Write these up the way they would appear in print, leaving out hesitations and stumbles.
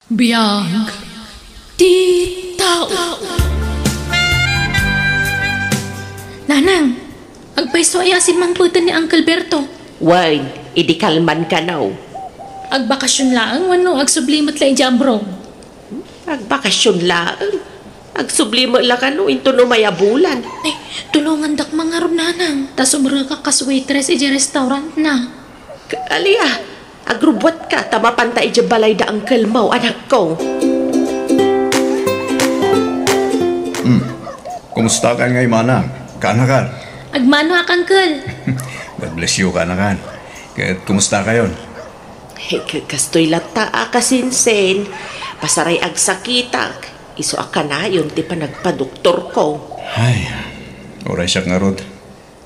Biyag ti tao. Nanang, agpaiso ay asin mang putan ni Uncle Berto. Wine, idikalman ka now. Agbakasyon laang wano agsublimot la ijabro. Agbakasyon laang. Agsublimo la ka no, into no mayabulan. Ay, tulungan dak mga ron nanang. Tas umura ka kaswaitress iji restaurant na. Aliya, agrubot ka, tamapanta iji balay da Uncle Mau, anak ko. Kumusta ka ngay manang? Kanakan? Agmano ak, Uncle. God bless you, kanakan. Kahit kumusta kayon? Kastoy lata akasinsen. Pasaray agsakitak. Iso ka na yun, ti pa nagpa-doktor ko. Ay, oray siya nga rod.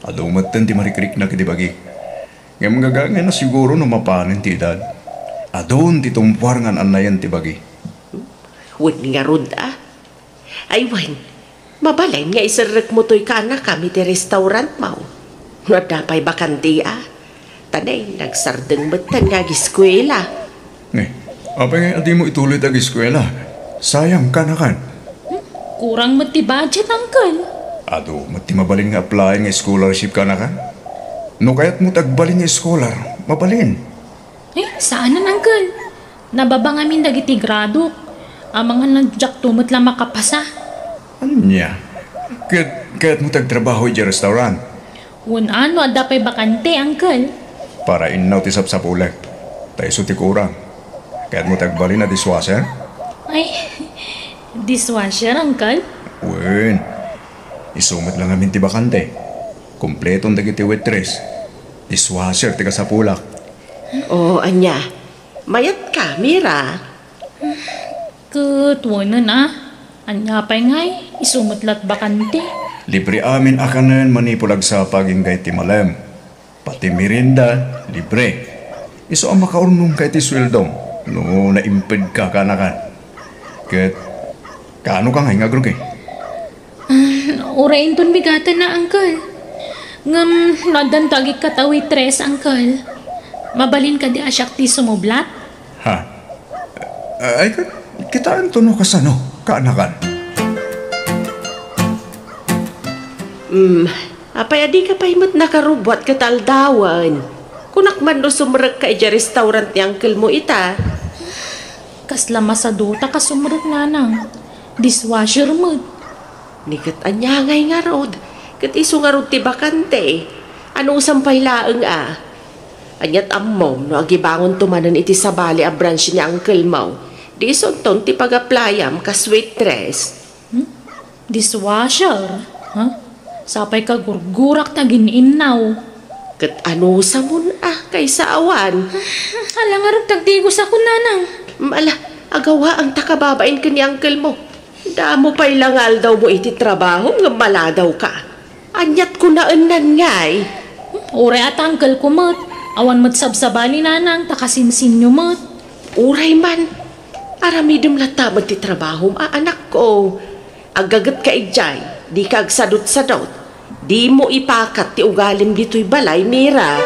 Adumatan ti marikrik na kitibagi. Ngayon magagangin na siguro no mapanin ti edad. Adon ti tumpuar nga anayan ti bagi. Wen nga rod Ay wen, mabalay nga isarek mo to'y kana kami ti restaurant mo. Nadapay bakanti Tanay, nagsardeng batan nga giskwela. Apa nga adi mo ituloy tag eskwela? Sayang kanakan. Kurang mati budget, Uncle. Ado, mati mabalin nga apply nga scholarship kanakan? No kaya't mo tagbalin nga scholar, mabalin. Saan na, Uncle? Nababa nga min dagiti grado. Ang mga nadyak tumot lang makapasa. Anya? Kaya't mo tagtrabaho iti restaurant? Ano, adapay bakante, Uncle. Para inaw ti sapsapulag. Tayo suti kurang. Kaya't mo tagbalin na dishwasher? Ay, dishwasher, Uncle? Wen, isumit lang namin ti bakante. Kompletong dagiti waitress. Dishwasher ti kasapulak. Anya, mayat ka, Mira. Kutwanan Anya pa'y ngay, isumutlat bakante. Libre amin akanan manipulag sa pagingay ti malem. Pati merinda, libre. Iso ang makaurnong kay ti sweldom. No, naimped ka kanakan. Ket, kaano ka ngay nga grug Urain ton bigatan na, Uncle. Ngam, nadantagik katawi tres, Uncle. Mabalin ka di asyak ti sumublat? Ha? Ay, kitaan to no kasano, kaanakan. Apay adi ka pahimot nakarubot kataldawan. Kunak man no sumarag ka ija restaurant ni Uncle mo ita. Kasla masaduta ka sumurot nanang. Dishwasher mo. Nikat anya ngay nga rod. Kat iso nga rod ti bakante. Anong sampay laeng Anyat ammom no agibangon tumanan iti sabali a branch ni Uncle Mau. Di sonton ti pag-applyam ka waitress. Dishwasher? Sapay ka gurgurak ta gininaw. Kat ano sa mun kaysa awan. Hala nga rin tagdigos ako, nanang. Mala, agawa ang takababain ka ni Uncle mo. Damo pa'y langal daw mo iti trabaho nga mala daw ka. Anyat ko na unan ngay. Uray at Uncle ko mat. Awan mat sabsabali, nanang, takasinsin nyo mat. Uray man. Aramidom latamad ti trabaho, anak ko. Agagat ka ijay, di ka agsadot-sadot. Di mo ipakat ti ugalim dito'y balay, Mira.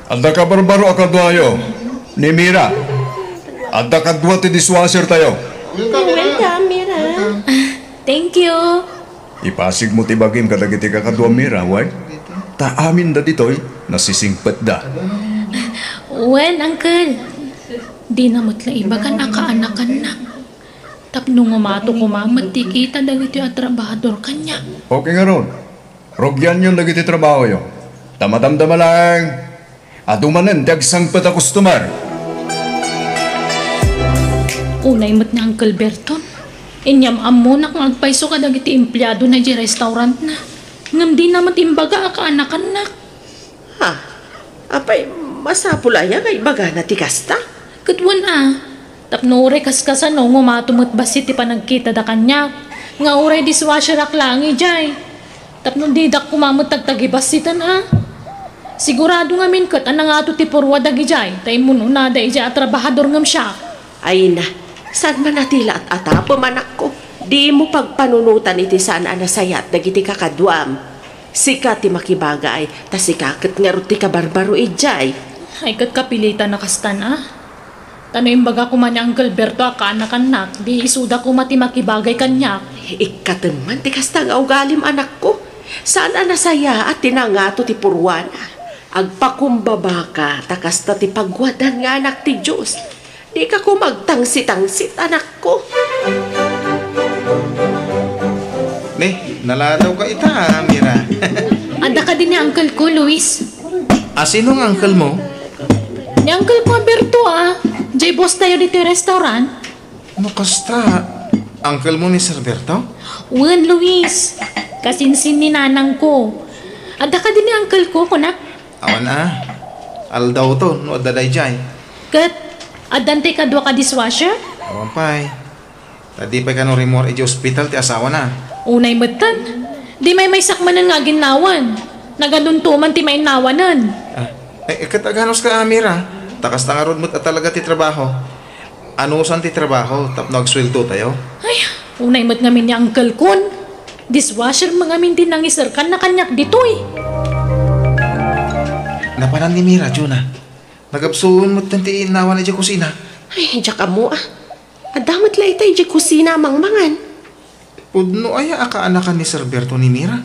Adda ka barbaro akadwayo, ni Mira. Adda kadwa ti dishwasher tayo. Welcome, Mira. Thank you. Ipasig mo ti bagim kadagiti kakadwa Mira, why? Ta amin da ditoy, nasisingpet da. Well, Uncle, di na matla ibagan akaanakan na. Tapno nga mato kumamat ti kita dagiti at trabahador kanya. Okay nga ron. Rogyan yun dagiti trabaho yo. Tamadamdama lang. Adumanan ti agsangpet a customer. Unay mat ni Uncle Berton. Inyam amo na kung agpaiso ka dagiti empleyado na di restaurant na. Ngam di naman imbaga akaanakan na. Apay, masapulaya kay baga na ti kasta? Katwan Tapno uray kaskasan no, ngumatumot basit ti panagkita da kanya. Nga uray dishwasher aklangi jay. Tapno didak kumamot tagtagibasitan Sigurado nga min kat anang ato ti purwa dagi jay. Tay mununa da ija at trabahador ngam siya. Ay na, saan man natila at atapo manak ko? Di mo pagpanunutan iti saan anasayat dagiti kakadwam. Sika ti makibagay, ta sikaket nga ti kabarbaro ijay. Ay kat kapilitan na kastan Tano yung baga ko man ni Uncle Berto anak di isuda ko mati makibagay kanyak. Ikataman, ti kasta nga ugalim anak ko. Saan nasaya at tinangato ti purwana. Agpakumbaba ka, takasta ti pagwadan nga anak ti Diyos. Di ka ko magtangsit-tangsit anak ko. Naladaw ka ita, Mira. Anda ka din ni Uncle ko, Luis. Sinong uncle mo? Ni Uncle ko, Berto Jay boss tayo dito yung restaurant. Ano kasta? Uncle mo ni Sir Berto? Wan, Luis. Kasinsin ni nanang ko. Anda ka din ni Uncle ko, kunak. Awan aldaw to, no adaday jay. Kat, adante ka dua ka dishwasher? Awan pa'y. Tadi pa'y ka no remor iti hospital ti asawa na. Unay matan. Di may sakmanan nga ginawan. Nagaduntuman ti may nawanan. Kataganos ka, Mira. Takas na nga rod mo't at talaga ti trabaho. Ano saan ti trabaho? Tapno agsweldo tayo? Ay, unay mo't ngamin ni Uncle Kun. Dishwasher mga minti nang isarkan na kanyak ditoy. Napanan ni Mira, Juna. Nagabsuon mo't tanti inawan na di kusina. Ay, diya ka mo Adamat la itay di kusina mangmangan. Pudno ay akaanakan ni Sir Berto ni Mira.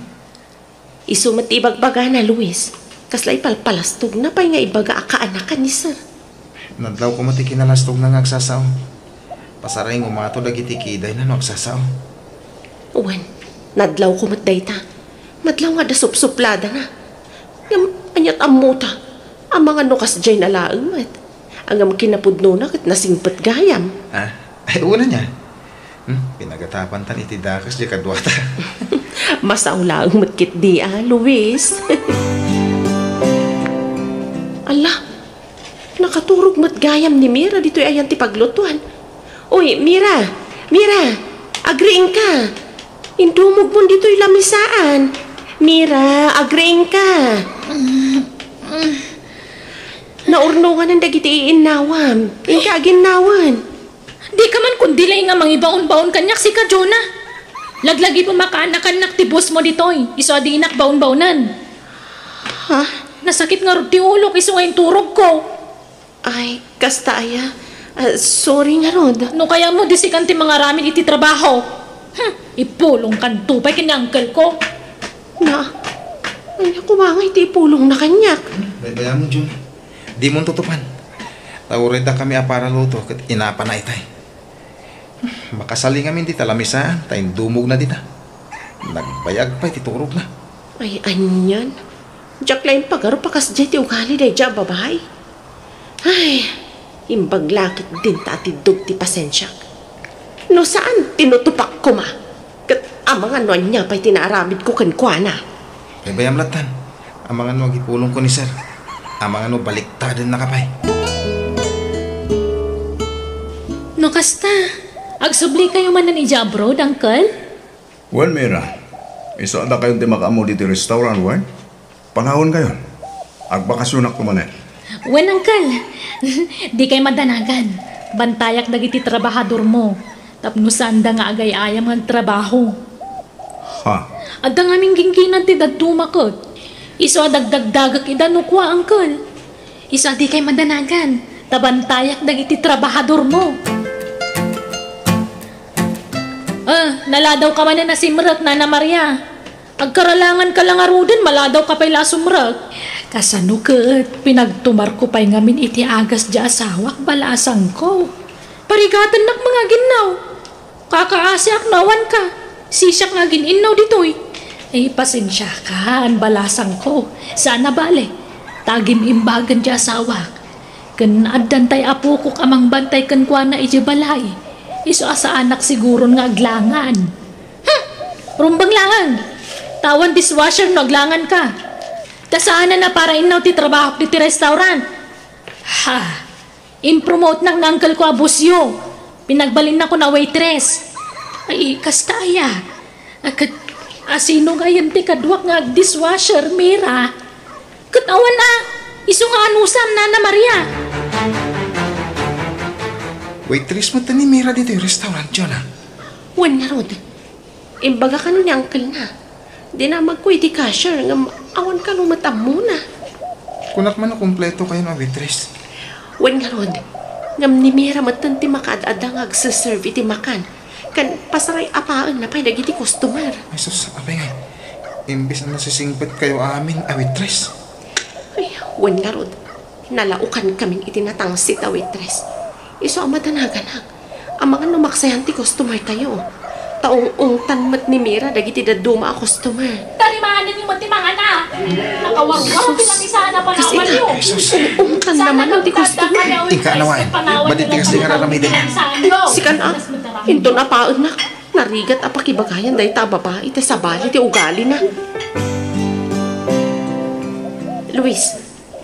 Isumat ibagbaga na, Luis. Kaslay palpalastog na pa'y nga ibaga akaanakan ni Sir. Nadlaw ko mati kinalastog na ngagsasaw. Pasaray ng umato dagiti kiday na nagsasaw. Uwan, nadlaw ko matdayta. Madlaw nga da supsuplada na. Anyat amuta. Ang mga nukas dyan na laang mat. Ang kinapudno na kat nasingpat gayam. Ay, una niya. Pinagatapan tan iti dakas di kadwata. Masaw laang matkit di Luis. Ala, nakaturog matgayam ni Mira dito ayan ti paglutuan. Uy, Mira, agreeing ka. Indumog mo dito'y lamisaan. Mira, agreeing ka. Naurnungan ang dagiti iinawam. Inka aginawan. Di ka man kundi lang nga mangibaon-baon kanyak si ka, Jonah. Laglagi pa makaanak-anak ti boss mo ditoy. Iso adi inak baon-baonan. Ha? Nasakit nga rin ti ulo iso nga yung turog ko. Ay, kasta aya. Sorry nga rod. No kaya mo disikan ti mga ramin iti trabaho. Ipulong kan tupay kini uncle ko. Ay, kumangay ti ipulong na kanyak. Baybayan mo, Jun. Di mo tutupan. Tawurid na kami apara luto kat inapa na itay. Makasali ngamin di talamisa, tayong dumog na din na. Nagbayag pa, titurog na. Ay, anyan. Diyak lang pagaro pakas dyan ti ugali day dyan, babae. Ay, imbaglakit din ta atidog ti pasensya. No saan tinutupak ko ma? Kat amang ano niya pa'y tinaaramid ko kankwana. Baybayang latan. Ang mga ano agipulong ko ni sir. Ang mga ano baliktadan na kapay. No kasta, agsubli kayo man na ni abroad, uncle? Well, Mira, iso anda kayong di makaamo dito restaurant, wan? Panahon kayo. Agbakasyonak kumanen. Wen, uncle, di kay madanagan. Bantayak dagiti trabahador mo. Tapno sanda nga agay-ayam ang trabaho. Ha? Adda nga aming gingginan ti dadtumakot. Iso adagdagdagak idanukwa, uncle. Iso di kay madanagan. Tabantayak dagiti trabahador mo. Naladaw ka man na nasimrak, Nana Maria. Agkaralangan ka lang arudin, maladaw ka pa'y lasumrak. Kasano kat, pinagtumar ko pa'y ngamin iti agas di asawak, balasang ko. Parigatan nak mga ginaw. Kakaasyak nawan ka. Sisyak nga ginaw ditoy. Ay, pasensya ka, ang balasang ko. Sana bale, tagim imbagan di asawak. Kan addan tay apo ko kamang bantay kan kwa na iti balay. Iso asa anak siguro nga aglangan. Rumbang langan. Tawan dishwasher no aglangan ka. Kasana na para inaw ti trabaho ti restaurant. Impromote ng uncle ko abusyo. Pinagbalin na ko na waitress. Ay, kastaya. Asino nga yan ti kadwak nga dishwasher, Mira. Katawan na. Iso nga anusam, Nana Maria. Waitress mo ni Mira dito yung restaurant, Jonah. Wan na rod. Imbaga ka nun ni uncle na. Di na magkuy di cashier nga awan ka lumatam muna. Kunak man na kumpleto kayo ng waitress. Wan nga rod. Ngam ni Mira matan ti makaad-adang agsaserve iti makan. Kan pasaray apaan na pa'y nagiti customer. Ay, sus, apay nga. Imbis na nasisingpit kayo amin, waitress. Ay, wan nga rod. Nalaukan kaming itinatangsit a waitress. Iso ang madanaganag. Ang mga numaksayan ti customer tayo. Taong ungtan mat ni Mira dagiti daduma a customer. Tarimahanan yung matimang na. Nakawarwar pinamisana pa na walo. Ungtan naman ang ti customer. Tingka nawain. Badit ti kasi nga raramidin. Sikan into na paon na. Narigat a pakibagayan dahi ta babae ti sabali ti ugali na. Luis,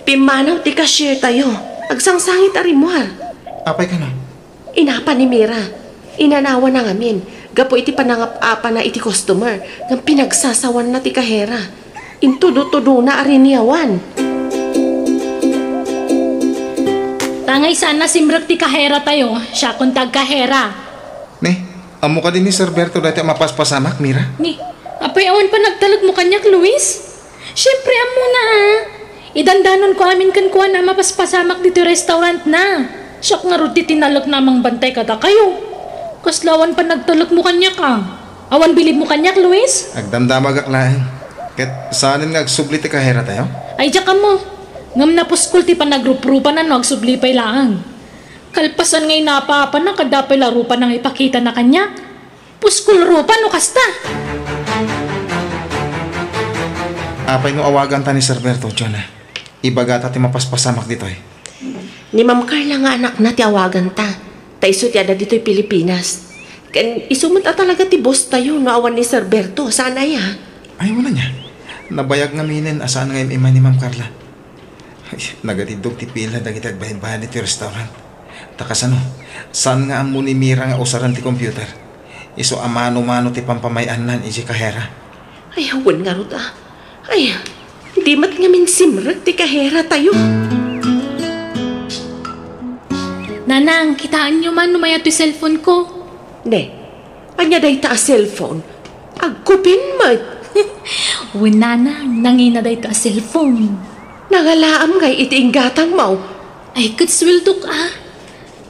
pimanaw ti cashier tayo. Agsangsangit a rimuar. Apay ka na. Inapa ni Mira. Inanawa na ngamin. Gapo iti panangap-apa na iti customer. Ng pinagsasawan na ti kahera. Intudo-tudo na ariniyawan. Tangay sana simrag ti kahera tayo. Siya kung tag kahera. Ne, amo ka din ni Sir Berto dati mapaspasamak, Mira. Ni, apay awan pa nagtalag mo kanyak, Luis? Siyempre, amo na idandanon ko amin kan kuha na mapaspasamak dito restaurant na. Siya nga ruti tinalog namang bantay kada kayo. Kaslawan pa nagtalag mo kanyak Awan bilib mo kanyak, Luis? Agdamdamag aklain. Ket saanin nga agsubli ti kahera tayo? Ay, diya mo. Ngam na puskul ti panagrup-rupan na agsublipay laang. Kalpasan ngay napapa na kadapay larupa nang ipakita na kanyak. Puskul rupa no kasta. Apay no awagan ta ni Sir Berto, John. Ibagata ti mapaspasamak dito eh. Ni Ma'am Carla nga anak na ti awagan ta. Taiso ti ada dito'y Pilipinas. Kan isumot a talaga ti boss tayo no awan ni Sir Berto. Sana ya? Ay, wala niya. Nabayag nga minin asaan nga ima ni Ma'am Carla. Ay, nagatidog ti pila dagiti agbahin-bahin ti restaurant. Takas ano, saan nga amo ni Mira nga usaran ti computer? Iso amano-mano ti pampamayanan iji kahera. Ay, awan nga rod Ay, di mat nga min simrag ti kahera tayo. Nanang, kitaan nyo man numaya to cellphone ko. Ne, anya day ta a cellphone. Agkupin mat. Uy, nanang, nangina day ta cellphone. Nangalaam ngay iti inggatang mo. Ay, katswildo ka.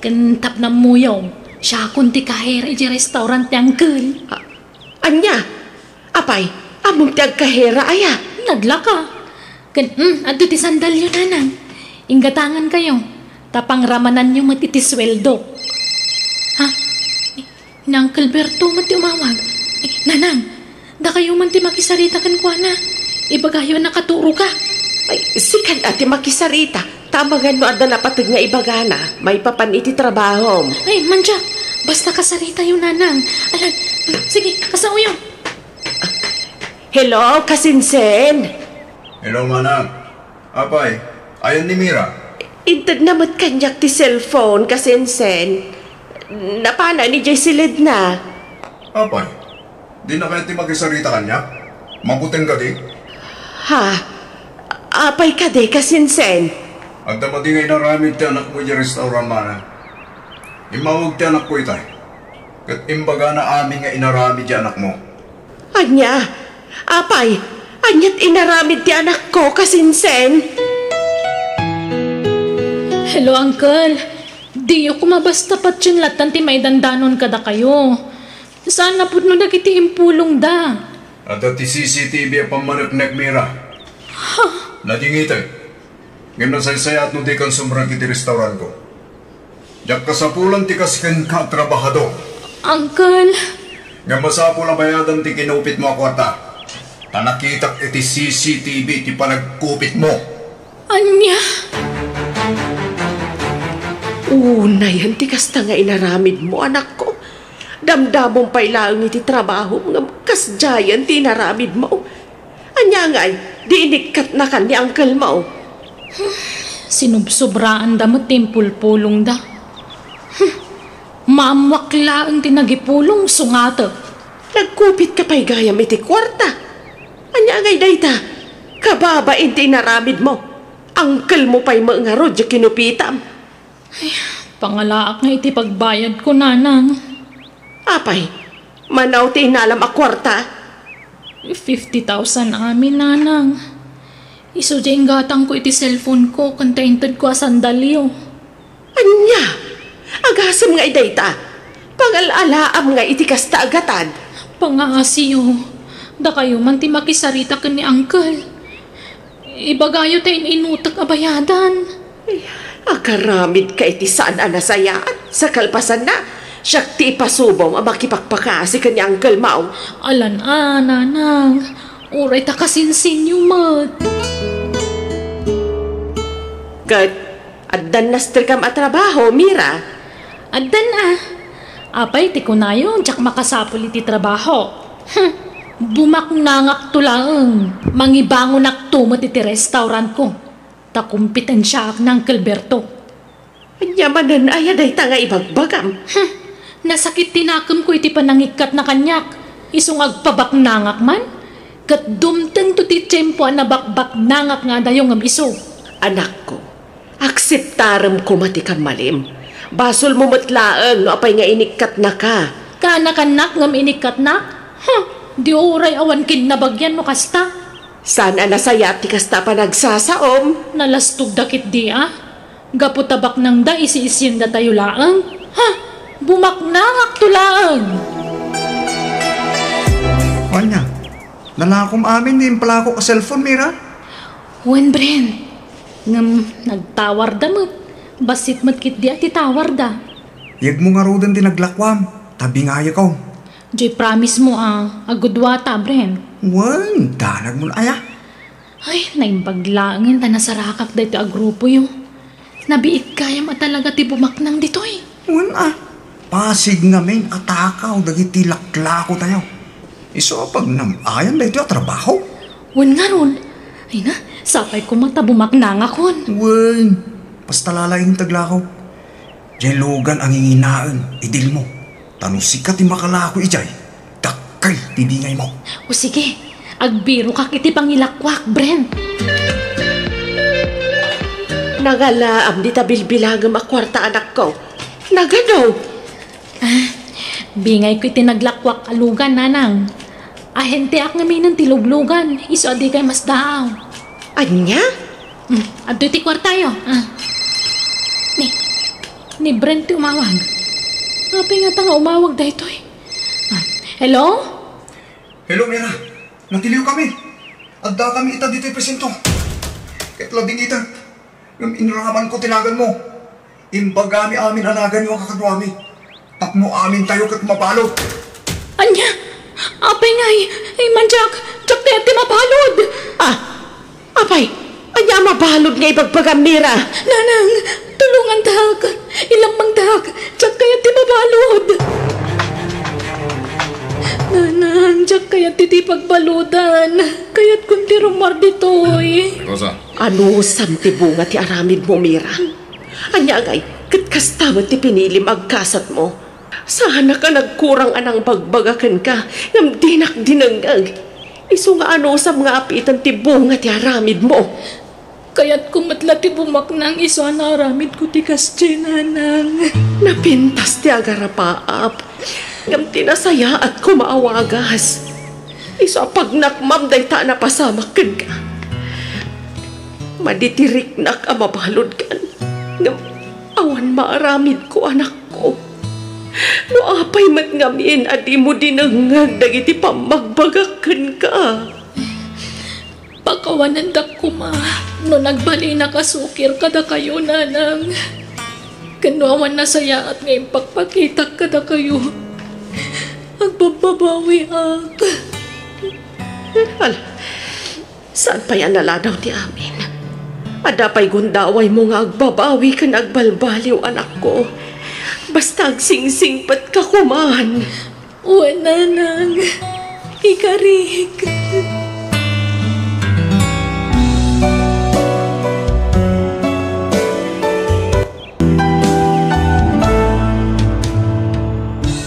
Kantap na muyaw. Siya kunti kahera iji restaurant ni Uncle. Anya? Apay, among ti agkahera aya. Nagla ka. Adto ti sandalyo, nanang. Inggatangan kayo. Tapang ramanan nyo matitisweldo. Ha? Ni Uncle Berto mati umawag. Nanang, da kayo man ti makisarita kan kwa na. Ibagayo nakaturo ka. Ay, sikan ati makisarita. Tamagan mo adda napatag nga ibagana. May papan iti trabaho. Ay, manja. Basta kasarita yun, nanang. Alan, sige, kasauyo. Hello, kasinsen. Hello, manang. Apay, ayon ni Mira. Intad namat kanyak ti cellphone, kasinsen. Napana ni Jessilid na. Apay, di na kayo ti makisarita kanya? Mabuting ka di? Ha? Apay ka de, kasinsen. Agda matingay na ramid ti anak mo yung restaurant, manang. Imawag ti anak ko itay. Kat imbaga na amin nga inaramid ti anak mo. Anya? Apay, anyat inaramid ti anak ko, kasinsen. Hello, Uncle. Di ako mabasta pat yung latan ti may dandanon kada kayo. Sana po no nagiti impulong da. At ti CCTV ang pamanaknek, Mira. Ha? Nadingitay. Ngayon na saysayat no di kan sumrang iti restaurant ko. Diyak kasapulan ti kasken ka trabahado. Uncle. Nga masapul ang bayadan ti kinupit mo ako ata. Tanakitak iti CCTV ti panagkupit mo. Anya? Unay, ti kasta nga inaramid mo, anak ko. Damdamong pailaang iti trabaho nga kasjayan ti inaramid mo. Anya nga, di inikat na kan ni Uncle mo. Sinubsobraan da mo timpul-pulong da. Mamwakla ang tinagipulong sungata. Nagkupit ka pa'y gayam iti kwarta. Anya ngay dayta, kababain ti inaramid mo. Uncle mo pa'y mga rodya kinupitam. Ay, pangalaak nga iti pagbayad ko, nanang. Apay, manaw ti inalam a kwarta. 50,000 amin, nanang. Iso dyan gatang ko iti cellphone ko, kantaintad ko a sandalyo. Anya? Asam nga idayta. Pangalalaam nga iti kasta agatan. Pangaasiyo, da kayo man ti makisarita ka ni Uncle. Ibagayo tayo inutak abayadan. Akaramid ka iti saan anasayaan. Sa kalpasan na, siyak ti ipasubong ang makipagpakasi ka ni Uncle Mao. Alan nanang, uray ta kasinsin yung mat. Kat, addan naster kam at trabaho, Mira. Addan apay ti kunayo, jak makasapul iti trabaho. Bumaknangak tulaang, mangibangon aktumot iti restaurant ko. Takumpitan siya ak ng Calberto. Anyamanan ay aday ta nga ibagbagam. Nasakit tinakam ko iti panangikat na kanyak. Isong agpabaknangak man. Kat dumteng to ti tiyempo na bakbaknangak nga dayong ang iso. Anak ko, akseptaram ko mati kang malim. Basol mo matlaang no apay nga inikat na ka. Kanak-anak ngam inikat na? Di oray awan kinabagyan no kasta. Sana nasaya ti kasta pa nagsasaom. Nalastog dakit di Gaputabak nang da isi-isin da tayo laang. Bumaknangak to laang. Wanya, nalakom amin din pala ako ka cellphone, Mira. Wen Bren, ngam nagtawar da mo. Basit mat kit di ati tawar da. Yag mo nga rodan din naglakwam, tabi nga ko. Joy promise mo agudwata Bren. Wan, danag mo na aya. Ay, naimbaglaangin ta nasarakak da ito agrupo yung. Nabiit kaya talaga ti bumaknang ditoy. Wan pasig nga men atakaw dagiti laklako tayo. Iso pag namayan da ito trabaho. Wan nga ron. Ay na, sapay ko mata bumaknang akon. Wan, basta lalayin taglakaw. Diyan lugan ang inginaan, idil mo. Tanong sikat ti makalako ijay. Dakay, tibingay mo. O sige, agbiro kak iti pangilakwak, Bren. Nagalaam di tabilbilagam a kwarta anak ko. Nagano? Bingay ko iti naglakwak alugan, nanang. Ahente ak ngamin ng tiluglugan. Iso adi kay mas daaw. Anya? Adto iti kwartayo. Ni Brent ti umawag. Apay nga nga umawag da ito Hello? Hello, Mira. Natiliw kami. Adda kami ita dito'y presento. Kahit labing ita. Yung inraman ko tinagan mo. Imbagami amin anagan yung kakadwami. Tapno amin tayo kat mapalod. Anya? Apay nga ay manjak. Jak tayo ti mapalod. Apay, anya mabalod nga ibagbagam, Mira. Nanang, tulungan tak. Ilang mangdak. Jak kaya ti mabalod. Nanang, jak kaya ti pagbaludan. Kaya't kunti rumar ditoy. Rosa. Ano sam ti bunga ti aramid mo, Mira? Anya agay, katkastaman ti pinilim agkasat mo. Sana ka nagkurang anang bagbagakan ka, ngam dinak dinangag. Iso nga ano sam nga apitan ti bunga ti aramid mo. Kaya't kumatla ti bumaknang iso na aramid ko ti kasche, nanang. Napintas ti agarapaap, ngam tinasaya at kumaawagas. Iso pagnakmam day ta napasamakan ka. Maditirik nak amabalod kan. Ngam awan maaramid ko anak ko. No apay matngamin adi mo dinangag dagiti pamagbagakan ka. Pagkawanan da ko no nagbali na kasukir kada kayo, nanang. Kanuawan na saya at ngayon pagpakita kada kayo. Agbababawi ak. Saan pa yan naladaw ti amin? Adapay gundaway mo nga agbabawi ka nagbalbaliw anak ko. Basta agsingsing pat ka kuman. Uwan, nanang. Ikarik.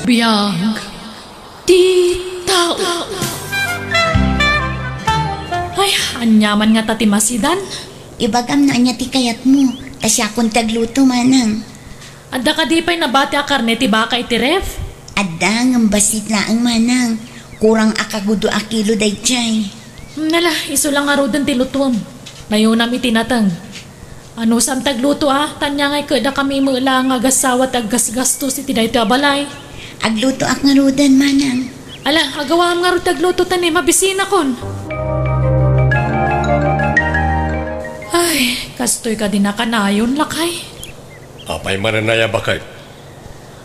Biyag. Titaw. Ay, anyaman nga tatimasidan. Ibagam na anya ti kayat mo. Tasya kong tagluto, manang. Adda ka di pa'y nabati a karne ti baka iti ref? Adda ng basit na ang manang. Kurang akagudo a kilo day chay. Nala, iso lang nga rodan ti lutuam. Nayunam itinatang. Ano sam tagluto tanya ngay kada kami mula nga gasawa taggasgasto si tiday ito abalay. Agluto ak nga rudan manang. Ala, agawa nga ro tagluto tani mabisina kon. Ay, kastoy ka din nakanayon lakay. Apay mananaya bakay.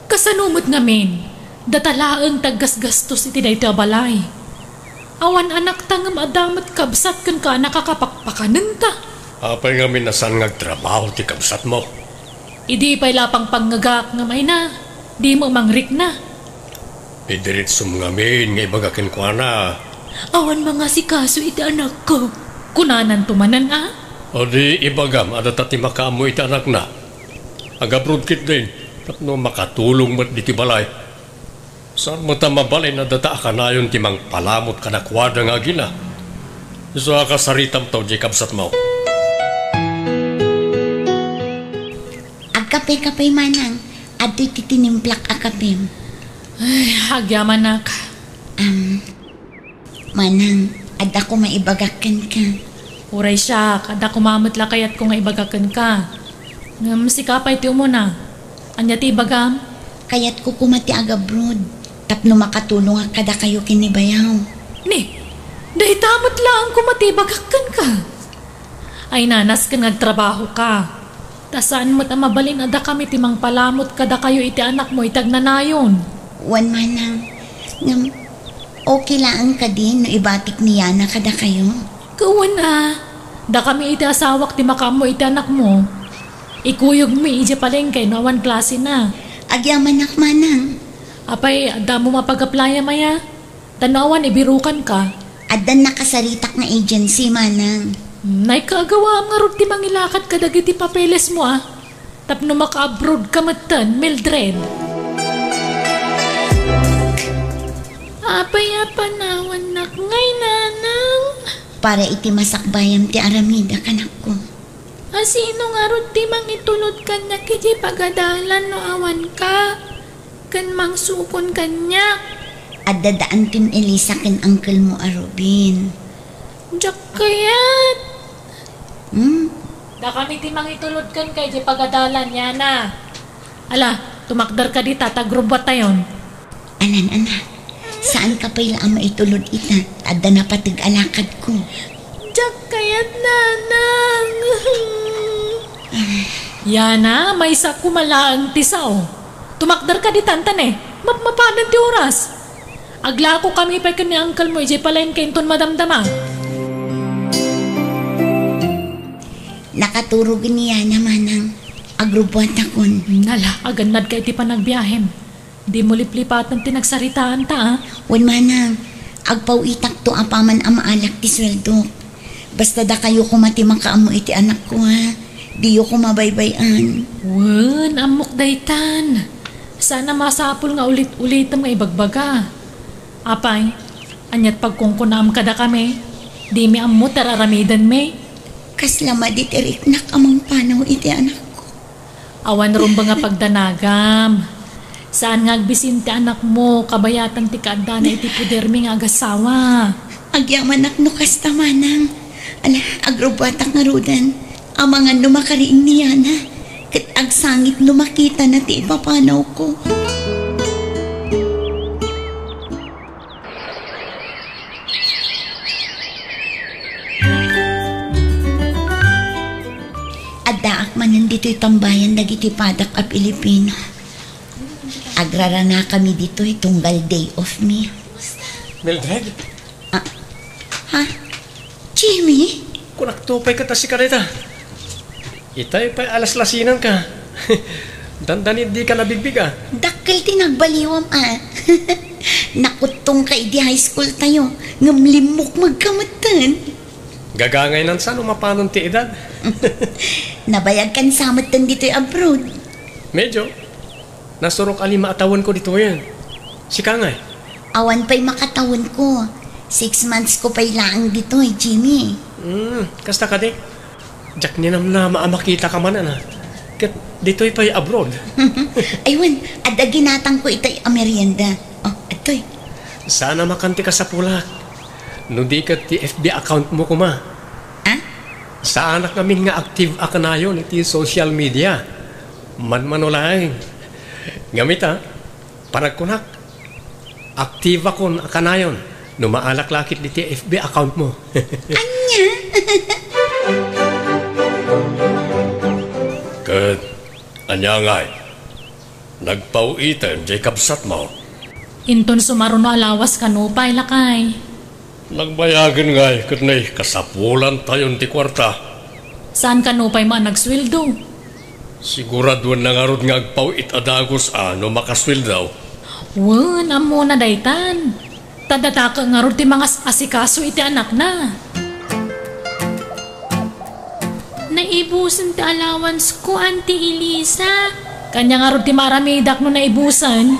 Kasanumot ngamin, datalaang taggasgasto si tiday ito abalay. Awan anak tangam adamat kabsat kan ka nakakapakpakanan ta. Apay nga minasan ngagtrabaho ti kabsat mo. Idi pa'y lapang panggagak nga may na. Di mo mangrik na. Idirit sumngamin nga ibagakin ko na. Awan mga si kaso iti anak ko. Kunanan tumanan O di ibagam adatati makaamu iti anak na. Agabrod kit din. Tapno makatulong mat di ti balay. Saan mo ta mabalay na data ka na yun timang palamot ka na kwada nga gila. So akasaritam tao di kabsat mo. Agkape-kape manang. Ado'y titinimplak akapim. Ay, agyaman nak. Manang, ada ko maibagakan ka. Uray siya, kada kumamot lakayat ko nga ibagakan ka. Ngam si kapay ti mo na. Anya ti ibagam? Kaya't ko kumati agabroad. Tapno makatulong ak kada kayo kinibayaw. Ni, dahi tamot lang kumatibagakan ka. Ay nanas ka nagtrabaho ka. Tasaan mo't mabalin ada kami timang palamot kada kayo iti anak mo itag nanayon. Wan manang, ngam, okay lang ka din no ibatik niya na kada kayo. Kawan da kami iti asawak ti makamo iti anak mo. Ikuyog mo iti palengke no awan klase na. Agyaman ak manang. Apay, ada mo mapag-applya maya. Tanawan, ibirukan ka. Adan nakasaritak na agency manang. Nay kaagawa nga ron ti mangilakat kadagiti papeles mo Tapno maka-abroad ka matan, Mildred. Apay panawan nak ngay nanang. Para iti masakbayam ti aramida kanak ko. Sino nga ron ti mangitulod kanya kiti pagadalan no awan ka. Kan mangsukon kanya. Adadaan tin Elisa ken uncle mo Arubin. Diyak kayat. Da kami ti mangitulod kan kay di pagadalan niya na. Ala, tumakdar ka di tatagrubot tayon. Anan anak, saan ka pa'y laang maitulod ita? Adda na patig alakad ko. Diyak kayat nanang. Yana, may isa kumalaang tisaw. Tumakdar ka di tantan Mapanan ti oras. Aglako kami pa ni uncle mo, ije palain kainton madamdama. Nakaturog niya naman ang agrubuan takon. Nala, agannad ka iti panagbiyahem. Di mo liplipatan tinagsaritaan ta Wan manang, agpaw itak to apaman amaalak ti sweldo. Basta da kayo kumati makaamo iti anak ko Di ko mabaybayan. Wan, amok daytan. Sana masapol nga ulit-ulitam nga ibagbaga. Apay, anyat pagkungkunam kada kami. Di mi ammo tararamidan me. Kaslama dit eriknak amang panaw iti anak ko. Awan ron ba nga pagdanagam. Saan nga agbisin ti anak mo, kabayatan ti kaada na iti pudermi nga agasawa. Agyaman ak no kasta manang. Ala, agrubatak nga rudan. Amangan no makariing niya na. Kat agsangit no makita na ti ipapanaw ko. Adaak man nandito'y tambayan dagiti padak a Pilipino. Agrara na kami dito tunggal day off me. Mildred, Ha? Jimmy? kunaktupay ka ta si kareta. Itay pa'y alas-lasinan ka. Dandanit di ka nabigbig Dakkel tinagbaliwam Nakutong ka di high school tayo. Ngamlimok magkamatan. Gagangay nan saan umapanon ti edad. Nabayag kan samatan dito'y abroad. Medyo. Nasurok alima atawan ko dito yan. Si Kangay. Awan pa'y makatawan ko. 6 months ko pa'y laang dito Jimmy. Kasta ka di. Jack ninam na maamakita ka man Kat dito'y pa'y abroad. Aywan, ada ginatang ko itay amerienda. Atoy. Sana makanti ka sa pulak. No di ka ti FB account mo kuma. Sa anak namin nga active akanayon iti social media. Manmanulay. Gamit panagkunak. Active akon akanayon. Numaalak lakit iti FB account mo. Anya? Kat, anya ngay. Nagpauitan jay kapsat mo. Inton sumaro no alawas kanupay lakay. Nagbayagan ngay kat na'y kasapulan tayon ti kwarta. Saan kanupay man nagsweldo? Siguraduan na nga rod nga agpauit adagos no makaswil daw. Wan, amo na daytan. Tadata ka nga ron ti mga asikaso iti anak na. Naibusan ti allowance ko, Auntie Elisa. Kanya nga ron ti maramidak no naibusan.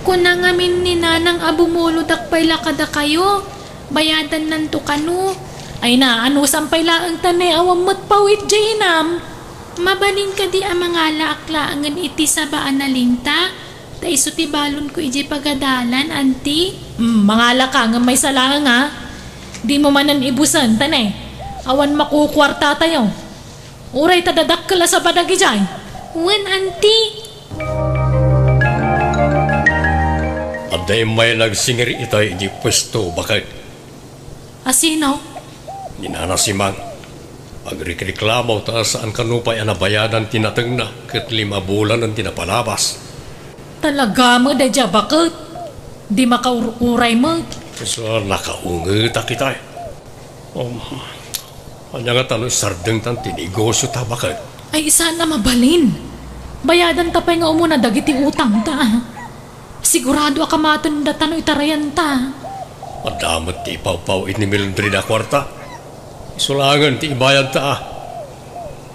Kung nangamin ni nanang abumulodak pay lakada kayo, bayadan nanto kano. Ay na, ano sampay laang tanay awam matpawit jainam. Mabalin ka di ang mga laak-laangan iti sa baan na linta. Ta iso ti balon ko iji pagadalan, Auntie. Mga laka nga may salang ha. Di mo manan ibusan, tanay. Awan makukwarta tayo. Uray tadadak kala sa badagi jay. Wen, Auntie. Aday may nagsingiri itay iji pwesto bakit. Asino? Ninana si Mang. Agreklamo ta saan kanupay anabayadan tinateng na kat 5 bulan ang tinapalabas. Talaga mo dadya bakit? Di makauray mo. So nakaungita kita. Anya nga talo sardeng tan tinegosyo ta bakit? Ay isa na mabalin. Bayadan ta pa'y nga umuna dagiti utang ta. Sigurado akamaton datan o itarayan ta. Madamat ti ipaw-paw ni Mildred na kwarta. Isulangan ti ibayad ta.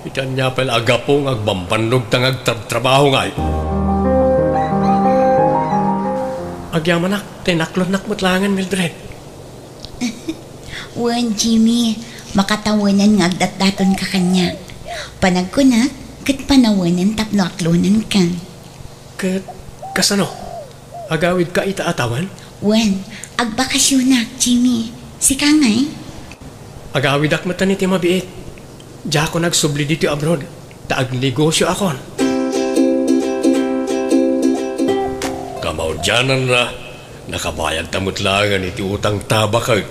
Itan niya pala agapong agbambannog tang agtrabaho ngay. Agyaman nak, tinaklon nak matlangan Mildred. Wan, Jimmy, makatawanan nga agdat-daton ka kanya. Panag ko na, kat panawanan tapno aklonan ka. Kasano? Agawid ka itaatawan? Wan, agbakasyon na, Jimmy. Si Kangay? Agawid ak matan iti mabiit. Diya ako nagsubli dito abroad. Taag negosyo akon. Kamaudyanan na nakabayad tamutlangan iti utang tabakag.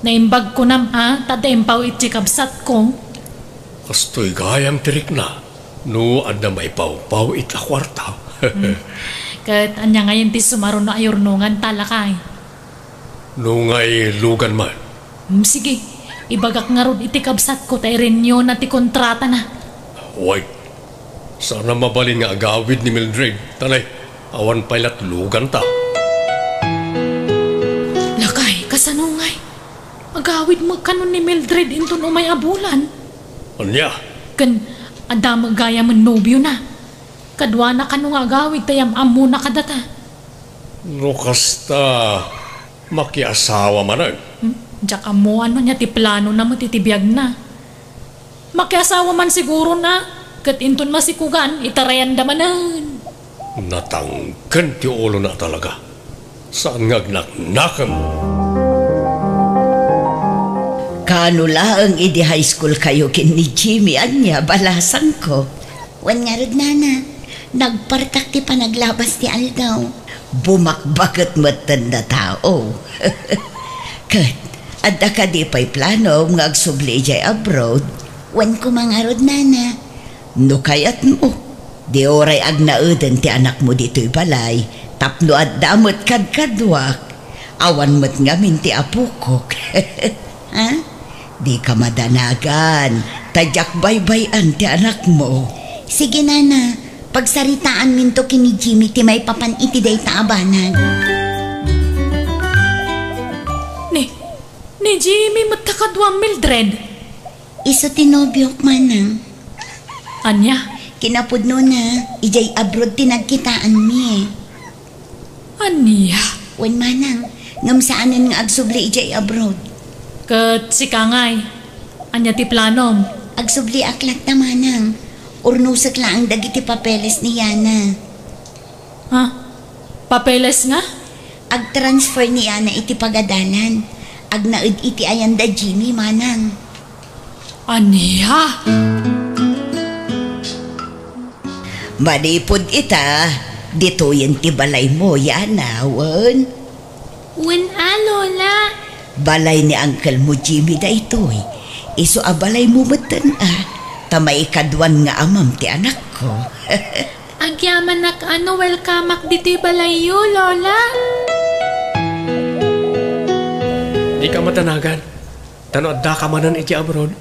Naimbag ko nam tadampaw iti kabsat ko. Kastoy gayam tirik na. No, adna may paw-paw ita kwarta. Kat anya ngayon ti sumaro na ayornungan talakay. No ngay lugan man. Sige, ibagak nga ron iti kabsat ko tay renyo na ti kontrata na. Wait, sana mabalin nga agawid ni Mildred. Tanay, awan pailat lugan ta. Lakay, kasanungay. Agawid mo kanon ni Mildred into no may abulan. Anya? Kan, adama gaya man nobyo na. Kadwa na kanong agawid tayam amo na kadata. No kasta, makiasawa manan. Diyak amo ano niya ti plano na mo titibiyag na. Makiasawa man siguro na. Kat inton masikugan, itarayan damanan. Natangkan ti ulo na talaga. Saan ngagnak-nakam? Kano laang idi high school kayo kin ni Jimmy anya balasan ko. Wan nga rod nana, nagpartak ti panaglabas ti Aldaw. Bumakbakot matanda tao. Kat, adda ka di pa'y plano nga agsubli jay abroad. Wan ko mga rod nana, no kayat mo. Di oray agnauden ti anak mo dito'y balay, tapno at damot kadkadwak. Awan mo't ngamin ti apukok. Ha? Di ka madanagan. Tadyak baybayan ti anak mo. Sige nana, pagsaritaan minto kini Jimmy ti may papan iti day taabanan. Ni Jimmy matakadwa Mildred. Iso tinobyok manang. Anya? Kinapudno na, ijay abroad tinagkitaan mi. Anya? Wan manang, ngam saanan nga agsubli ijay abroad. Kat si Kangay. Anya ti planom? Agsubli aklat na manang. Urnusak lang ang dagiti papeles ni Yana. Ha? Papeles nga? Ag-transfer ni Yana iti pagadalan. Agnaud iti ayanda Jimmy manang. Aniya? Manipod ita, dito yung tibalay mo, Yana, wan. Wen Lola. Balay ni Uncle mo, Jimmy, da ito'y. Iso balay mo matan tamay kadwan nga amam ti anak ko. Agyaman welcome dito'y balayo, Lola. Di ka matanagan. Tanood da ka manan iti abroad.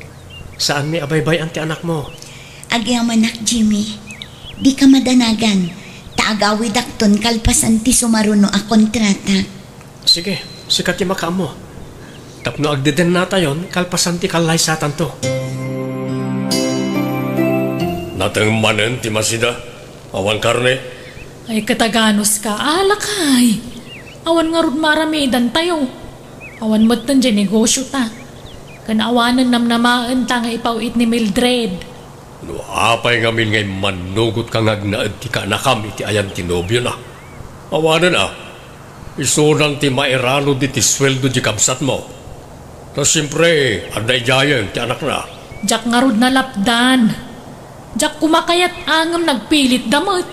Saan may abaybay ang ti anak mo? Agyamanak, Jimmy. Di ka madanagan. Taagawid akton kalpasan ti sumaruno a kontrata. Sige, sikat ti makaam mo. Tapno agdeden na tayon, kalpasan ti kalay satan to. Natang manen ti masida, awan karne. Ay kataganos ka, alakay. Awan nga rod maramidan tayo. Awan mo't tan dyan negosyo ta. Kanaawanan namnamaan ta nga ipawit ni Mildred. No apay ngamin ngay manugot kang agnaad ti kanakam iti ayan ti nobyo na. Awanan isunang ti mairano di ti sweldo di kamsat mo. Na siyempre, anday jayan ti anak na. Jak nga rod na lapdan. Jak kumakayat angam nagpilit damot.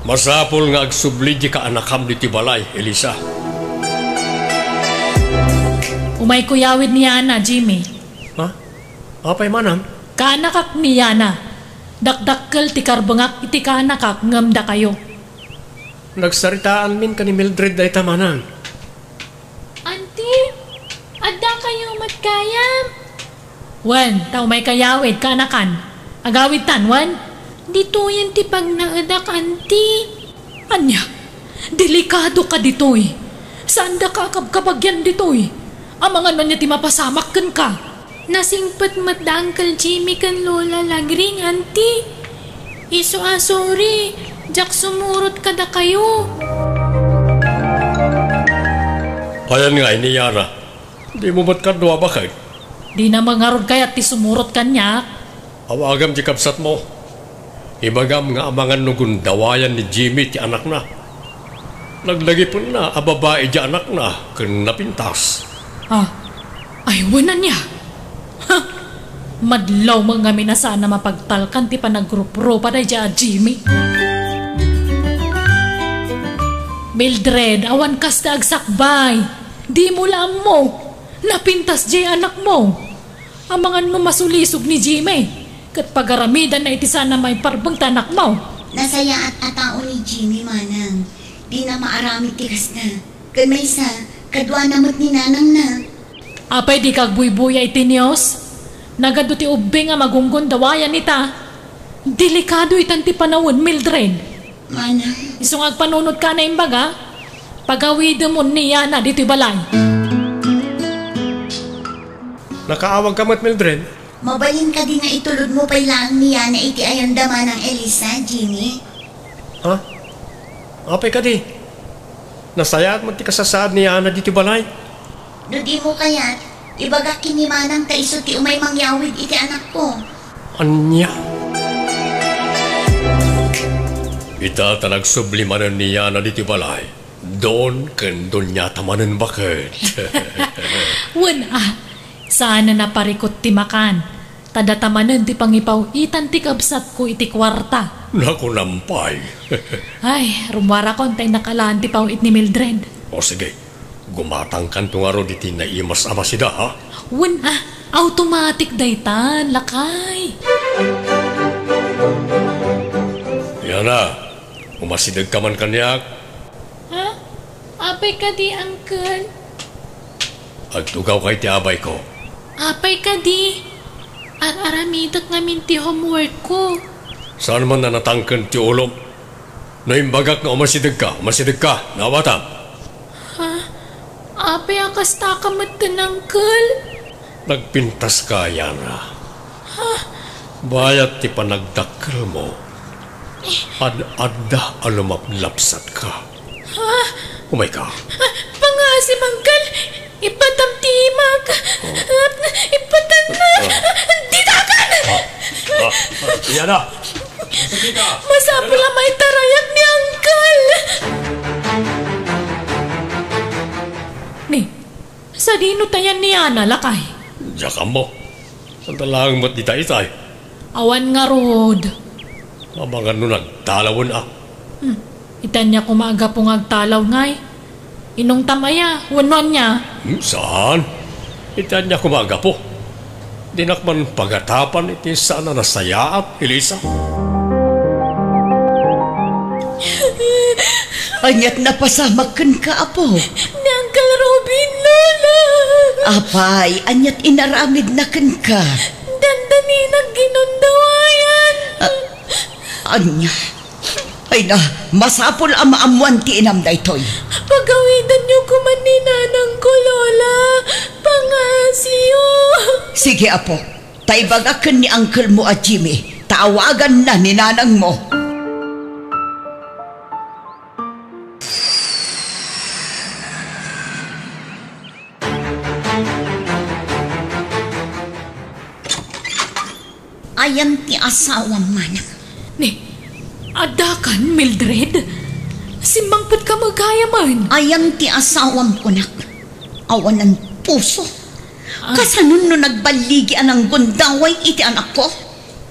Masapol nga agsubli di ka anakam di ti balay, Elisa. Umay kuyawid ni Yana, Jimmy. Ha? Apay manam? Kaanakak ni Yana. Dakdakkel ti karbangak iti kaanakak ngamda kayo. Nagsaritaan min ka ni Mildred day tamanan. Auntie, adda kayo magkayam. Wan, tao may kayawid kaanakan. Agawid tan, wan. Dito yan ti pag naadak, Auntie. Anya, delikado ka ditoy. Saan da ka kabagyan ditoy? Amangan man niya ti mapasamak kan ka. Nasingpat mat da Uncle Jimmy kan Lola lagring, Auntie. Iso sorry. Jak sumurot ka da kayo. Ayan nga, ini Yana. Di mo ba't kadwa ba kayo? Di na mangarod kaya ti sumurot kanya. Awagam di kapsat mo. Ibagam nga amangan nugun dawayan ni Jimmy ti anak na. Naglagi po na ababae di anak na kan napintas. Ay wanan niya. Ha? Madlaw mga minasana mapagtalkan ti panagrupro pa da dya Jimmy. Mildred, awan kas da agsakbay. Di mo lam mo. Napintas di anak mo. Amangan mo masulisog ni Jimmy. Kat pagaramidan na iti sana may parbang tanak mo. Nasaya at atao ni Jimmy, manang. Di na maarami tikas na. Kanay sa kadwa namot ni nanang na. Apay di kagbuybuya iti niyos. Nagado ti ubing nga magunggon dawayan ita. Delikado itan ti panawon, Mildred. Manang. Isong agpanunod ka na imbaga. Pagawid mo niya na dito'y balay. Nakaawag ka mat, Mildred? Mabalin ka din nga itulod mo pa lang niya na iti ayandama ng Elisa, Jimmy. Ha? Apay ka di. Nasayat mo ti kasasaad ni Yana dito'y balay. No di mo kaya't ibaga kinimanang kaiso ti umay mangyawid iti anak ko. Anya? Ita talag sublimanan niya na diti balay. Doon doon niya tamanan bakit. Wan sana naparikot ti makan. Tadatamanan ti pangipaw itan ti kabsat ko iti kwarta. Naku nampay. Ay, rumwara ko tay nakalaan ti pawit ni Mildred. O sige, gumatang kan tungaro diti na imas ama sida ha? Wan automatic daytan, lakay. Yana. Umasidag ka man kanyak. Ha? Apay ka di, Uncle. Agtugaw kay ti abay ko. Apay ka di. Aramidak namin ti homework ko. Saan man na natangkan ti ulom? Naimbagak nga umasidag ka, nawatam. Ha? Apay akas takamatan, Uncle. Nagpintas ka, Yana. Ha? Bayat ti panagdakkel mo. Ad-adda alumaplapsat ka. Ha? Umay ka. Pangasim, Uncle. Ipatamtimag. Ipatan na. Ditakan! Yana! Masapula may tarayak ni Uncle. Ni, sa dino tayan ni Ana, lakay. Diyan mo. Sandalang mat di itay. Awan nga rod. Mabangan nun nagtalawon Itan niya kumaga pong agtalaw ngay. Inong tamaya, wanon niya. Saan? Itan niya kumaga po. Dinakman pagatapan iti sana nasayaat, Elisa. Anyat napasamakan ka, apo. Ni Uncle Robin, Lola. Apay, anyat inaramid na kan ka. Dandani nagginundawayan. Anya. Ay na, masapol ang maamuan ti inam da ito'y. Pagawitan niyo kuman ni nanang ko, Lola. Pangasiyo. Sige, apo. Taibagakan ni Uncle mo at Jimmy. Tawagan na ni nanang mo. Ayan ti asawang mana. Ni, adakan, Mildred? Simbangpot ka magkaya man. Ayan ti asawang kunak. Awan ng puso. Kasanun no nagbaligi anang gundaway iti anak ko.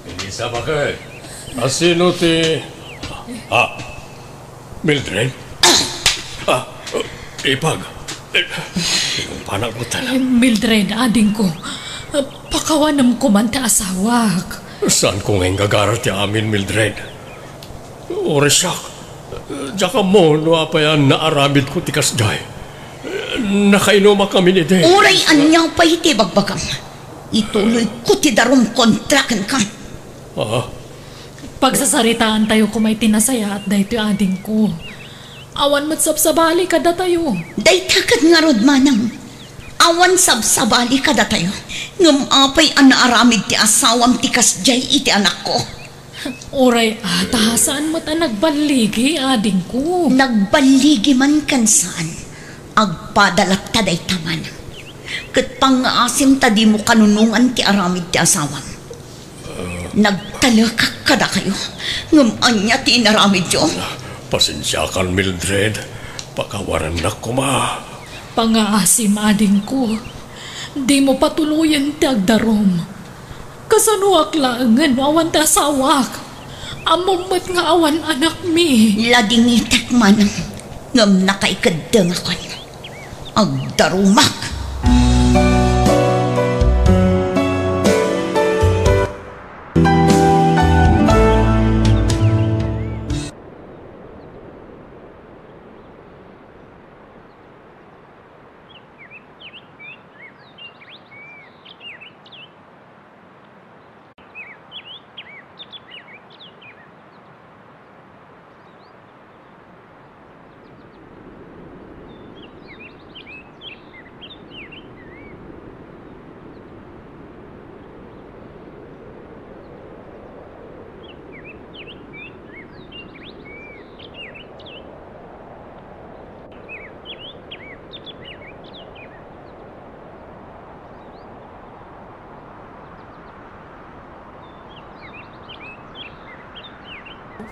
Elisa, bakit? Asino ti... Mildred? Ipag. Yung panak mo talaga. Mildred, ading ko. Pakawanam ko man ti asawak. Saan ko ngayon gagarat ti amin, Mildred? Oresyak. Diyan mo, no apayan naaramid ko tikas jay. Nakainoma kami ni Day. Uray anyaw pa iti bagbagam. Ituloy ko ti darong kontrakan ka. Pagsasaritaan tayo kung may tinasaya at dahito ading ko. Awan mat sabsabali kada tayo. Daytakad nga rod manang. Awan sabsabali kada tayo. Ngam apay ang naaramid ti asawam ti kasjay iti anak ko. Oray saan mo ta nagbaligi ading ko? Nagbaligi man kansaan. Agpadalat ta day taman. Kat pang-asim ta di mo kanunungan ti aramid ti asawam. Nagtalakak kada kayo. Ngam anya ti inaramid yo. Pasensya kan, Mildred. Pakawaran na ko ma. Pangaasim ading ko. Di mo patuluyan ti agdarom. Kasanuak laangan awan ta asawak. Amumat nga awan anak mi. Ladingitak manang. Ngam nakaikadang akon. Agdarumak.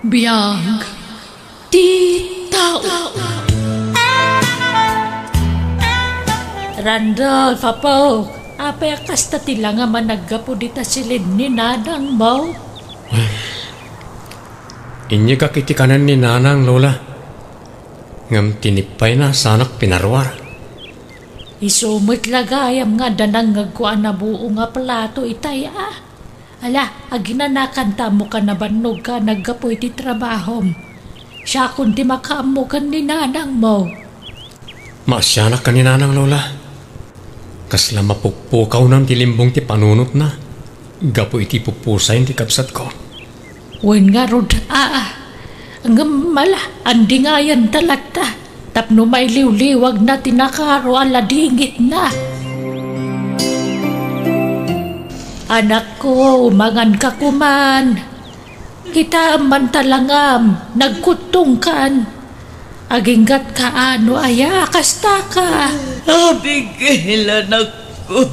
Biyag ti tao. Randolph, apo. Apay kasta tila nga managgapo dita silid ni nanang mo. Inyo ka kitikanan ni nanang, Lola. Ngam tinipay na sanak pinarwar. Isumit lagayam nga danang ngagkuan na buo nga plato itay Ala, aginanakan ta mo ka na banog ka naggapoy ti trabahom. Siya kundi makaamukan ni nanang mo. Masyanak ka ni nanang, Lola. Kasla mapukpukaw ng tilimbong ti panunot na. Gapoy ti pupusayin ti kapsat ko. Wen nga rod, hanggang mala, andi nga yan talata. Tapno may liwliwag na tinakaro aladingit na. Anak ko, umangan ka kuman. Kita man talangam, nagkutungkan. Aginggat ka ano, kasta ka. Abigail, anak ko.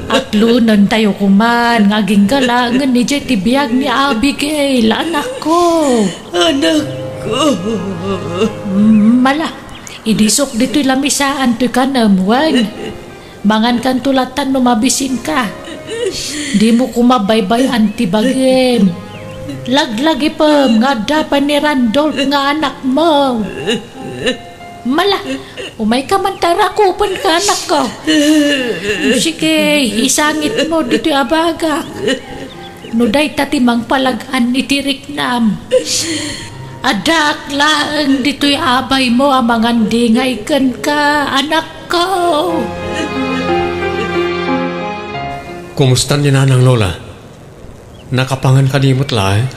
At lunan tayo kuman, ngaging galangan ni Jetty Biag ni Abigail, anak ko. Anak ko. Mala, idisok dito'y lamisaan to'y kanamuan. Mangan kan tulatan numabisin ka. Di mo kumabaybay antibagim. Laglagi pa nga dapat ni Randolph nga anak mo. Mala, umay ka man tarakupan ka anak ko. Sige, isangit mo dito abagak. Nuday tatimang palagan itirik nam. Adak laang dito'y abay mo amang andingay kan ka, anak ko. Kumusta ni Nanang Lola? Nakapangan kalimot la eh?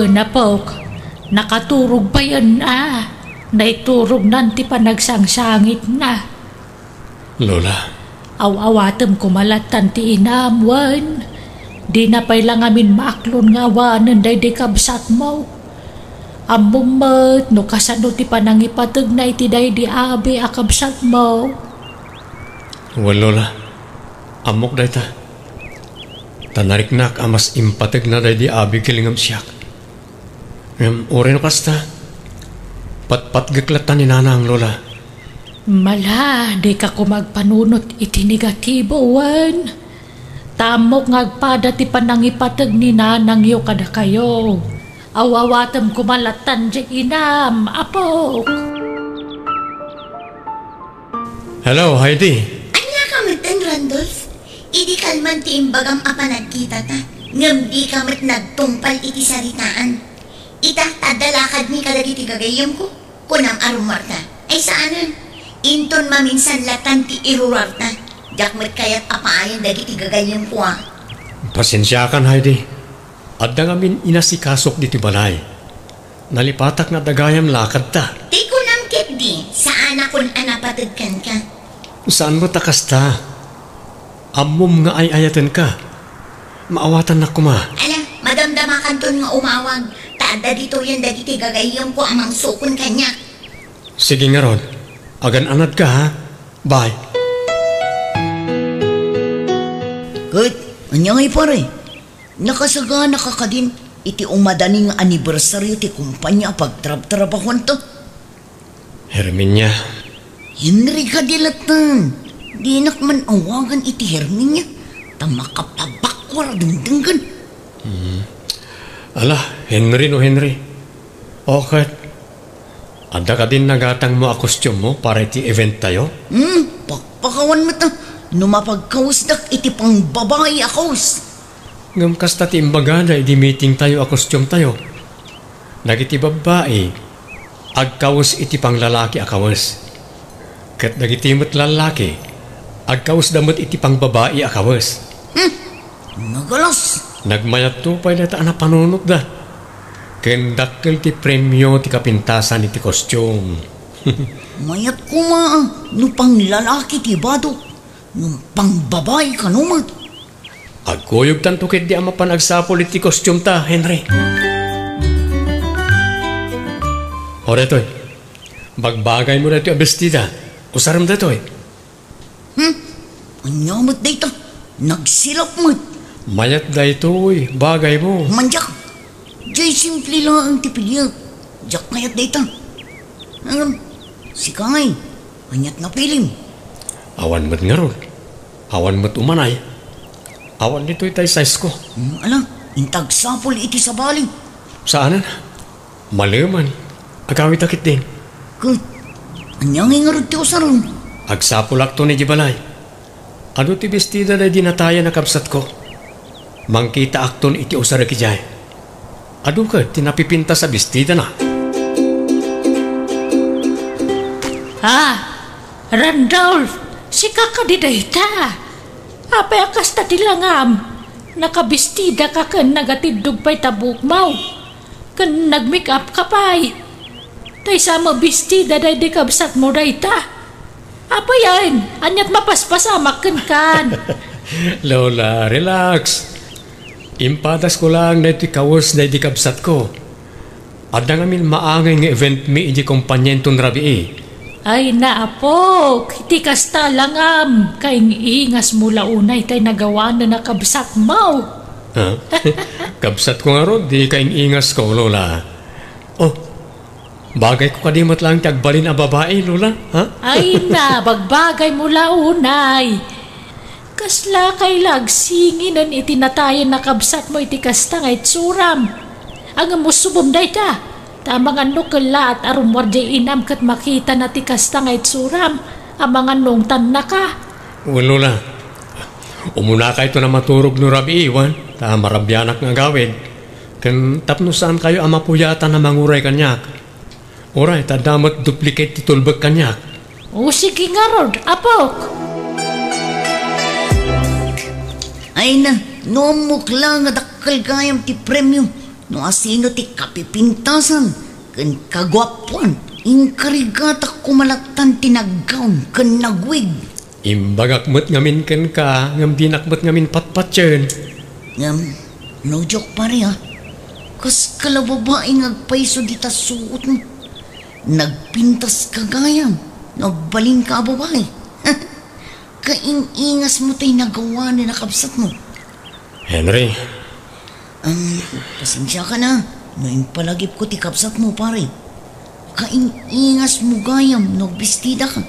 Na pok, nakaturog ba yan Naiturog nanti pa nagsangsangit na. Lola, Aw-awatem kumalatan ti inam, wan. Di na pay lang amin maaklon nga wanan day di kabsat mo. Amumat, no kasano ti panangipatag na iti day di abi akabsat mo. Lola, amok day ta. Tanariknak amas impatag na day di abi kilingam siyak. Ore no kasta, patpat-gaklatan ni Nanang Lola. Mala, di ka ko magpanunot iti negatibo, wan. Tamok ngagpada ti panangipatag ni Nanang yo kada kayo. Awawatam kumalatan di inam, apok. Hello, Heidi. Anya ka matan, Randolph? Idi kalman ti imbagam apanagkita ta. Ngam di ka mat nagtungpal iti saritaan. Itah tadalakad ni kadagiti gagayam ko. Kunam arumarta. Ay saanan? Inton maminsan latan ti irurarta. Jakmat kayat apaayan dagiti gagayam ko Pasensya kan, Heidi. Adda ngamin inasikasok diti balay. Nalipatak nga dagayam lakad ta. Di ko nam di. Saan akon anapatagkan ka? Saan mo takas ta? Amom nga ay ayatan ka. Maawatan na kuma. Ala, madamdamakan ton nga umawag. Taada dito yan dagiti gagayam ko amang sukon kanya. Sige nga Rod. Agan anad ka ha. Bye. Good. Anyang pare. Nakasagana ka din. Iti umadaning anibersaryo ti kumpanya pagtrab-trabahon to. Herminia. Henry ka dilatan. Di nak man awagan iti Herminia. Tamakapabakwar dengdenggan. Ala, Henry no Henry. Okay. Ada ka din nagatang mo a costume mo para iti event tayo? Pakpakawan mo ta. Numapagkausdak iti pang babae akos. Ngam kasta ti imbaga na iti meeting tayo a costume tayo. Nagiti babae, agkawas iti pang lalaki akawas. Kat nagitimot lalaki, agkawas damot iti pang babae akawas. Nagalas. Nagmayat to pa ilata na panunot da. Kendakkel ti premyo ti kapintasan iti costume. Mayat ko no pang lalaki ti badok. No pang babae ka numat. Agkuyog tantukit di ama panagsapol iti costume ta, Henry. Ore toy, bagbagay mo na ito abestida. Usaram da toy. Anyamot da ito. Nagsilap mo. Mayat da ito'y bagay mo. Manjak. Diyay simple lang ang tipilya. Jak mayat da ito. Si Kangay. Anyat na pilim. Awan mo't nga ron. Awan mo't umanay. Awan nito'y tayo size ko. Alam, intag sapol iti sa baling. Saanan? Malaman. Agawit akit din. Good. Anyang ingarod ti usaram. Agsapulak to ni Jibalay. Ano ti bestida na dinataya na kabsat ko? Mangkita akton iti usara ki jay. Ado ka, tinapipinta sa bestida na. Randolph, si kakadidayta. Apay akas ta tilangam. Nakabestida ka kan nagatidog pa'y tabuk mau. Kan nag-make up ka pa'y. Tay sama bestida day di kabsat mo dayta. Apa yan? Anyat mapaspasamak kan. Lola, relax. Impadas ko lang na iti kawas na iti kabsat ko. Ada ngamin maangay nga event mi iti kompanyenton rabi eh. Ay naapok, iti kasta langam. Kaing ingas mula unay tay nagawa na nakabsat mo. Ha? Kabsat ko nga ron, di kaing ingas ko, Lola. Oh, bagay ko kadimot lang tagbalin a babae, Lola. Ha? Ay na, bagbagay mula unay. Kasla kay lagsinginan itinatayan na kabsat mo iti kasta nga itsuram. Ang musubom day ta. Tamang ano kala at arumwar di inam kat makita na ti kasta nga itsuram. Amang anong tan na ka. Lola, umuna ka ito na maturog no rabi iwan. Ta marabyanak nga gawid. Kan tapno saan kayo amapuyata na manguray kanyak. Oray, ta damat duplicate titulbag kanyak. O sige nga rod, apok. Ay na, numukla nga dakal gayam ti premyo. No asino ti kapipintasan. Kan kagwapuan. Inkarigata kumalatan tinaggaon. Kan nagwig. Imbagakmat ngamin kan ka. Ngam dinakmat ngamin patpat yun. No joke pare ha. Kas kalababae ngagpaiso di ta suot mo. Nagpintas ka gayam. Nagbaling ka babae. Kaingas mo tayo nagawa ni nakabsat mo. Henry. Pasensya ka na. Noong palagip ko ti kabsat mo pare. Kaingas mo gayam. Nagbistida ka.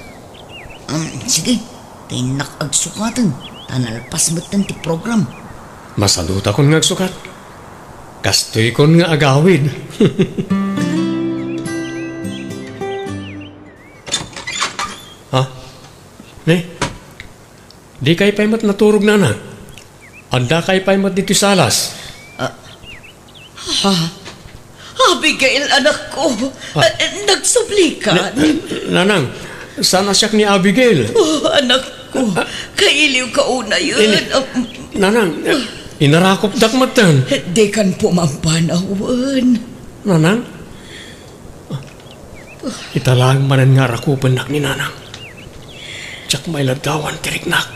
Sige. Tayo nakagsukatan. Tanalpas mo ti program. Masaluta kon nga agsukat. Kastoy kon nga agawid. Ha? Di kay paymat naturog na na. Anda kay paymat dito salas. Abigail, anak ko. Nagsubli ka. Nanang, sana siyak ni Abigail. Anak ko. Kailiw ka una yun. Nanang, inarakop dakmatan. Di kan pumampanawan. Nanang? Italang manan nga rakupan nak ni Nanang. Tsak may ladawan tiriknak.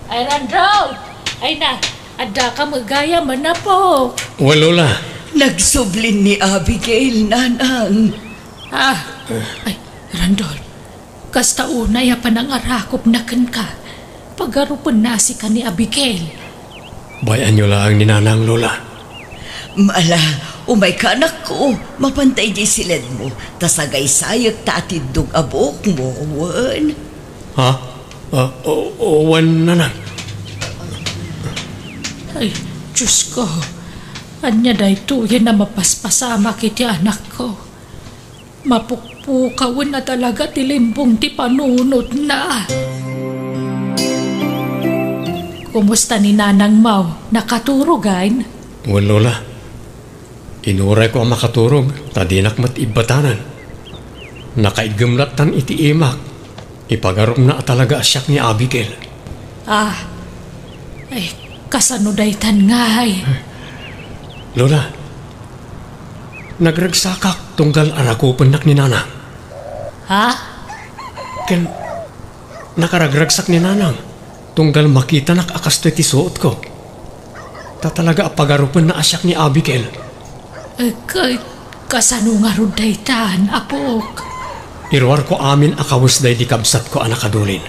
Ay Randol! Ay na, ada ka magaya man na po. Walola. Nagsublin ni Abigail, Nanang. Ay, Randol. Kasta unay pa nang arakop na ka. Pagarupan nasi ka ni Abigail. Bayan nyo lang ni Nanang, Lola. Mala, umay ka anak ko. Mapantay di silid mo. Tasagay sayag tatidog abok mo, wan. Ha? Wan, Nanang. Ay, Diyos ko. Anya dahi tuyan na mapaspasama kiti anak ko. Mapukpukawan na talaga tilimbong ti panunod na. Kumusta ni Nanang Mau? Nakaturugan? Wan, Lola. Inuray ko ang makaturog. Tadinak mat ibatanan. Nakaigumlatan iti imak. Ipagarom na talaga asyak ni Abigail. Ay, kasano daytan nga ay. Lola, nagragsakak tunggal arakupan nak ni Nanang. Ha? Ken, nakaragragsak ni Nanang tunggal makita nak akastoy ti suot ko. Tatalaga apagarupan na asyak ni Abigail. Kasano nga ron daytan, apok? Irwar ko amin akawas day di kabsat ko anak kadulin.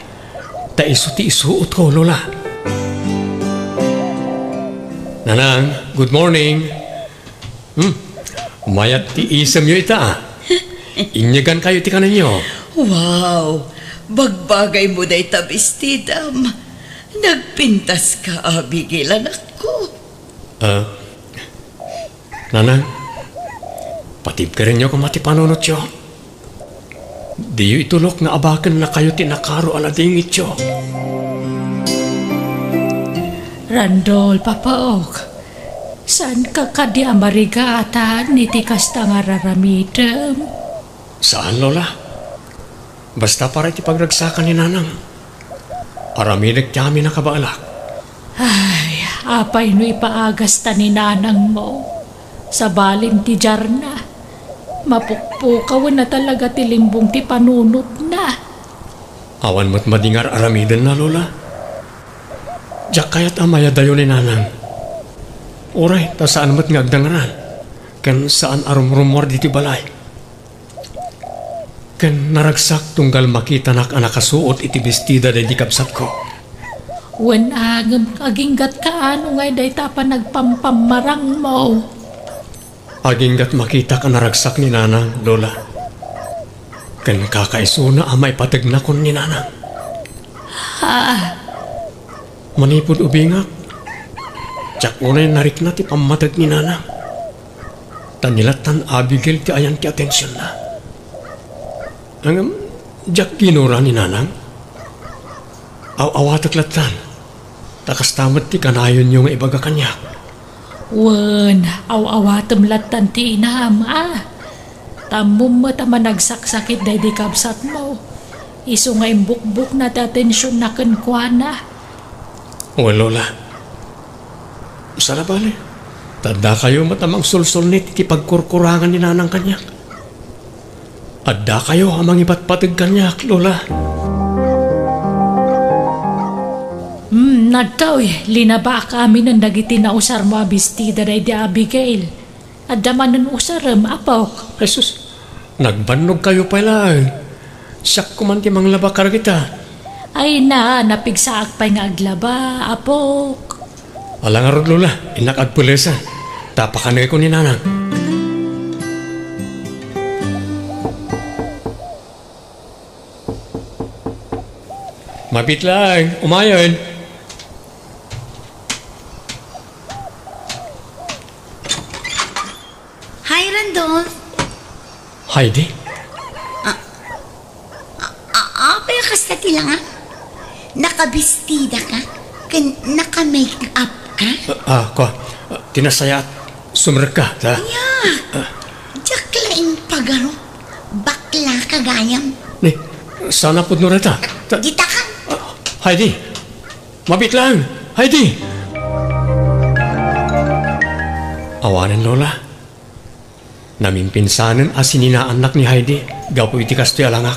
Ta iso ti isuot ko, Lola. Nanang, good morning. Mayat ti isam nyo ita. Inyagan kayo ti kanan nyo. Wow, bagbagay mo day tabistidam. Nagpintas ka, Abigail, anak ko. Nanang, patib ka rin nyo kung matipanunot nyo. Di yu itulok nga abakan na kayo tinakaro aladingit nyo. Randol, papaok. Saan ka kadi amarigata ni tikasta nga raramidam? Saan, Lola? Basta para iti pagragsakan ni Nanang. Araminig tiyami na kabaalak. Ay, apay no ipaagas ta ni Nanang mo. Sa balin ti Jarna. Mapukpukawan na talaga tilimbong ti panunot na. Awan mo't madingar aramidan na, Lola. Diyak kaya't amaya dayo ni Nanang. Oray, ta saan mo't ngagdangaran. Kan saan arum-rumor diti balay. Kan naragsak tunggal makita nak anak kasuot iti bestida day di kapsat ko. Wen aginggat ka ano ngay day tapa nagpampamarang mo. Aginggat makita ka naragsak ni Nanang, Lola. Kan kakaisuna amay patag na kon ni Nanang. Manipod ubingak. Tsak unay narik na ti pamatag ni nanang. Tanilatan Abigail ti ayan ti atensyon na. Ang jak ginura ni nanang. Awatak latan. Takas tamat ti kanayon yung ibaga kanya. Wen, awatam latan ti inam Tamum mo tama nagsaksakit day di kabsat mo. Iso nga imbukbuk na ti atensyon na kenkwana. O Lola. Sana bali. Tanda kayo matamang sulsul ni ti pagkurkurangan ni nanang kanyak. Adda kayo amang ipatpatag kanyak, Lola. Nagkaw linaba kami ng dagiti na usar mo abistida day di Abigail. Adda man ng usaram, apok. Jesus, nagbanog kayo pala. Siyak kumanti mang laba karagita. Ay napigsaak pa'y nga aglaba, apok. Alang arod, Lola, inakagpulesa. Tapakanay ko ni nanang. Mapit lang, umayon. Hi, Randolph. Heidi? Pero kasta tila nga. Nakabistida ka? Naka-make up ka? Tinasayat. Sumrek ka, ta? Diyak laing pagaro. Bakla ka gayam. Ni, sana po nureta. Gita ka? Heidi! Mapit lang! Heidi! Awanan, Lola. Namimpinsanan asininaan anak ni Heidi. Gapo iti kastoy alangak.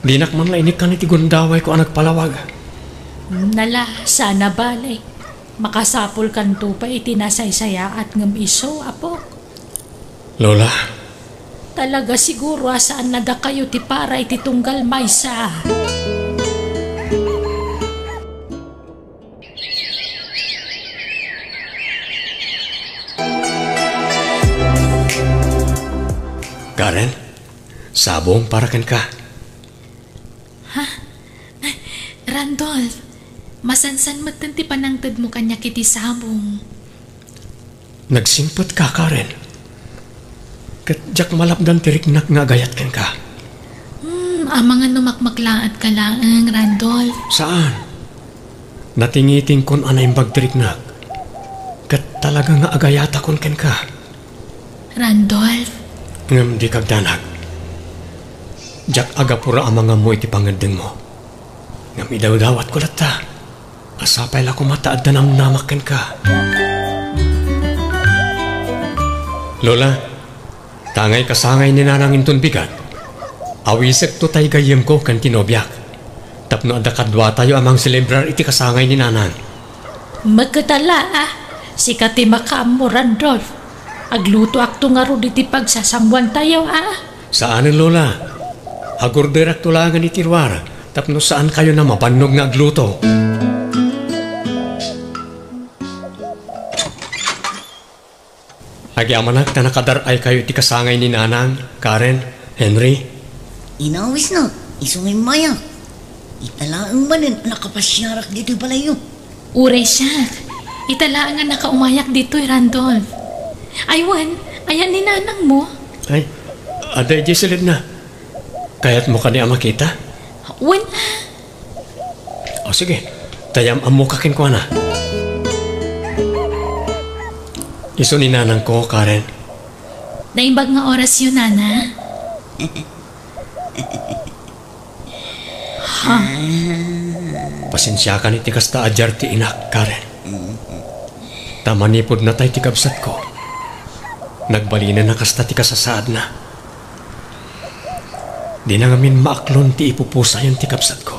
Dinak man lainik ka ni tigundaway ko anak palawag. Nala, sana balay. Makasapol kan tupa itinasaysaya at ngam iso, apok. Lola. Talaga siguro asaan nada kayo ti para ititunggal maysa. Karen, sabong para kan ka. Randolph, masansan matanti panangtad mo kanya kiti sabong. Nagsimpot ka, Karen. Katjak malapdan tiriknak nga gayat kan ka. Amang nga numakmaklaat ka lang, Randolph. Saan? Natingiting kon anay bagtiriknak. Kat talaga nga agayata kon kan ka. Randolph, Ngam di kagdanag. Jak agapura amang nga mo iti pangadeng mo. Ngam idaw-dawat ko lata. Asapay la ko mataad na namnamakan ka. Lola, tangay kasangay ni nanang intun bigat. Awisek to tay gayem ko kan tinobyak. Tapno ada kadwa tayo amang celebrar iti kasangay ni nanang. Magkatala sikati makaam mo, Randolph. Agluto akto nga ro diti pagsasangwan tayo Saan Lola? Agurderak tulangan iti ruara. Tapno saan kayo na mapanog nga agluto? Agyamanak na nakadaray kayo iti kasangay ni nanang, Karen, Henry. Inawis na, isungin maya. Italaan ba nun nakapasyarak dito balayo? uray siya. Italaan nga nakaumayak dito, Randolph. Aywan, ayan ni nanang mo. Ay, aday Jesselid na. Kaya't mo ka niya makita? Wan. O sige, tayam amo kakin ko na. Iso ni nanang ko, Karen. Naimbag nga oras yun, Nana. Pasensya ka ni tikas ta ajar ti inak, Karen. Tamanipod na tayo ti kabsat ko. Nagbalina na kasta ti kasasaad na. Di na ngamin maaklon ti ipupusa yung ti kabsat ko.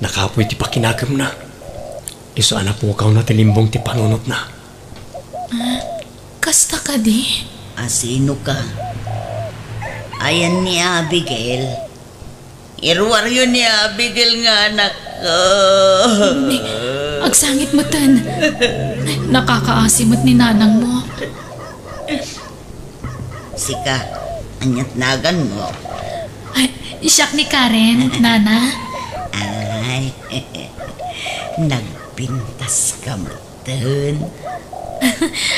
Nakapoy ti pakinagam na. Iso anapukaw na ti limbong ti panunot na. Kasta ka di? Asino ka? Ayan ni Abigail. Irwar yun ni Abigail nga anak ko. Agsangit mo tan. Nakakaasimot ni nanang mo. Sika, anyat nagan mo. Ay, siyak ni Karen, Nana. Ay, nagpintas ka mo dun.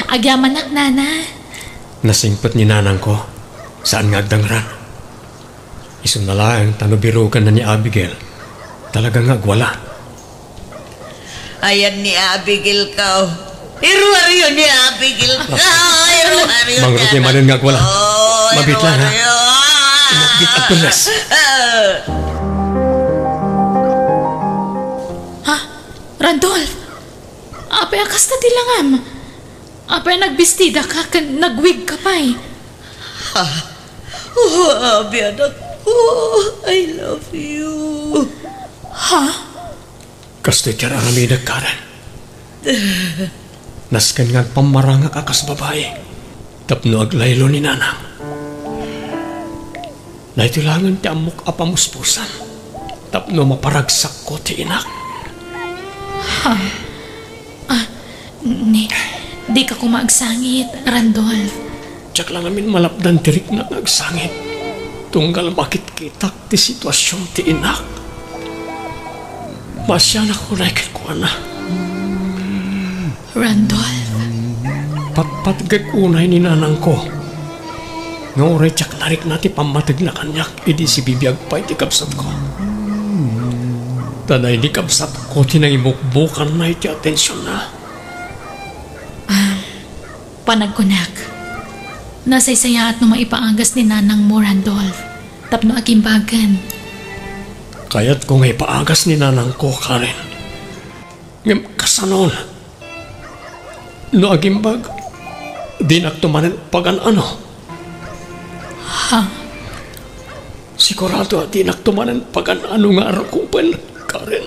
Agyaman nak, nana. Nasingpot ni nanang ko. Saan nga agdangran? Isang nalang tanubirukan na ni Abigail. Talaga nga wala. Ayan ni Abigail ka. Iruwaryo ni Abigail ka. Iruwaryo Mang Ruti manin nga wala. Mabit lang ha. Mabit at tulas. Ha? Randolph? Apay akas na tilangam. Apay nagbistida ka, nagwig ka pa eh. Abi, anak ko. I love you. Ha? Kasto'y tiyara kami nagkaran. Naskan nga pamaranga kakas babae. Tapno aglaylo ni nanang. Naitilangan ti amok apamuspusan. Tapno maparagsak ko ti inak. Di ka kumagsangit, Randolph. Tsak lang namin malapdan tirik na nagsangit. Tunggal makit-kitak ti sitwasyon ti inak. Masya na ko ko na. Randolph? Patgag unay ni nanang ko. Nga oray tsak narik na ti pamatig na kanyak. Idi si bibiyag pa iti kapsat ko. Tanay di kapsat ko tinangimukbukan na iti atensyon na. Panagkunak. Nasaysaya at no maipaangas ni nanang mo, Randolph. Tapno agimbagan. Kaya't kung ipaagas ni nanang ko, Karen. Ngam kasanon. No agimbag, di naktumanin pagan ano. Ha? Sigurado at di naktumanin pagan ano nga arakupan, Karen.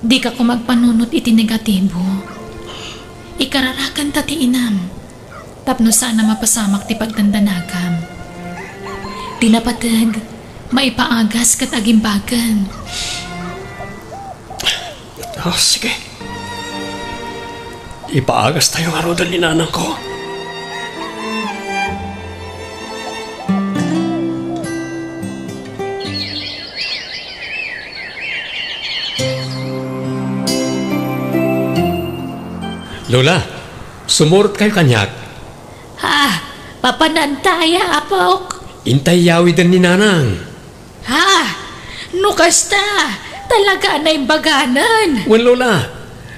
Di ka kumagpanunot iti negatibo. Ikararakan tati inam. Tapno sana mapasamak ti pagdandanagam. Tinapatag, maipaagas kat agimbagan. Sige. Ipaagas tayo nga rodan ni nanang ko. Lola, sumurot kayo kanyak. Ha? Papanantaya, apok? Intay yawi din ni nanang. Ha? Nukasta? Talaga na imbaganan? Wan Lola,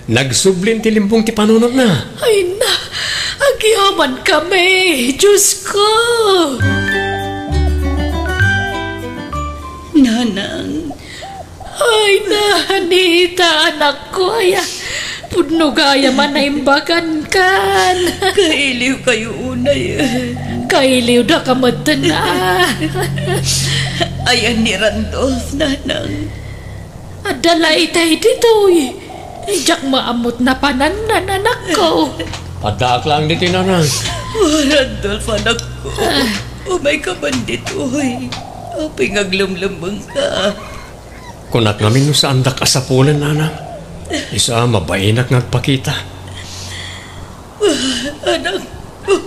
nagsublin ti limpong ti panunod na. Ay na, agyaman kami. Diyos ko. Nanang. Ay na, Anita, anak ko. Ay, pudno gaya man na imbagan kan. Kailiw kayo unay. Kailiw na kamatan na. Ayan ni Randolph, nanang. Adala itay dito eh. Ijak maamot na pananan, anak ko. Padaak lang dito nanang. Randolph, anak ko. Umay ka man dito eh. Apay ngaglumlambang ka. Kunak namin no sa andak asapulan nanang. Isa mabainak ngagpakita. Anak ko,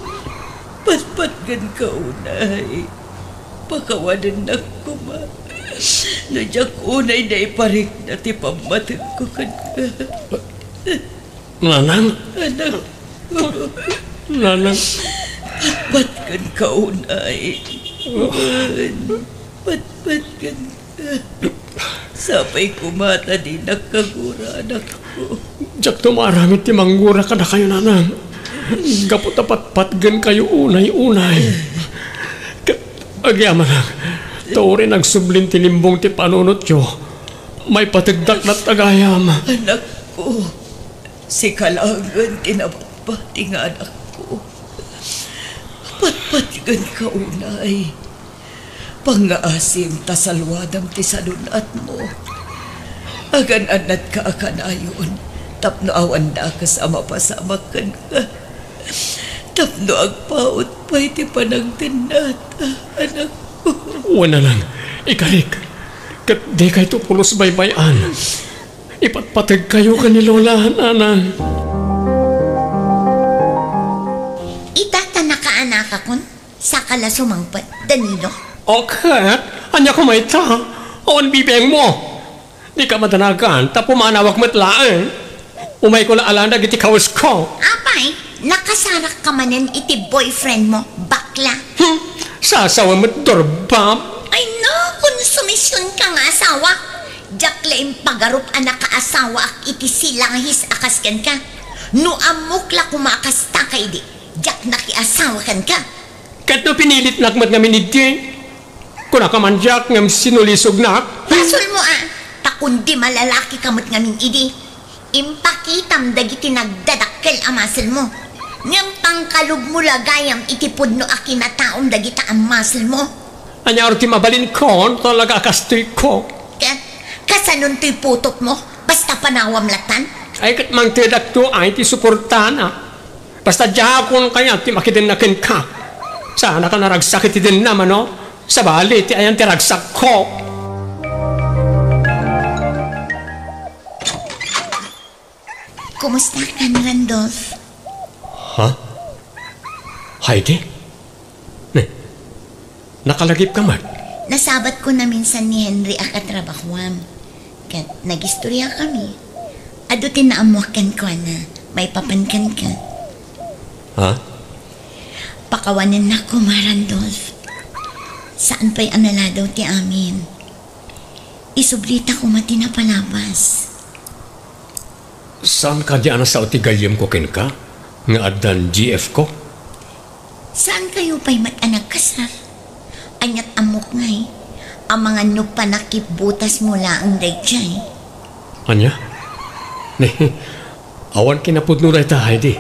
patpatgan ka unay. Pakawanan na ko ma. Nadyak unay na iparik na ti pamatag ko kan ka. Nanang? Anak ko. Nanang? Patpatgan ka unay. Patpatgan ka. Sapay kumata di nakagura, anak ko. Diyak tumaramit ti manggura ka na kayo, nanang. Kapot na patpatgan kayo unay-unay. Agyaman lang. Tauri nagsublin ti limbong ti panunot yo. May patigdak na tagayam. Anak ko, si Kalangan tinabati nga anak ko. Patpatgan ka unay. Pangaasim tasalwadam ti sadunat mo. Agan-anat ka akanayon. Tapno awan na ka sa mapasamak kan ka. Tapno agpaot pa iti panagtinat, anak ko. Wala lang. Ikalik. Kat di kayo pulos baybayan. Ipatpatag kayo ka ni Lola, nanang. Itata nakaanak akon sa kalasumangpat, Danilo. Okay. Anya ko may ta. Awan bibeng mo. Di ka matanagan, tapo manawak matlaan. Umay ko na alanda giti kawas ko. Apay, nakasarak ka manen iti boyfriend mo, bakla. Sasawa mo't dorbam. Ay no, konsumisyon ka nga asawa. Jak laing pagarup anak ka asawa ak iti silangis akaskan ka. No amok la kumakasta kay di. Jak nakiasawa kan ka. Kat no pinilit nakmat ngamin iti. Kuna ka man jak ngam sinulisog nak. Pasol mo takundi malalaki kamot ngamin idi. Impakitam dagiti nagdadakkel amasel mo. Ngam pangkalog mo lagayam itipod no akinataom dagita amasel mo. Anyar ti mabalin kon, talaga kastoy ko. Kasanon to'y putot mo, basta panawam latan? Ay kat mang tidak to ay ti suportana. Basta diyakon kaya ti makidinakin ka. Sana ka naragsakit ti din naman no. Sa bali ti ayan ti ragsak ko. Kumusta ka na, Randolph? Ha? Heidi? Nakalagip ka man? Nasabat ko na minsan ni Henry akatrabahuam. Kat nagistorya kami. Ado tinaamuakan ko na may papankan ka. Ha? Pakawanan na ko, Randolph. Saan pa'y anala daw ti amin? Isubrita ko mati na palabas. Saan ka di sa utigayem ko ken ka? Nga adan GF ko? Saan kayo pa'y mat-anak kasar? Anyat amok ngay. Ang mga nupanakip butas mula ang dayjay. Anya? Awan kinapudno na ita, Heidi.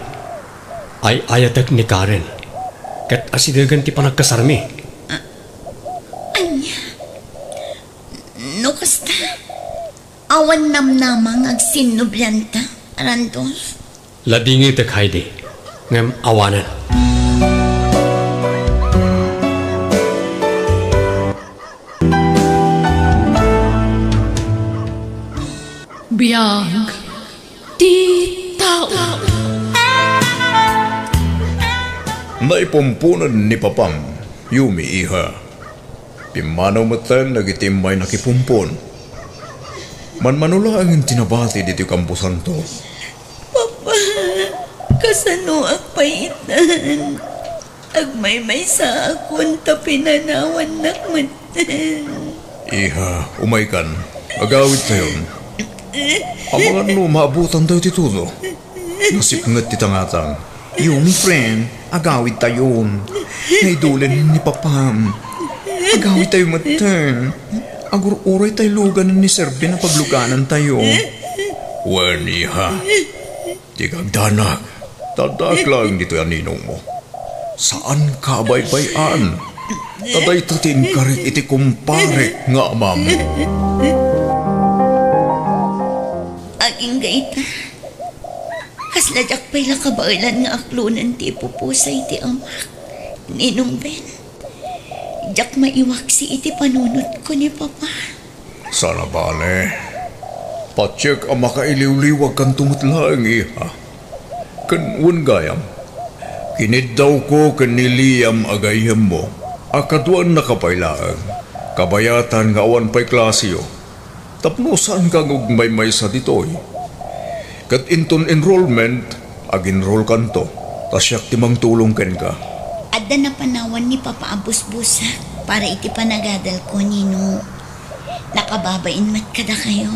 Ay ayatag ni Karen. Kat asidagan ti panagkasarmi. Anya? No kasta? Awan namnamang agsinublanta, Randolph. Ladingit ak Heidi. Ngam awanan. Biyag ti tao. Naipumpunan ni Papam, Yumi iha. Pimanaw matan nagitimay nakipumpon. Manmanula ang tinabati dito kampusan to. Papa, kasano ak paitan? Agmay-may sa akon tapinanawan nakmatan. Iha, umay kan. Agawit tayo. Ang mga maabutan tayo titulo. Nasipngat titangatang. Yumi friend, agawit tayo. Naidulan ni Papam. Agawit tayo matan. Agur-uray tayo lugan ni Serbi na pagluganan tayo. Wen, iha. Di kagdanak. Tadak lang dito yan ninong mo. Saan ka baybayan? Taday tatin karit iti kumpare nga amam. Aging gaita. Kasladyak pa'y lakabailan nga aklunan ti pupusay ti amak. Ninong Ben. Jak maiwaksi iti panunot ko ni Papa. Sana bale. Patsyak ang makailiw-liwag kang tumutlaang iha. Kanwan gayam. Kinid daw ko kaniliyam agayam mo. Akaduan na kapailaang. Kabayatan nga awan pa'y klasyo. Tapno saan kang ugmay-may sa ditoy. Kat inton enrollment, ag-enroll kanto. Tasyak timang tulong ken ka. Ada na panawan ni Papa abus-busa para iti panagadal ko nino. Nakababain mat kada kayo.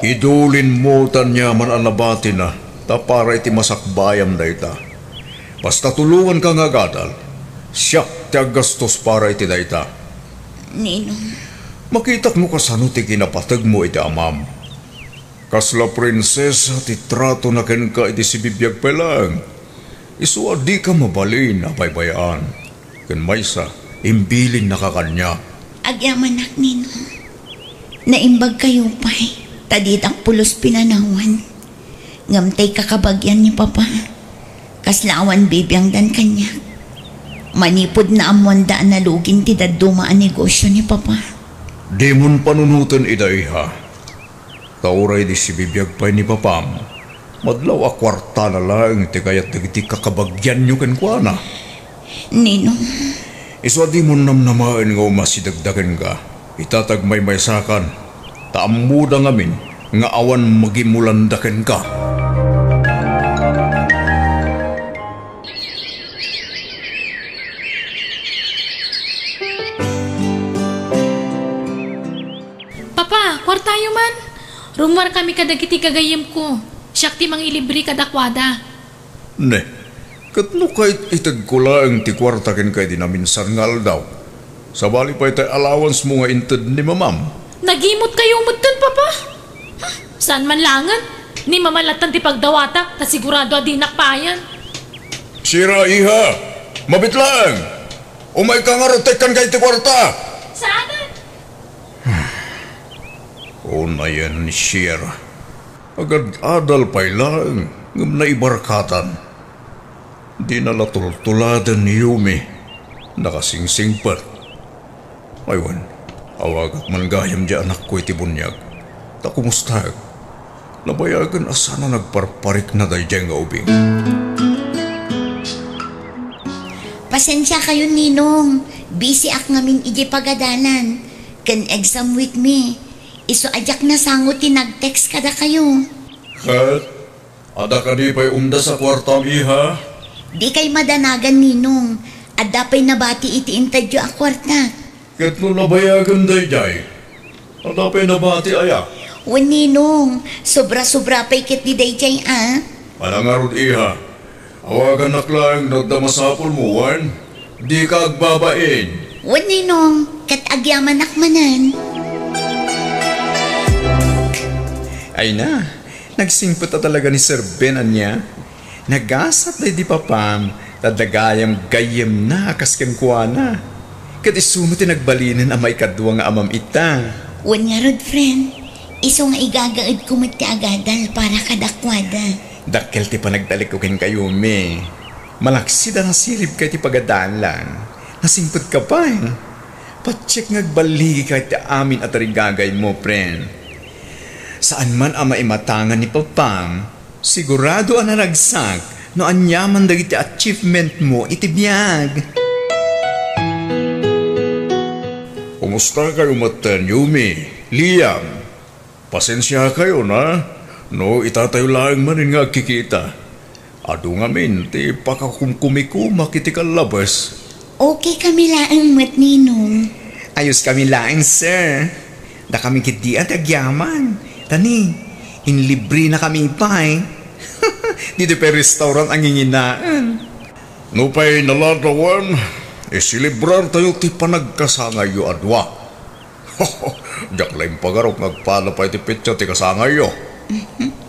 Idulin mo tanyaman ang nabati na ta para iti masakbayam dayta. Basta tulungan ka nga gadal. Siyak ti agastos para iti dayta. Ninong. Makitak mo kasano ti kinapatag mo iti amam. Kasla prinsesa ti trato na ken ka iti si bibiyag pelang. Isuwa di ka mabalin na baybayaan. Ken maysa, imbilin na kakanya. Agyaman nak ninong. Naimbag kayo pa'y. Taditak pulos pinanawan. Ngamtay kakabagyan ni Papa. Kaslawan bibiyang dan kanya. Manipod na amwandaan na lugin ti daduma ang negosyo ni Papa. Di mon panunutan idaiha. Tauray di si bibiyag pa'y ni Papam. Madlaw a kwarta na lang ti kayat dagiti kakabagyan nyo ken kwa na. Ninong. Iswa di mo namnamaan nga umasidagdagan ka. itatag may sakan, taamuda ngamin, nga awan magimulandaken ka. Papa, kwartayo man. Rumar kami kadagiti kagayim ko. Siyak ti mang ilibri kadakwada. Ne, katno kahit itag ko lang ti kwarta ken kay dinaminsan nga aldaw. Sabali pa itay allowance mo nga inted ni mamam. Nagimot kayo umutan, Papa. Saan man langan? Ni mamalatan ti pagdawata, ta sigurado adi nakpayan. Sira iha, mabit lang. Umay ka nga rotekan kay ti kwarta. Saan? O na yan ni Sierra. Agad adal pa'y lang ngam na ibarkatan. Di nalatultuladan ni Yumi. Nakasingsing pa. Aywan, awagak man gayam di anak ko iti bunyag. Ta kumustag. Nabayagan asana nagparparik na day nga ubing. Pasensya kayo, Ninong. Busy ak ngamin iji pagadalan. Can exam with me. Iso ajak na sangot nag-text kada kayo. Kat, ada ka di pa'y umda sa kwartam iha? Di kay madanagan, Ninong. Adda pa'y nabati iti intadyo a kwarta. Kat no nabayagan day jay. Ada pa'y nabati aya. O, Ninong, sobra-sobra pa'y kit di day jay, ah. Palangarod iha. Awagan naklang nagdamasapol mo, Wan. Di ka agbabain. O, Ninong, kat agyaman akmanan. Ay na, nagsingpot na talaga ni Sir Ben niya. Nagasat na di papam, tadagayam gayem na kasken kuana. Kat isumo tinagbalinin ang may kadwa nga amam ita. O nga, Rod, friend. Iso nga igagaad kumit ti agadal para kadakwada. Dakkel ti panagdalik ko kin kayo, me. Malaksi da nasirip kay ti pagadalan. Nasingpot ka pa eh. Patsik ngagbaligi kay ti amin at rigagay mo, friend. Saan man ang maimatangan ni Papang, sigurado ang naragsak no anyaman dagiti achievement mo itibiyag. Kumusta kayo matan, Yumi? Liam? Pasensya kayo na? No, itatayo lang manin nga kikita. Ado nga min, ti pakakumkumikumak iti kalabas. Okay kami laang mat, Ninong. Ayos kami laing, sir. Da kami kiti at agyaman. Tani, inlibre na kami pa eh. Dito pa restaurant ang inginaan. No pa'y naladawan, isilibrar tayo ti panagkasangayo adwa. Diyak lang pagarok nagpala pa iti pitya ti kasangayo.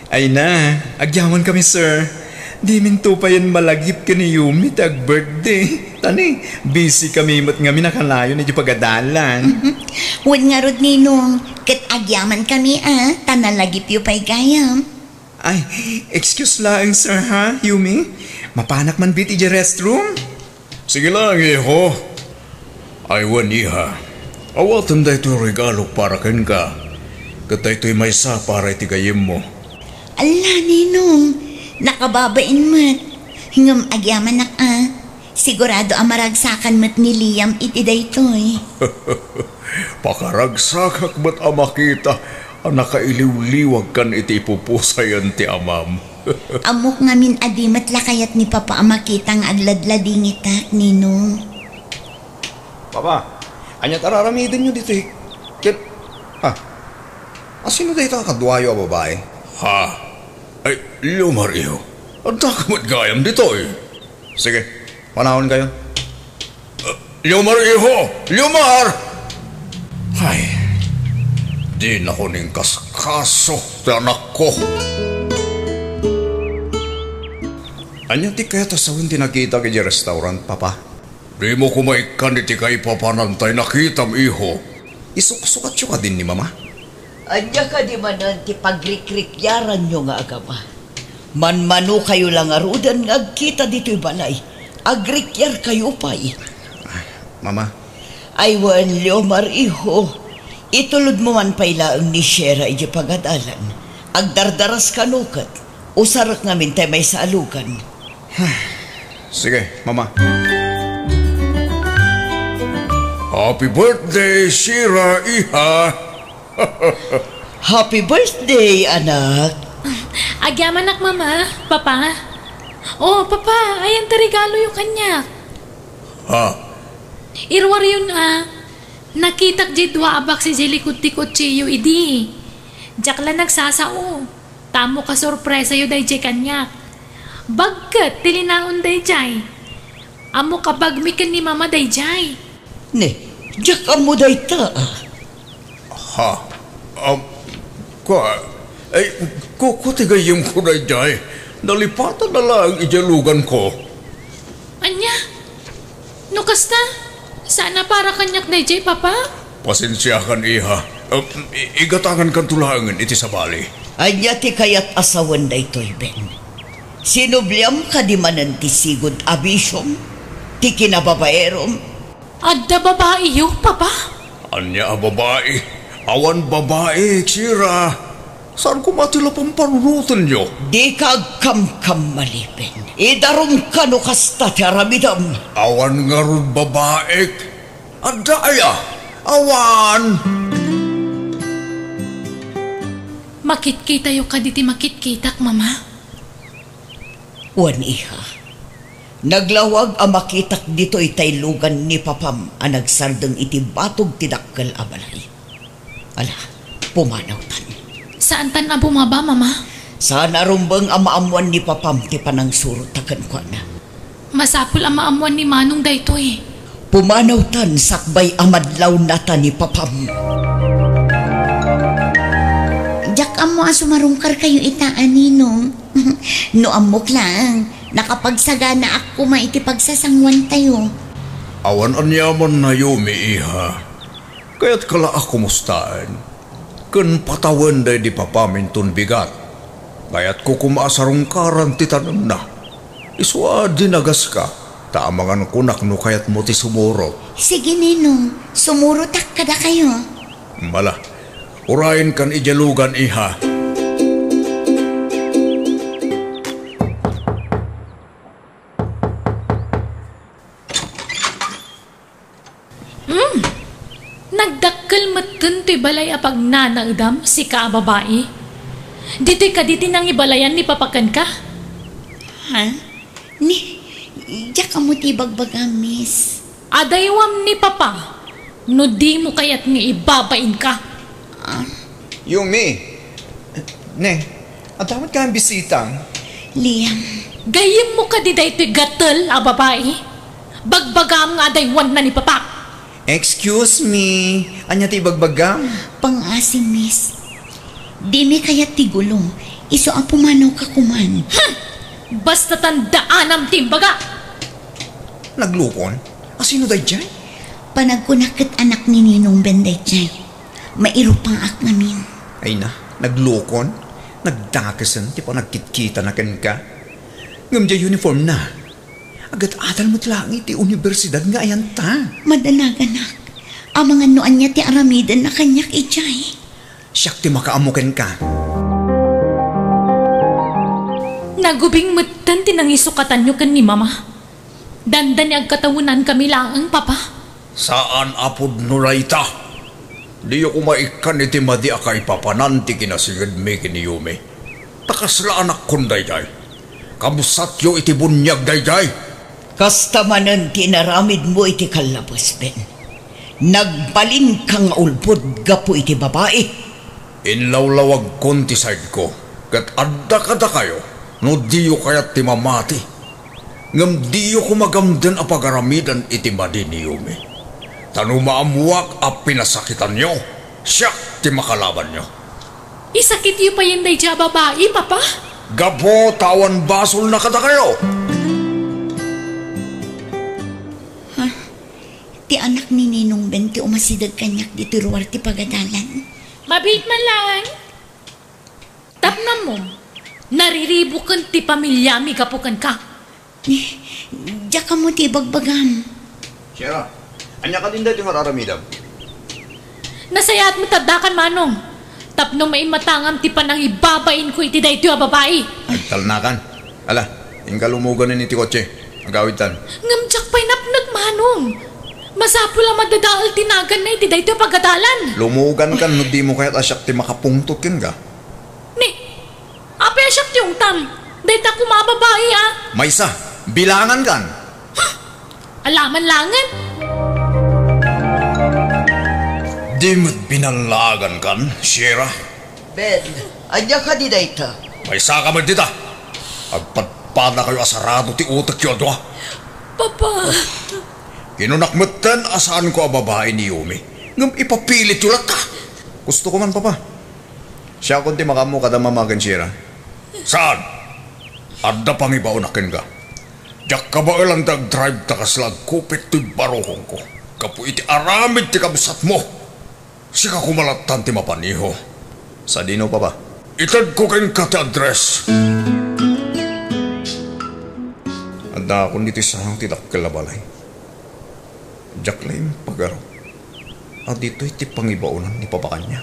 Ay na, agyaman kami, sir. Di minto pa yan malagip ka ni Yumi tag birthday. Tani, busy kami mat nga minakalayo na di pagadalan. Huwag nga, Rod, Ninong. Kat agyaman kami, ah. Tanalagip yu pa'y gayam. Ay, excuse lang, sir, ha, Yumi? Mapanak man bit iji restroom? Sige lang, iho. Aywan, iha. Awatan da ito regalo para ken ka. Katay ito'y may sa para itigayim mo. Ala, Ninong. Nakababain mat. Ngam agyaman nak, ah. Sigurado ang maragsakan mat ni Liam iti daytoy. Pakaragsakak ba't makita ang nakailiw-liwag kan iti ipupusayan ti amam. Amok ngamin adimat lakayat ni Papa ang makita nga agladlading itak, Ninong. Papa, anya tararamidin nyo dito eh. Sino dito kakadwayo a babae? Ha? Ay, Liomar iyo. Ang takamat gayam dito eh. Sige, panahon kayo. Liomar iho! Liomar! Ay, di na ko ning kaskaso sa anak ko. Anya ti kaya tasawin ti nakita kay restaurant, Papa? Di mo kumaikan iti kay papanantay nakitam iho. Isuksukat siya ka din ni Mama? Anya ka di manan ti pagrikrik-yaran nyo nga agama. Manmano kayo lang arudan nga agkita dito'y balay. Agrikyar kayo pa'y. Mama? Aywan, Liomar, iho. Itulod mo man pailaang ni Shera iji pagadalan. Agdardaras kanukat. Usarak ngamin tayo may saalukan. Sige, Mama. Ha? Happy birthday, Shira, iha! Happy birthday, anak. Agyaman nak mama, papa. Oh, papa, ayan ta regalo yung kanya. Ha? Irwar yun nakitak jidwa abak si Jelikot-tikot chiyo idi. Jak la nagsasao. Tamo ka sorpresa yu day jay kanya. Bagkat tilinaon day jay. Amo kabag mikan ni mama day jay. Ne, jak amo day ta. Ha? Kutigayim ko na jay. Nalipatan na lang ijalugan ko. Anya? No kasta? Sana para kanyak day jay, papa? Pasensyahan, iha. Igatangan kan tulangan iti sa bali. Anya ti kayat asawan day toy, Ben. Sinubliam ka di manan ti sigod abisyong, ti kinababaerom. Adda babae yu, papa? Anya a babae. Awan babae, Shira. Saan ko matila pang panunutan nyo? Di ka kam malipin. Idarong ka no kasta ti aramidam. Awan nga ron babae. Adaya. Awan. Makitkita yu ka diti makitkitak, mama. Wan iha. Naglawag ang makitak dito itaylugan ni papam ang nagsardeng iti batog ti dakkel a balay. Ala, pumanaw tan. Saan tan na bumaba, mama? Sana rumbang ang maamuan ni papam ti panang surot takan ko na. Masapul ang maamuan ni Manong dayto eh. Pumanaw tan sakbay amadlaw nata ni papam. Jak amo sumarungkar kayo itaan ninong. No amok lang. Nakapagsagana ako maiti pagsasangwan tayo. Awan anyaman na yumi, iha. Kaya't kala ako mustaan. Kun patawan day di papamintun bigat. Kaya't ko kumaasarungkaran ti tanam na. Iswa dinagas ka. Taamangan kunak no kaya't mo ti sumuro. Sige ninong, sumurutak kada kayo. Mala, urayin kan ijalugan, iha. Nagdakkel matken to'y balay apag nanagdam si ka babae. Dito'y kaditi nang ibalayan ni papakan ka. Ha? Ni, jak amo ti bagbaga, miss. Adaywam ni papa. No di mo kaya't nga ibabain ka. Yumi. Ne, ang damat ka ang bisitang. Liam. Gayim mo ka di dayto'y gatel a babae. Bagbagam nga adaywan na ni papa. Excuse me. Anya ti bagbagam? Pang-asing, miss. Di mi kaya ti gulong. Iso ang pumanaw ka kuman. Basta tandaanam timbaga. Naglukon? Asino day dyan? Panagkunakit anak ni Ninong Benday dyan. Mairo pang ak namin. Ay na, naglukon? Nagdakasan, ti pa nagkitkita na kan ka? Ngam dyan uniform na. Agat adal mo't lang iti universidad nga ayan ta. Madanaganak. Ang mga noan niya ti aramidan na kanyak ijay. Siyak ti makaamukan ka. Nagubing matan tinangisukatan nyo kan ni mama. Dandan ni agkatawunan kami laang, papa. Saan apod nurayta? Di ako maikan iti madi akay papananti kinasigad mi kiniyumi. Takasla anak kon dayday. Kamusat yo iti bunyag dayday. Kasta manan tinaramid mo iti kalabas, Ben. Nagbalin kang ulpod gapo iti babae. Inlawlawag kon ti side ko. Kat adda kada kayo, no diyo kaya't ti mamati. Ngam diyo kumagamdan a pagaramidan iti madi ni Yumi. Tanu maamuak a pinasakitan nyo, siyak ti makalaban nyo. Isakit yu pa yan day dya babae, papa? Gapo tawan basol na kada kayo. Ti anak ni Ninong Ben ti umasidag kanyak di tiruar ti pagadalan. Mabit man lang. Tapnam mo, nariribukan ti pamilya mi kapukan ka. Diyak mo ti bagbagam. Siya, anya ka din dati mararamidam. Nasayat mo tadakan, Manong. Tapno may matangam ti panang ibabain ko iti dayto a babae. Talnakan. Ala, ingkalumugan ni ti kotse. Agawid tan. Ngamjak pa'y napnag, Manong. Masapo lang madadaal tinagan na iti dayto pagadalan. Lumugan kan no di mo kaya't asyak ti makapungtot kin ka. Ni, apa asyak yung tam? Dayta ko mababae Maysa, bilangan kan. Alaman-langan. Di mo't binalagan kan, Shira. Ben, anya ka di dayta? Maysa ka man dita. Agpadpada kayo asarado ti utak yun doa. Papa. Kinunakmatan asaan ko ang babae ni Yumi. Ngam ipapilit yulat ka. Gusto ko man, Papa. Siya kundi makamu kada mamagan Shira. Saan? Adda pang ibaunakin ka. Diyak ka ba ilang dag-drive ta kaslag kupit ti barohong ko. Kapu iti aramid ti kabsat mo. Sika kumalatan ti mapaniho. Sa dino, Papa? Itad ko kain ka ti address. Adda akong dito isang tidakkel na balay. Diyak lang pagaro. At dito iti pangibaunan ni Papa kanya.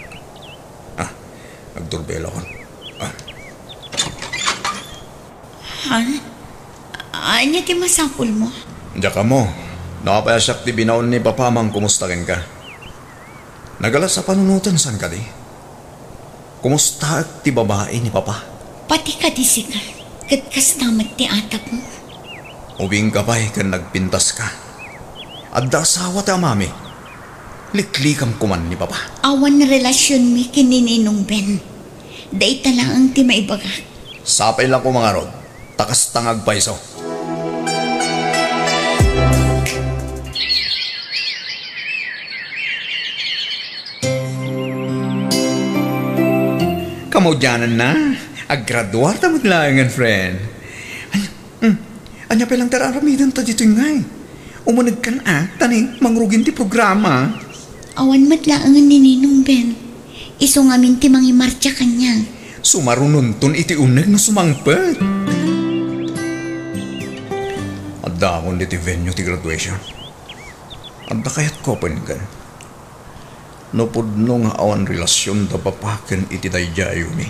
Nagdurbelo ko. Anya ti masapul mo? Diyak ka mo. Nakapayasak ti binaon ni Papa mang kumustakin ka. Nagalas sa panunutan san ka di? Kumusta ti babae ni Papa? Pati ka di sika. Katkas namat ti atap mo. Ubing ka pa'y kan nagpintas ka. At da asawa ti amami. Liklikam kuman ni Papa. Awan na relasyon mi kinininong Ben. Day lang ang ti maibaga. Sapay lang ko mga rod. Takas tangag paiso. Kamudyanan na. Aggraduar ta maglaangan, friend. Anya pelang teraramidan ta dito ngay. Umunag kan tani, mangrugin ti programa. Awan matlaangan ni Ninong Ben. Iso ngamin ti mangimarcha kanya. Sumarununtun iti uneg no sumangpet. Adda akong diti venue ti graduation. Adda kayat ko kan. No pudno nga awan relasyon da papaken iti dayjayo mi.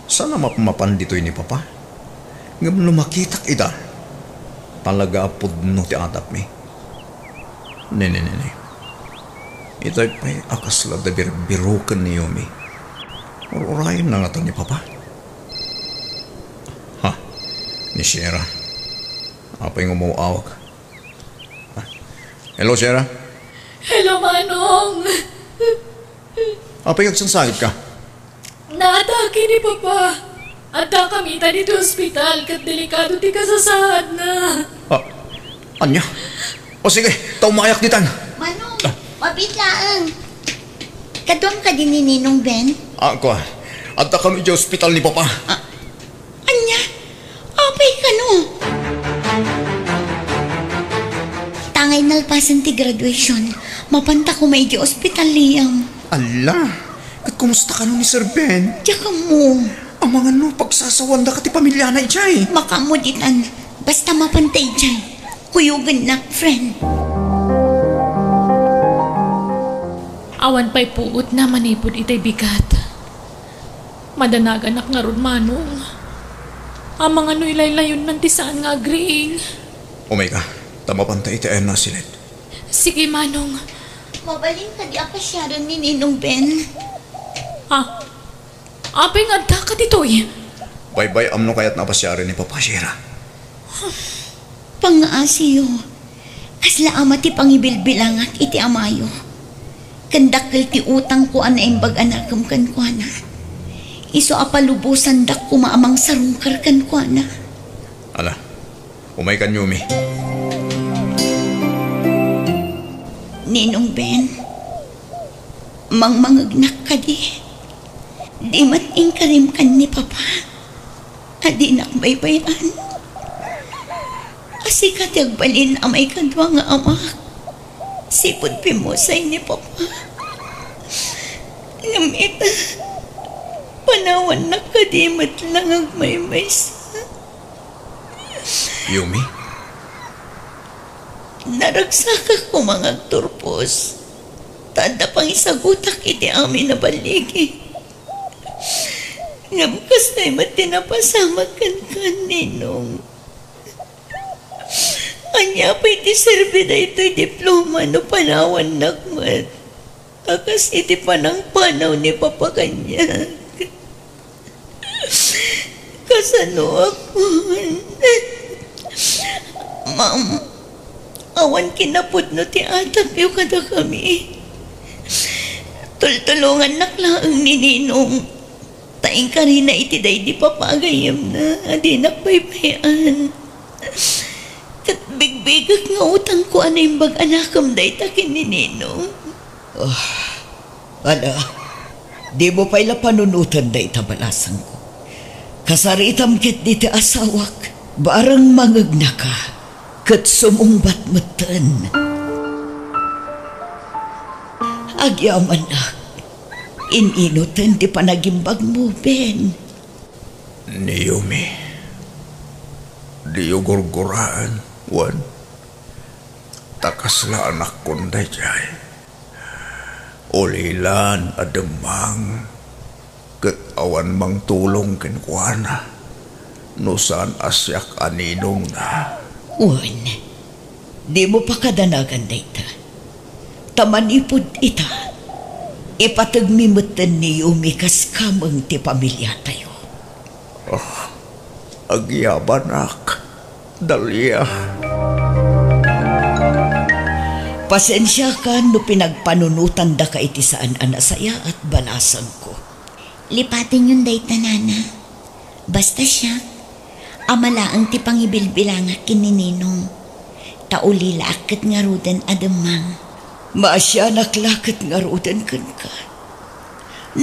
Sana mapamapan dito'y ni Papa. Ngam lumakitak ita. Talaga pudno ti atap mi. Ne. Ita'y pa'y akasla da birukan ni Yumi. Urayin na nga ni Papa. Ni Shira. Apa'y ngumuawag. Hello, Shira. Hello, Manong. Apa'y agsansagit ka? Naatake ni Papa. Adda kami tani ti ospital kat delikado ti kasasaad na. Anya? O sige, taumayak ditan. Manong, mabitlaan. Kaduang ka din ni Ninong Ben? Ako, adda kami di ospital ni Papa. Anya? Apay ka no? Tangay nalpasan ti graduation. Mapanta ko may di ospital liyam. Ala, kat kumusta ka nun ni Sir Ben? Diyak mo. Ang mga no, pagsasawanda ka ti pamilya na ijay. Makamuditan. Basta mapantay dyan. Kuyugan na, friend. Awan pa'y puot na manipod itay bigat. Madanagan ak nga ron, Manong. Ang mga no ilaylayon nanti saan nga agriing. Omega, tamapantay iti ayan na silit. Sige, Manong. Mabalin ka di apasyaran ni Ninong Ben. Apay nga adda ka dito'y. Bye-bye amno kayat napasyarin ni Papa Shira. Pangaasiyo. Kasla amati pangibilbilangak iti amayo. Kandakil ti utang ko ana imbag anakam kan ko na. Iso apalubusan dak ko maamang sarungkar kan ko na. Ala, umay kan Yumi. Ninong Ben, mangmangagnak ka di. Di mating karim kan ni Papa. Adi nakbaybayan. Asikat yagbalin amay kadwa nga ama. Sipod pimusay ni Papa. Ngamit, panawan na kadimat lang agmaymays. Yumi? Naragsaka ko mga turpos. Tanda pang isagutak iti amin na baligi. Ngamkas na'y matinapasamag kan Ninong. Anya pa iti serbi na ito'y diploma no panawan nakmat. Akas iti panang panaw ni Papa kanya. Kasano ako? Ma'am, awan kinapod no ti atap yung kada kami. Tultulungan naklaang ni Ninong. Taing ka rin na itiday di papagayam na. Adi nakbaybayan. Kat bigbigak nga utang ko ano yung bag-anakam day takin ni Ninong. Ala, di mo pa'y panunutan day tabalasan ko. Kasaritam kit di ti asawak, barang mangagna ka, kat sumungbat matan. Agyaman na, ininutan ti panagimbag mo, Ben. Ni Yumi, di yung gurguraan, Wan. Takasla anak kunday jay. Ulilan ademang, ket awan mang tulong kenkwana, nusan asyak aninong na. Wan, di mo pa kadanagan dayta. Tamanipod ita, ipatagmimutan ni Yumi kas kamang ti pamilya tayo. Agyabanak, Dalia. Pasensya ka no pinagpanunutan da ka iti saan anasaya at balasan ko. Lipatin yung dayta nana. Basta siya, amalaang ti pangibilbilanga kinininong. Taulila akit nga rudan adamang. Maasya naklakit nga rudan kan ka.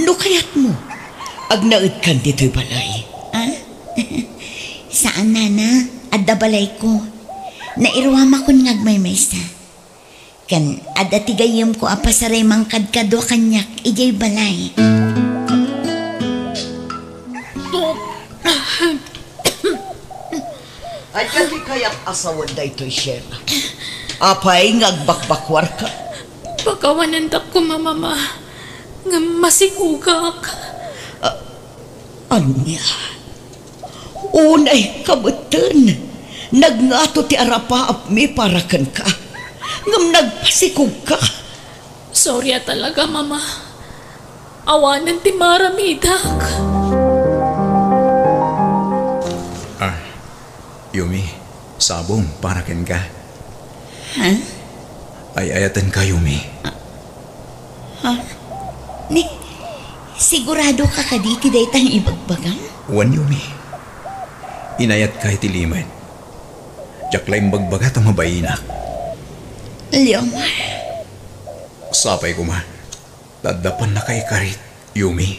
No kayat mo, agnaid kan dito'y balay. Ah? Saan nana? Adda balay ko. Nairwama kon ngagmaymaysa. Kan adda tigayam ko apasaray mangkadkado kanyak ijay balay. Ay kati kayak asawan da ito'y Shena. Apay ngagbakbakwar ka. Pagkawanandak ko, mamama. Nga masikugak. Anya? Unay kabutan. Nagngato ti arapaap mi parakan ka. Ngam nagpasikog ka. Sorry talaga, mama. Awanan ti maramidak. Yumi, sabong parakan ka. Ha? Ay-ayatan ka, Yumi. Ha? Ni, sigurado ka kaditi daytang ibagbagang? Wan, Yumi. Inayat ka iti liman. Jaklay bagbaga ta mabayinak. Leomar. Sapay ko man. Dadapan na kay karit, Yumi.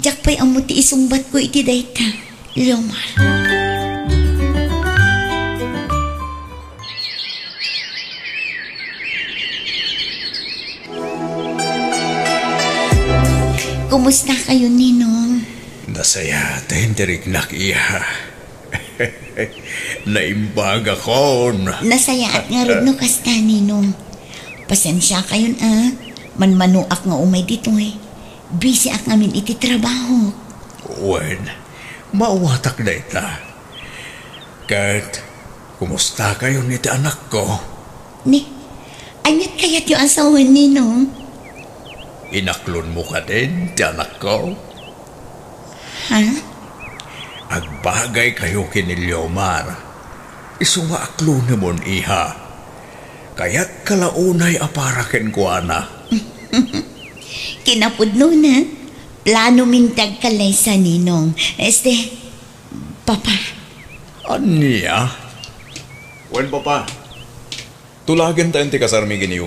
Jakpay ang muti isungbat ko iti dayta, Leomar. Kumusta kayo, Ninong? Nasaya, tenderik nakiya. Naimbag ako. Nasaya at nga rin no kasta, Ninong. Pasensya kayo manmanuak nga umay dito eh. Busy ak ngamin iti trabaho. Wen, mauwatak na ita. Kat, kumusta kayo niti anak ko? Ni, anyat kayat yung asawan, Ninong? Inaklon mo ka din, ti anak ko? Ha? Agbagay kayo kinilyomar. Isunga aklon mo iha. Kaya't kalaunay aparaken ko, ana. Kinapudno na. Plano mintag kalay sa Ninong. Papa. Aniya? Wen, papa. Tulagan tayo ti kasarmi gini,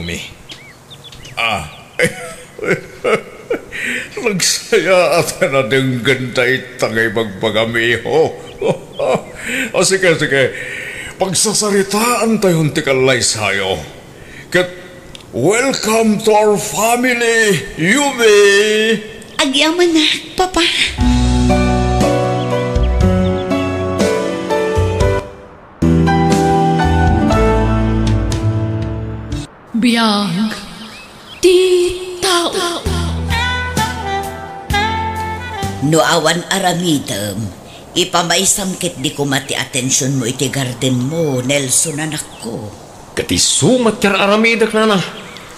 Nagsaya at na denggan tayo tangay magpagamiho. Sige. Pagsasaritaan tayo ti kalay sayo. Kat, welcome to our family, Yumi! Agyaman na, Papa. Biyag. Titaw. No awan aramidam, Ipamaisamkit di ko mati atensyon mo iti garden mo, Nelson anak ko. Kati sumat kar aramidak na na.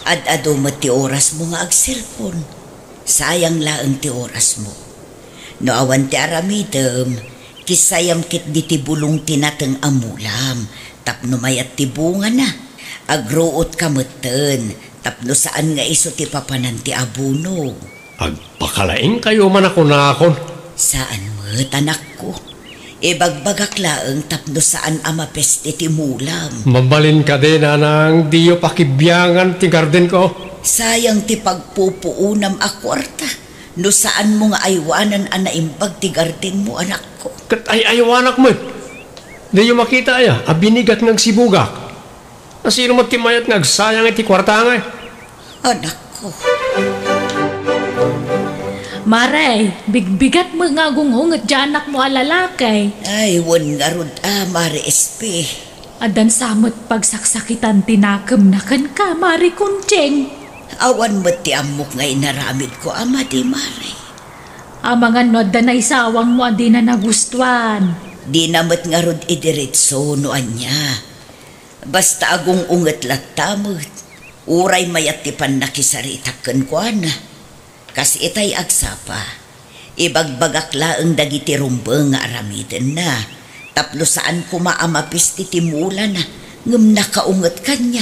Ad-ado mo ti oras mo nga agselfon. Sayang laang ti oras mo. No awan ti aramidem, kisayam kit di ti bulong tinateng amulam. Tapno mayat ti bunga na. Agruot kameten. Tapno saan nga iso ti papanan ti abuno. Agpakalaing kayo man ako na akon. Saan mo, anak ko? Ibagbagak laang tapno saan amapes ti mulam. Mabalin ka din anang diyo pakibyangan ti garden ko. Sayang ti pagpupuunam a kwarta. No saan mo nga aywanan anaimbag ti garden mo, anak ko. Kat ay ayawanak mo. Diyo makita aya, abinigat ng sibugak. Asino mo timayat ng agsayang iti kwarta nga. Anak ko. Maray, bigbigat mo nga gungungat dyan anak mo alalakay. Ay, wan nga rod Mare SP. Adan samot pagsaksakitan tinakam na kan ka, Mari Kuncheng. Awan mo ti amok nga inaramid ko, ama di Mare. Amangan no, adan na isawang mo adi na nagustuhan. Di namat nga rod idiretso noan niya. Basta agong unget latamot. Uray mayat ti pan nakisaritakan ko na. Kasi itay agsapa, ibagbagak laang dagiti rumbeng nga aramiden na, taplo saan kumaamapis ti timula na, ngam nakaungat kanya.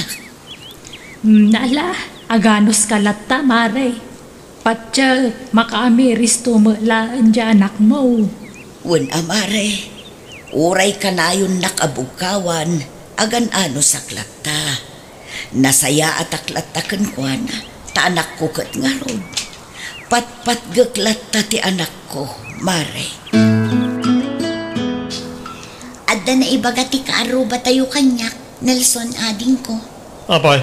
Nala, aganos kalata, Mare. Patya, makaamiris tumalaan dyan anak mo. Wan amare, uray kanayon nakabugkawan, agan ano saklata. Nasaya at aklatakan ko na, taanak ko kat nga ron. Pat-pat-gaklat ti anak ko, Mare. Adda na ibaga ti kaaro ba tayo kanyak, Nelson, ading ko? Apay,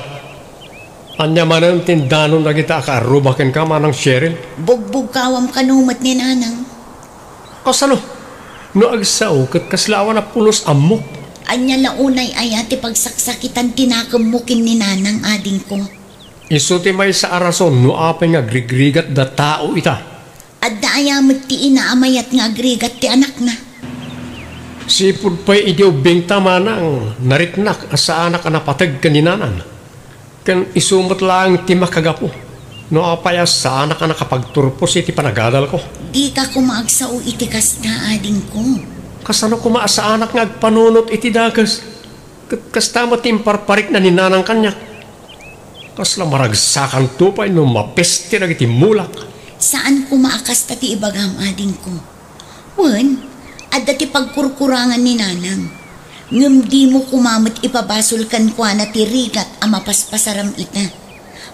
anya manang tindanon na kita akarubakin ka manang Cheryl? Bugbog kawam kanumat ni nanang. Kasano? No agsaw kat kaslawan na pulos amok. Anya launay aya ti pagsaksakitan tinakamukin ni nanang ading ko. Iso ti may sa arason no apay nga grigrigat da tao ita. Adda ayamot ti inaamayat nga agrigat ti anak na. Sipud pa'y idiubing tamanang naritnak asa anak anapatag kaninanan. Kan isumot lang ti makagapo. No apay sa anak nakapagturpos iti panagadal ko. Di ka kumaagsao itikas na ading ko. Kasano kumaasa anak nga agpanunot iti dagas. Kastama timparparik na ninanang kanyak. Kasla maragsakan tupay no mapeste na iti mulak. Saan kumaakas ti ibagam ading ko? Wan, adda ti pagkurkurangan ni nanang. Ngam di mo kumamot ipabasol kan kwa na ti rigat ang mapaspasaram ita.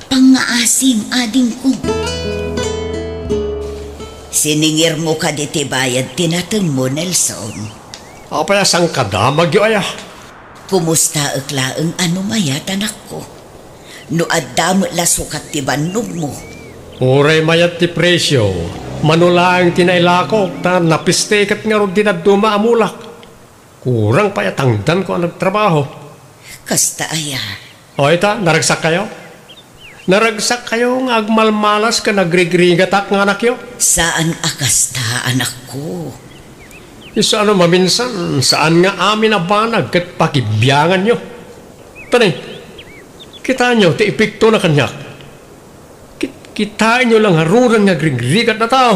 Pangaasim ading ko. Siningir mo ka di ti bayad tinateng mo, Nelson. Apaya sang kadamag yu aya. Kumusta aklaang ano mayat anak ko? No adamo la sukat ti bannog mo. Uray mayat ti presyo. Manulang tinailakok ta napistekat nga ron dinaduma amulak. Kurang payatangdan ko ang nagtrabaho. Kasta aya. O ita, naragsak kayo? Naragsak kayo nga agmalmalas ka nagrigrigatak nga anak yo? Saan akasta anak ko? Iso ano maminsan, saan nga amin na banag kat pakibyangan nyo? Tanay, kita nyo, ti epekto na kanyak. Kita nyo lang haruran nga grigrigat na tao.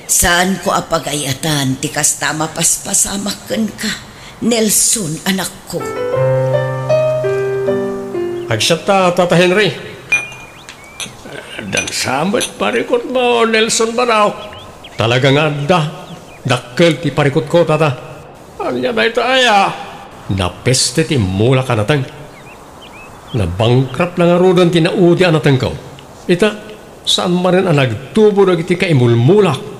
Saan ko apagayatan, ti kasta mapaspasamakan ka, Nelson, anak ko. Agsat ta, Tata Henry. Dan samat parikot mo, Nelson Baraw. Talaga nga da, dakkel ti parikot ko, Tata. Anya na ito aya. Napeste ti mula ka natang. Nabangkrap lang arudan tinaudi anatang ko. Ita, saan man rin ang nagtubo na iti kaimulmulak.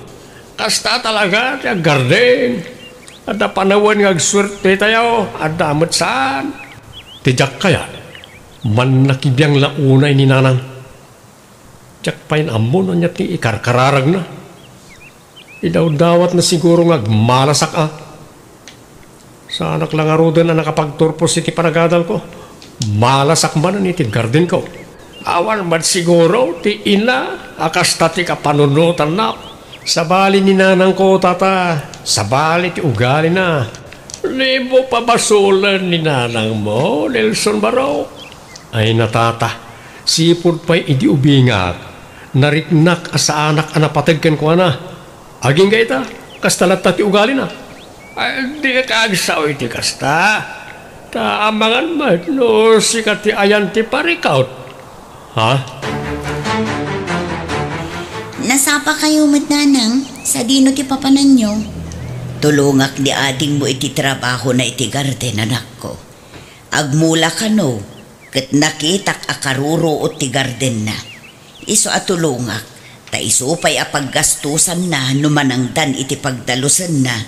Kasta talaga, ti garden. At panawan nga agswerte tayo, at damat saan. Tijak kaya, man nakibiyang launay ni nanang. Tijak pain amon niya ti ikarkararag na. Idaw-dawat na siguro nga agmalasak ah. Sa anak lang arudan na nakapagturpos iti panagadal ko. Malasak man iti garden ko. Awan man siguro ti ina akas tati kapanunutan na. Sa bali ni nanang ko, Tata, Sa bali ti ugali na. Di mo pabasulan ni nanang mo, Nelson Baraw. Ay natata, sipod pa'y idi ubingak. Nariknak asa anak anapatagkan ko na. Aging gaita, kastalat ti ugali na. Ay, di ka agsaw iti kasta. Taamangan mat, no, sikat ti ayan ti parikaut. Ha? Nasapa kayo nanang sa dino ti papanan nyo. Tulungak di ading mo iti trabaho na iti garden, anak ko. Agmula ka no, kat nakitak akaruro o ti garden na. Iso atulungak, ta iso pa'y apaggastusan na numanangdan iti pagdalusan na.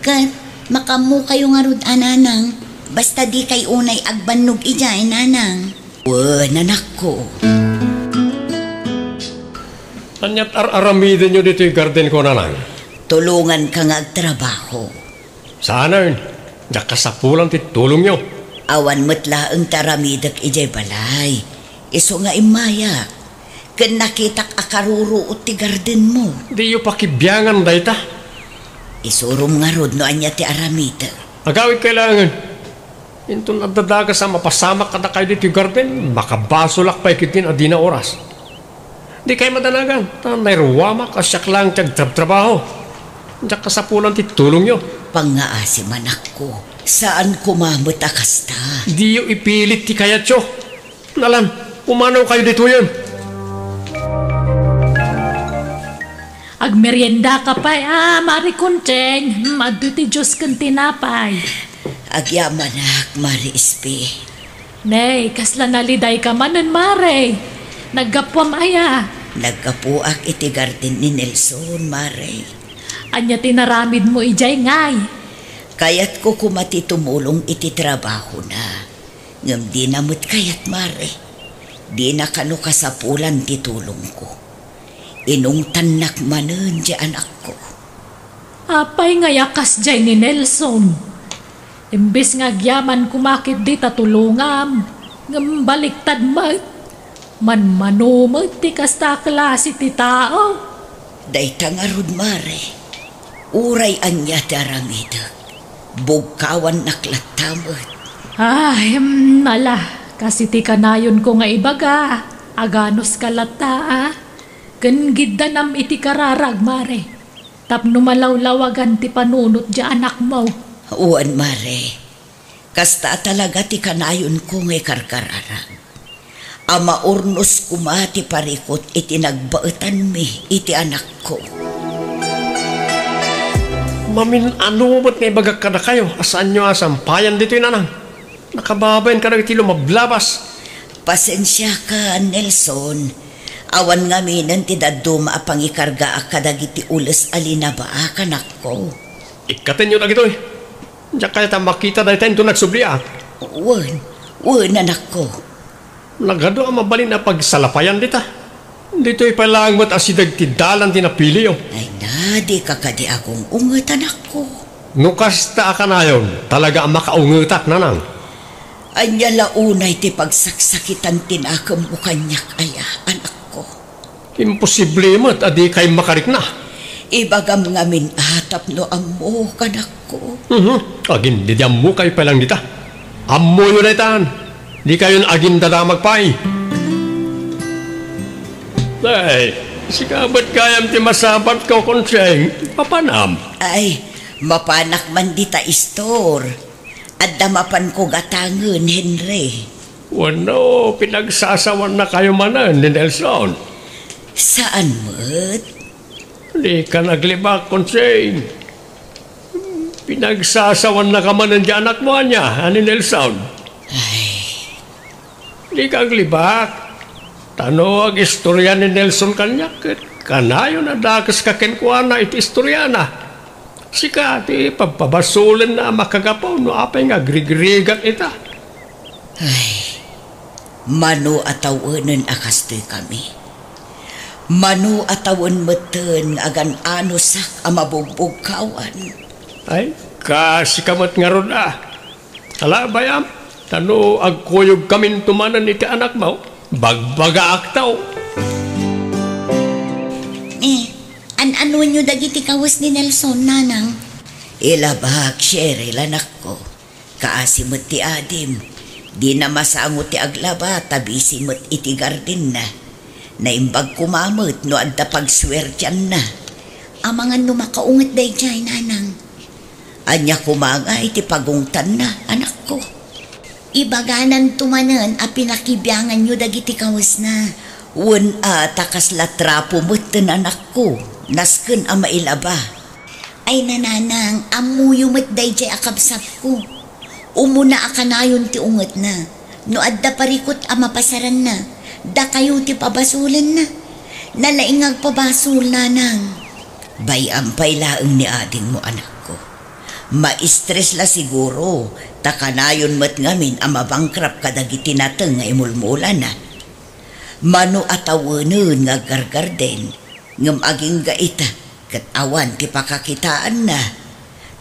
Kat makamu kayo nga rod ananang, basta di kay unay agbannog ijay nanang. Nanak ko. Anyat aramidin nyo dito yung garden ko na lang. Tulungan ka nga agtrabaho. Sana yun, nakasapulan ti tulong nyo. Awan matla ang taramidak ijay balay. Iso nga imaya. Kan nakitak akaruro o ti garden mo. Di yung pakibiyangan dayta. Isurum nga rod no anya ti aramidak. Agawit kailangan. Ito nadadaga sa mapasamak ka na kayo dito yung garden, makabasulak pa ikitin adina oras. Di kayo madanagan. Nairwamak asyak lang tiyag trabaho. Diyak kasapulan ti tulong nyo. Pangaasi manak ko. Saan kumamot akasta? Di yung ipilit ti kayat yo. Nalan, umanaw kayo dito yun. Agmerienda ka pa, Mari Kuncheng. Madu ti Diyos kang tinapay. Agyamanak, Mari Ispi. Nay, kasla naliday ka manan, Mare. Naggapwam aya. Nagkapuak iti garden ni Nelson, Mare. Anya tinaramid mo ijay ngay. Kayat ko kumati tumulong iti trabaho na. Ngam di namut kayat, Mare. Di na kano kasapulan ti tulong ko. Inong tanak manen di anak ko. Apay nga yakas jay ni Nelson. Imbis nga gyaman kumakit di tatulungam. Ngam baliktad mat. Manmanumag ti kasta klase ti tao. Dayta nga rod, Mare. Uray anya daramidag. Bugkawan naklatamot. Ay, nala. Kasi ti kanayon ko nga ibaga. Aganos kalata, Gangidda nam iti kararag, Mare. Tapno malawlawagan ti panunot di anak mo. Uwan, Mare. Kasta talaga ti kanayon ko nga karkararag. Ama urnos kumati parikot iti nagbaetan mi iti anak ko. Mamin, ano ba't nga ibagak ka na kayo? Asaan nyo asampayan dito yung nanang? Nakababayan ka na iti lumablabas. Pasensya ka, Nelson. Awan nga minan ti daduma apang ikarga akadagiti ules alina ba kanak ko. Ikatin nyo na gito eh. Diyan kaya ta makita dahil tayo ito nagsubli ah. Wan anak ko. Nagado ang mabalin na pagsalapayan dita. Dito'y palang mat asidag ti dalan ti napili yo. Ay na, di ka kadi akong unget anak ko. Nukas ta ka na yun, talaga ang makaungetak nanang. Anya launay ti pagsaksakitan tinakam mo kanyak aya, anak ko. Imposible mat, adi kay makarik na. Ibagam nga min atap no amo kanak ko. Agin, di mo kayo palang dita. Amo yun na itan. Di kayo agin dadamag pa'y. Ay, sikabat kayam ti masabat ko konseng, papanam. Ay, mapanak man di ta istor. At damapan ko gatangan, Henry. Wano, pinagsasawan na kayo manan ni Nelson. Saan mo't? Di ka naglibak, konseng. Pinagsasawan na ka manan di anak mo niya, ni Nelson. Ay. Di ka naglibak. Tano ag istorya ni Nelson kanyak. Kanayo na dakas kakenkuan na iti istorya na. Sika ti pagpabasulan na makagapaw no apay nga grigrigat ita. Ay, mano atawanan akastoy kami. Mano atawan meten agan anusak amabugbog kawan. Ay, kasi kamat nga ron Hala bayam, tano agkuyog kamin tumanan iti anak mo, bagbaga aktaw. Ano nyo dagiti kawas ni Nelson, nanang? Ilabak, Cheryl, anak ko. Kaasimot ti adim. Di na masangot ti aglaba, tabisimot iti gardin na. Naimbag kumamot no adda pagswertyan na. Amangan no makaungat day jay, nanang. Anya kumanga iti pagungtan na, anak ko. Ibaganan tumanan a pinakibyangan nyo dagiti kawas na. Wen takas latrapo mo't anak ko. Nasken a mailaba. Ay nananang, amuyo mat day jay akabsat ko. Umuna akanayon ti unget na. No adda parikot a mapasaran na. Da kayo ti pabasulan na. Nalaingag pabasul, nanang. Bayampay laeng ni ading mo, anak ko. Ma-stress la siguro. Takanayon mat ngamin a mabangkrap kadagiti nateng nga imulmula na. Mano atawanen nga gargarden. Ngam aging gaita. Kat awan ti pakakitaan na.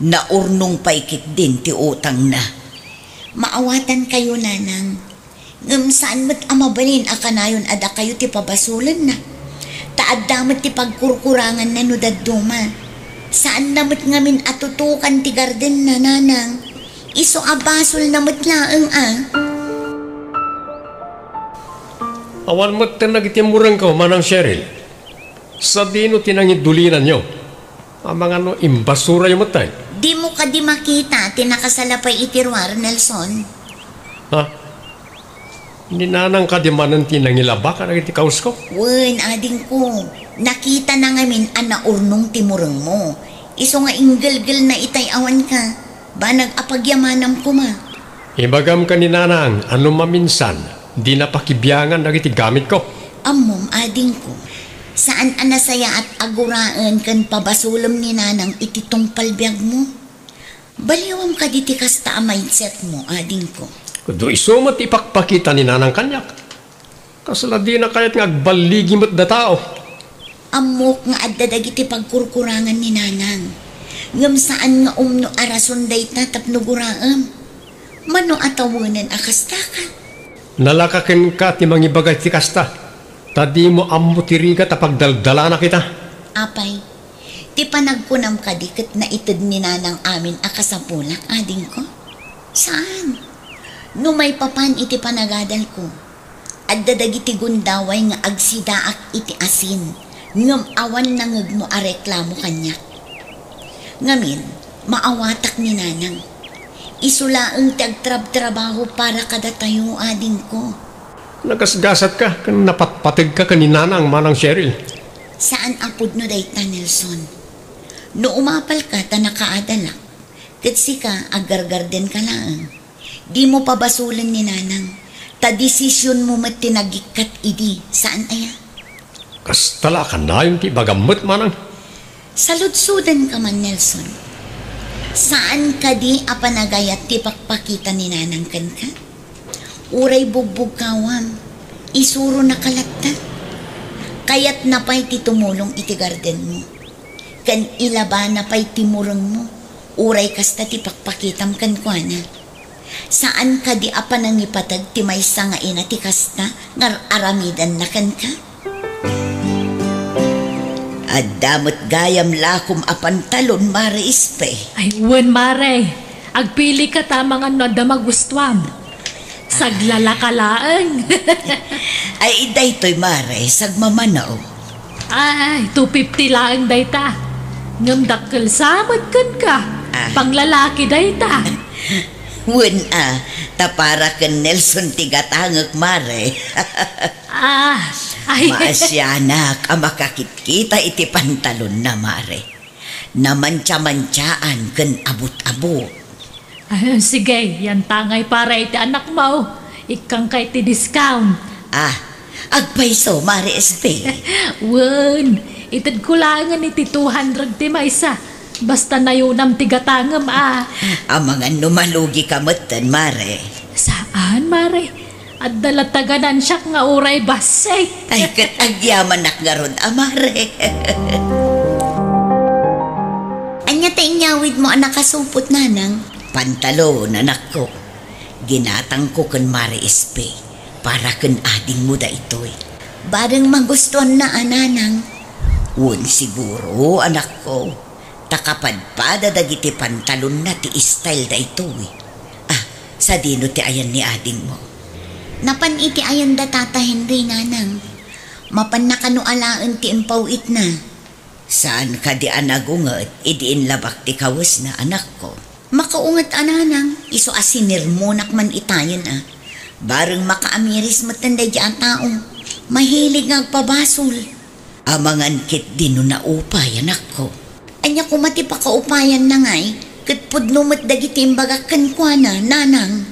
Naurnong paikit din ti utang na. Maawatan kayo, nanang. Ngam saan mat amabalin akanayon ada kayo ti pabasulan na. Taad damat ti pagkurkurangan na no dadduma. Saan namat ngamin atutukan ti garden na, nanang. Iso abasol namat laeng Awan mo't nagtimurang ko, manang Cheryl. Sa dino tinangidulinan nyo. Ang mga imbasura yung matay. Di mo ka di makita tinakasalapay itirwar, Nelson. Ha? Ninanang ka di manan tinangilaba ka nagiti kaus ko? Wen, ading ko. Nakita na ngamin anaurnong timurang mo. Iso nga inggelgel na itay awan ka. Ba nag-apagyamanam ko ma. Ibagam ka ninanang ano maminsan. Di napakibyangan nagiti gamit ko. Amom, ading ko. Saan anasaya at aguraan kan pabasulam ni nanang ititong palbiag mo? Baliwam ka diti kasta a mindset mo, ading ko. Kudo isumat ipakpakita ni nanang kanyak. Kasala di na kaya't ngagbaligi mo't da tao. Amok nga adda dagiti pagkurkurangan ni nanang. Ngam saan nga umno arason dayt na tapnuguraam. Mano atawanan akasta ka. Nalakakin ka ti mangibagay ti kasta. Tadi mo amutiriga tapagdaldala na kita. Apay, ti panagkunam ka dikit na itid ni nanang amin akasapulak, ading ko. Saan? No may papan iti panagadal ko. Adda dagiti gundaway nga agsidaak iti asin. Ngam awan nangag mo a reklamo kanya. Ngamin, maawatak ni nanang. Isulaang tagtrab-trabaho para kada tayo, ading ko. Nagasgasat ka, napatpatig ka kaninanang manang Cheryl. Saan apod no dayta, Nelson? No umapal ka ta nakaadalak, katsi ka agargarden ka lang. Di mo pabasulan ni nanang, ta desisyon mo mat tinagikat idi, saan aya? Kastala ka na yung ti bagamot manang. Saludsudan ka man, Nelson. Saan ka di apanagayat ti pakpakita ni nanang kan ka? Uray bugbog kawam, isuro na kalatta. Kaya't napay ti tumulong iti garden mo. Kan ilaba napay ti murang mo, uray kasta ti pakpakitam kan kuana. Saan ka di apanangipatag ti may sangain ti kasta ngar aramidan na kan ka? Addamot gayam lakom apantalon, Mare Ispe. Ay, wen mare. Agpili ka tamang ano da magustuhan. Saglalakalaan. Ay, daytoy, Mare, sagmamanaw. Ay, 250 lang dayta. Ngam dakkel samad kan ka. Panglalaki dayta. Wen tapara ken Nelson tigatangek, Mare. Ay. Maasyanak ang makakit-kita iti pantalon na, Mare. Namantsa-mantsaan ken abot-abot. Ay, sige, yan tangay para iti anak mo. Ikang kay ti discount. Agpaiso, Mare Espe. Wen, itid kulangan iti 200 ti maysa. Basta na yunam tigatangam Ang mga numalugi kamutan, Mare. Saan, Mare? At dalataganan siya nga uray basay. Ay, katagyaman nakgarod, Mare. Anya ta inyawid mo ang nakasupot, nanang? Pantalon, anak ko. Ginatang ko kan Mare Espe para kan ading mo da ito'y. Barang magustuhan na, nanang. Un siguro, anak ko. Takapadpada dagiti pantalon na ti style da ito eh. Sa dino ti ayan ni ading mo. Napan iti ayan da Tata Henry nanang. Mapan nakanualaan ti impawit na. Saan ka di anagungat, idiin labak ti kawas na anak ko. Makaungat ananang, iso asinirmunak man itayan Bareng makaamiris matanda di ang taong. Mahilig ngagpabasol. Amangan kit dino na upay anak ko. Anya kumati pa kaupayan na ngay, kat pudnumat dagiti imbagakan kwa na, nanang.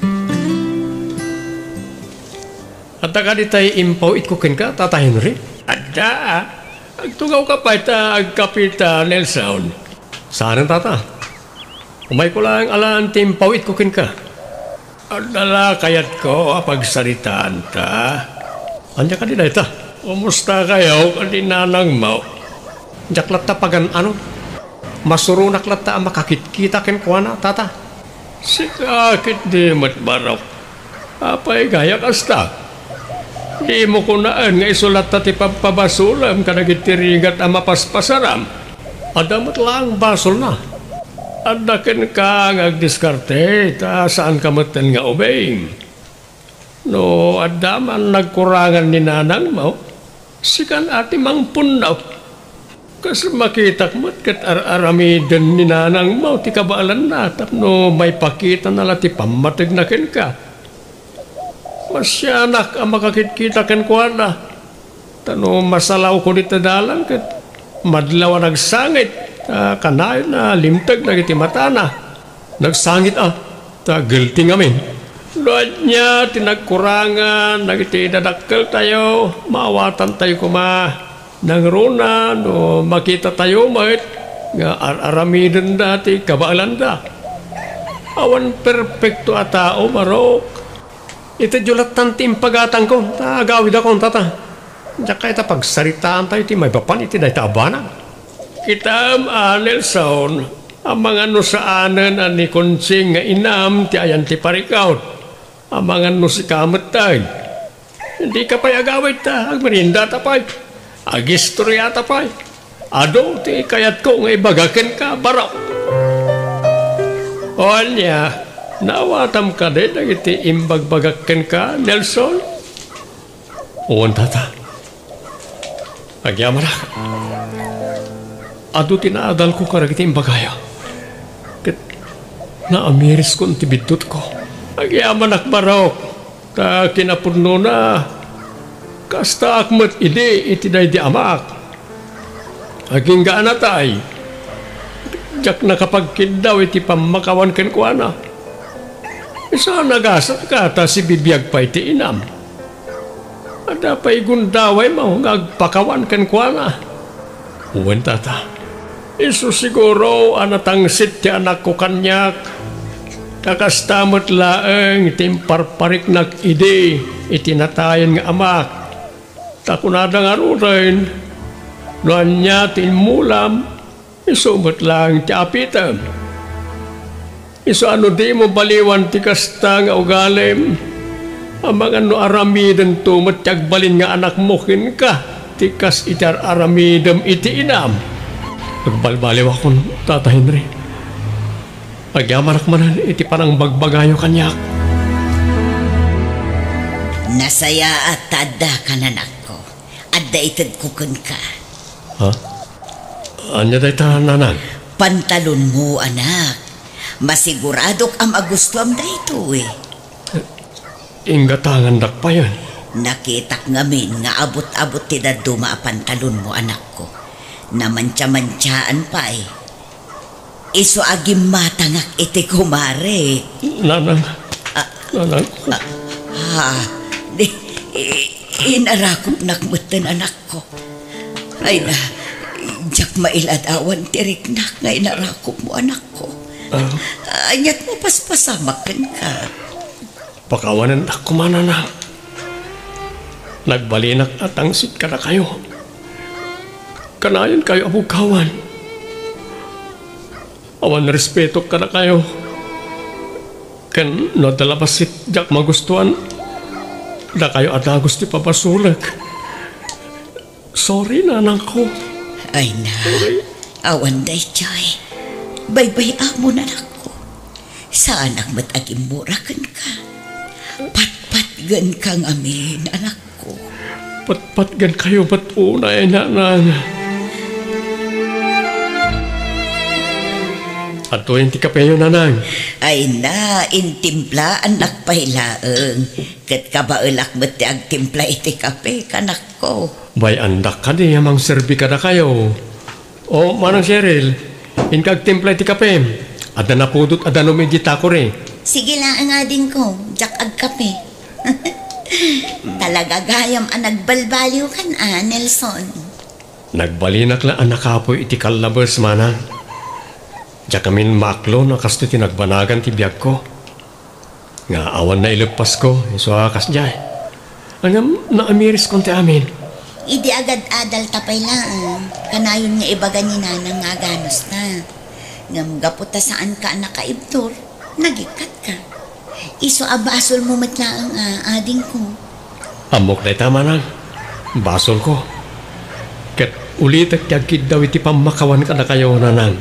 At ka di tayo impaw itkukin ka, Tata Henry? Adda, agtugaw ka pa ita agkapita Nelson. Saan ang tata? Umay ko lang alaan timpaw itkukin ka. Adala kayat ko pagsaritaan ta. Anya ka di na ita? Umusta kayo kadi nanang mo? Jaklat ta pagan ano? Masurunak lata ang makakit-kita ken kwa na, Tata. Sikakit di matbarok. Apay gaya kasta. Di mo kunaan nga isulat ta ti pagpabasulam kanagitirigat ang mapaspasaram. Adamot lang basol na. Adaken ka ngagdiskarte ta saan kamutan nga obeng. No, adaman nagkurangan ni nanang mo. Sikan ati mang punaw. Kas makitak mo't kat aramiden ni nanang mo ti kabaalan na tapno may pakita na lati pamatag na ken ka. Masyanak ang makakita ken kwa na. Tano masalaw ko dito dalang kat madlaw nagsangit. Kanayon na limtag na iti mata na. Nagsangit ta guilty ngamin. Luad niya tinagkurangan nagiti dadakkel tayo maawatan tayo kuma nang runa no makita tayo mahit nga aramiden dati kabaalan da. Awan perfecto a tao marok. Ito julat tantim pagatang ko, gawid akong tata. Diyak ka ita pagsaritaan tayo, iti may bapan, iti dahi taabana. Kitam, Nelson, ang mga no saanan ani konsing nga inam, ti ayan ti parikaut. Ang mga no si kamat tayo. Hindi ka pa'y agawid ta, agmerinda tapay. Agistorya tapay. Ado, ti kayat ko nga ibagakin ka, barok. O niya, nawatam ka din, iti imbagbagakin ka, Nelson? Uwan, tata. Agyaman ako. Ado tinaadal ko karag iti imbagaya. Kat naamiris ko ang tibidot ko. Agyaman ako, barok. Ta kinapurno na. Kasta akmat ide, iti day di amak. Aging gaanatay. Diyak nakapagkindaw, iti pamakawan ken ko na. Isa nagasat ka, ta si bibiyag pa iti inam. Ada pa'y gundaway mo, ngagpakawan ken kwa na. Uwan tata, iso siguro anatangsit ti anak ko kanyak. Kakastamot laeng timparparik nag ide, itinatayan nga amak. Takunada nga rurin, noan niya tinmulam, isumot lang ti apitam. Iso ano di mo baliwan ti kasta nga ugalim. Ang mga no aramiden to matiyagbalin nga anak mo kin ka. Ti kas itar aramidem iti inam. Nagbalbaliw ako, Tata Henry. Agyamanak manan iti parang bagbagayo kanyak. Nasaya at tada ka nanak ko. Adda itad ko kun ka. Ha? Anya day ta nanang? Pantalon mo anak. Masiguradok ang magustuam na ito eh. Ingatangan dak pa yan. Nakitak ngamin nga abot-abot ti daduma a pantalon mo anak ko. Namantya-mantyaan pa eh. Iso agim matangak iti kumare. Nanang. Nanang. Inarakop nakmutan anak ko. Ay na, diyak mailadawan tirik na nga inarakop mo anak ko. Anyat mo paspasamakan ka. Pakawanan ako manana. Nagbalinak at tangsit ka na kayo. Kanayan kayo abukawan. Awan respeto ka na kayo. Kan no dalabasit jak magustuhan. Da kayo at gusti papasulag. Sorry nanang ko. Ay na, awan day choy. Baybay amo na ako. Saan ang matagimurakan ka? Patpatgan kang amin, anak ko. Patpatgan kayo ba't unay, nanang? At 20 kapeyo, nanang. Ay na, intimpla anak pahilaeng. Kat kabaulak mo ti agtimpla iti kape, kanak ko. Bay andak ka di, amang serbi ka na kayo. O, manang Cheryl, inkagtimpla iti kape. Ada na pudot, ada no medita ko rin. Sige lang nga din ko, jak agkape. Talaga gayam ang nagbalbaliw kan Nelson. Nagbalinak la anak kapoy iti kalabers, manang. Diya kamin maklo na kasto tinagbanagan ti biyag ko. Nga awan na ilupas ko, iso akas diyay. Angam naamiris kon ti amin. Idi agad adal tapay lang. Kanayon nga ibaga ni nanang nga ganos na. Ngam gaputa saan ka nakaibtor, nagikat ka. Iso abasol mo matlaang ading ko. Amok na tama nang. Basol ko. Kat ulit at yagkid daw iti pamakawan ka na kayo nanang.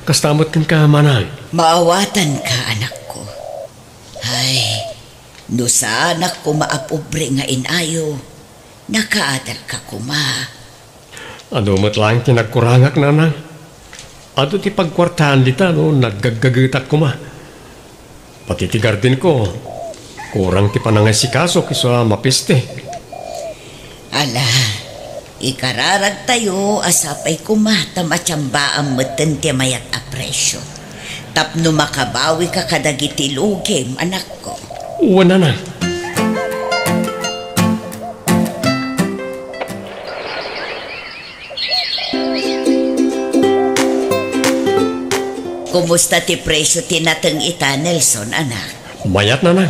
Kastamot kan ka, manang. Maawatan ka, anak ko. Ay, no sa anak ko maapobre nga inayo, nakaadal ka kuma. Ano mo't lang tinagkurangak, nanang. Ado ti pagkwartahan dita, no, naggagagitak kuma. Pati ti garden ko, kurang ti panangasikaso kiswa mapiste. Ala, ikararag tayo asapay kumata matsamba ang matan ti mayat apresyo. Tapno makabawi ka kadagiti lugim, anak ko. Wala na. Kumusta ti presyo tinatang ita, Nelson, anak? Mayat na na.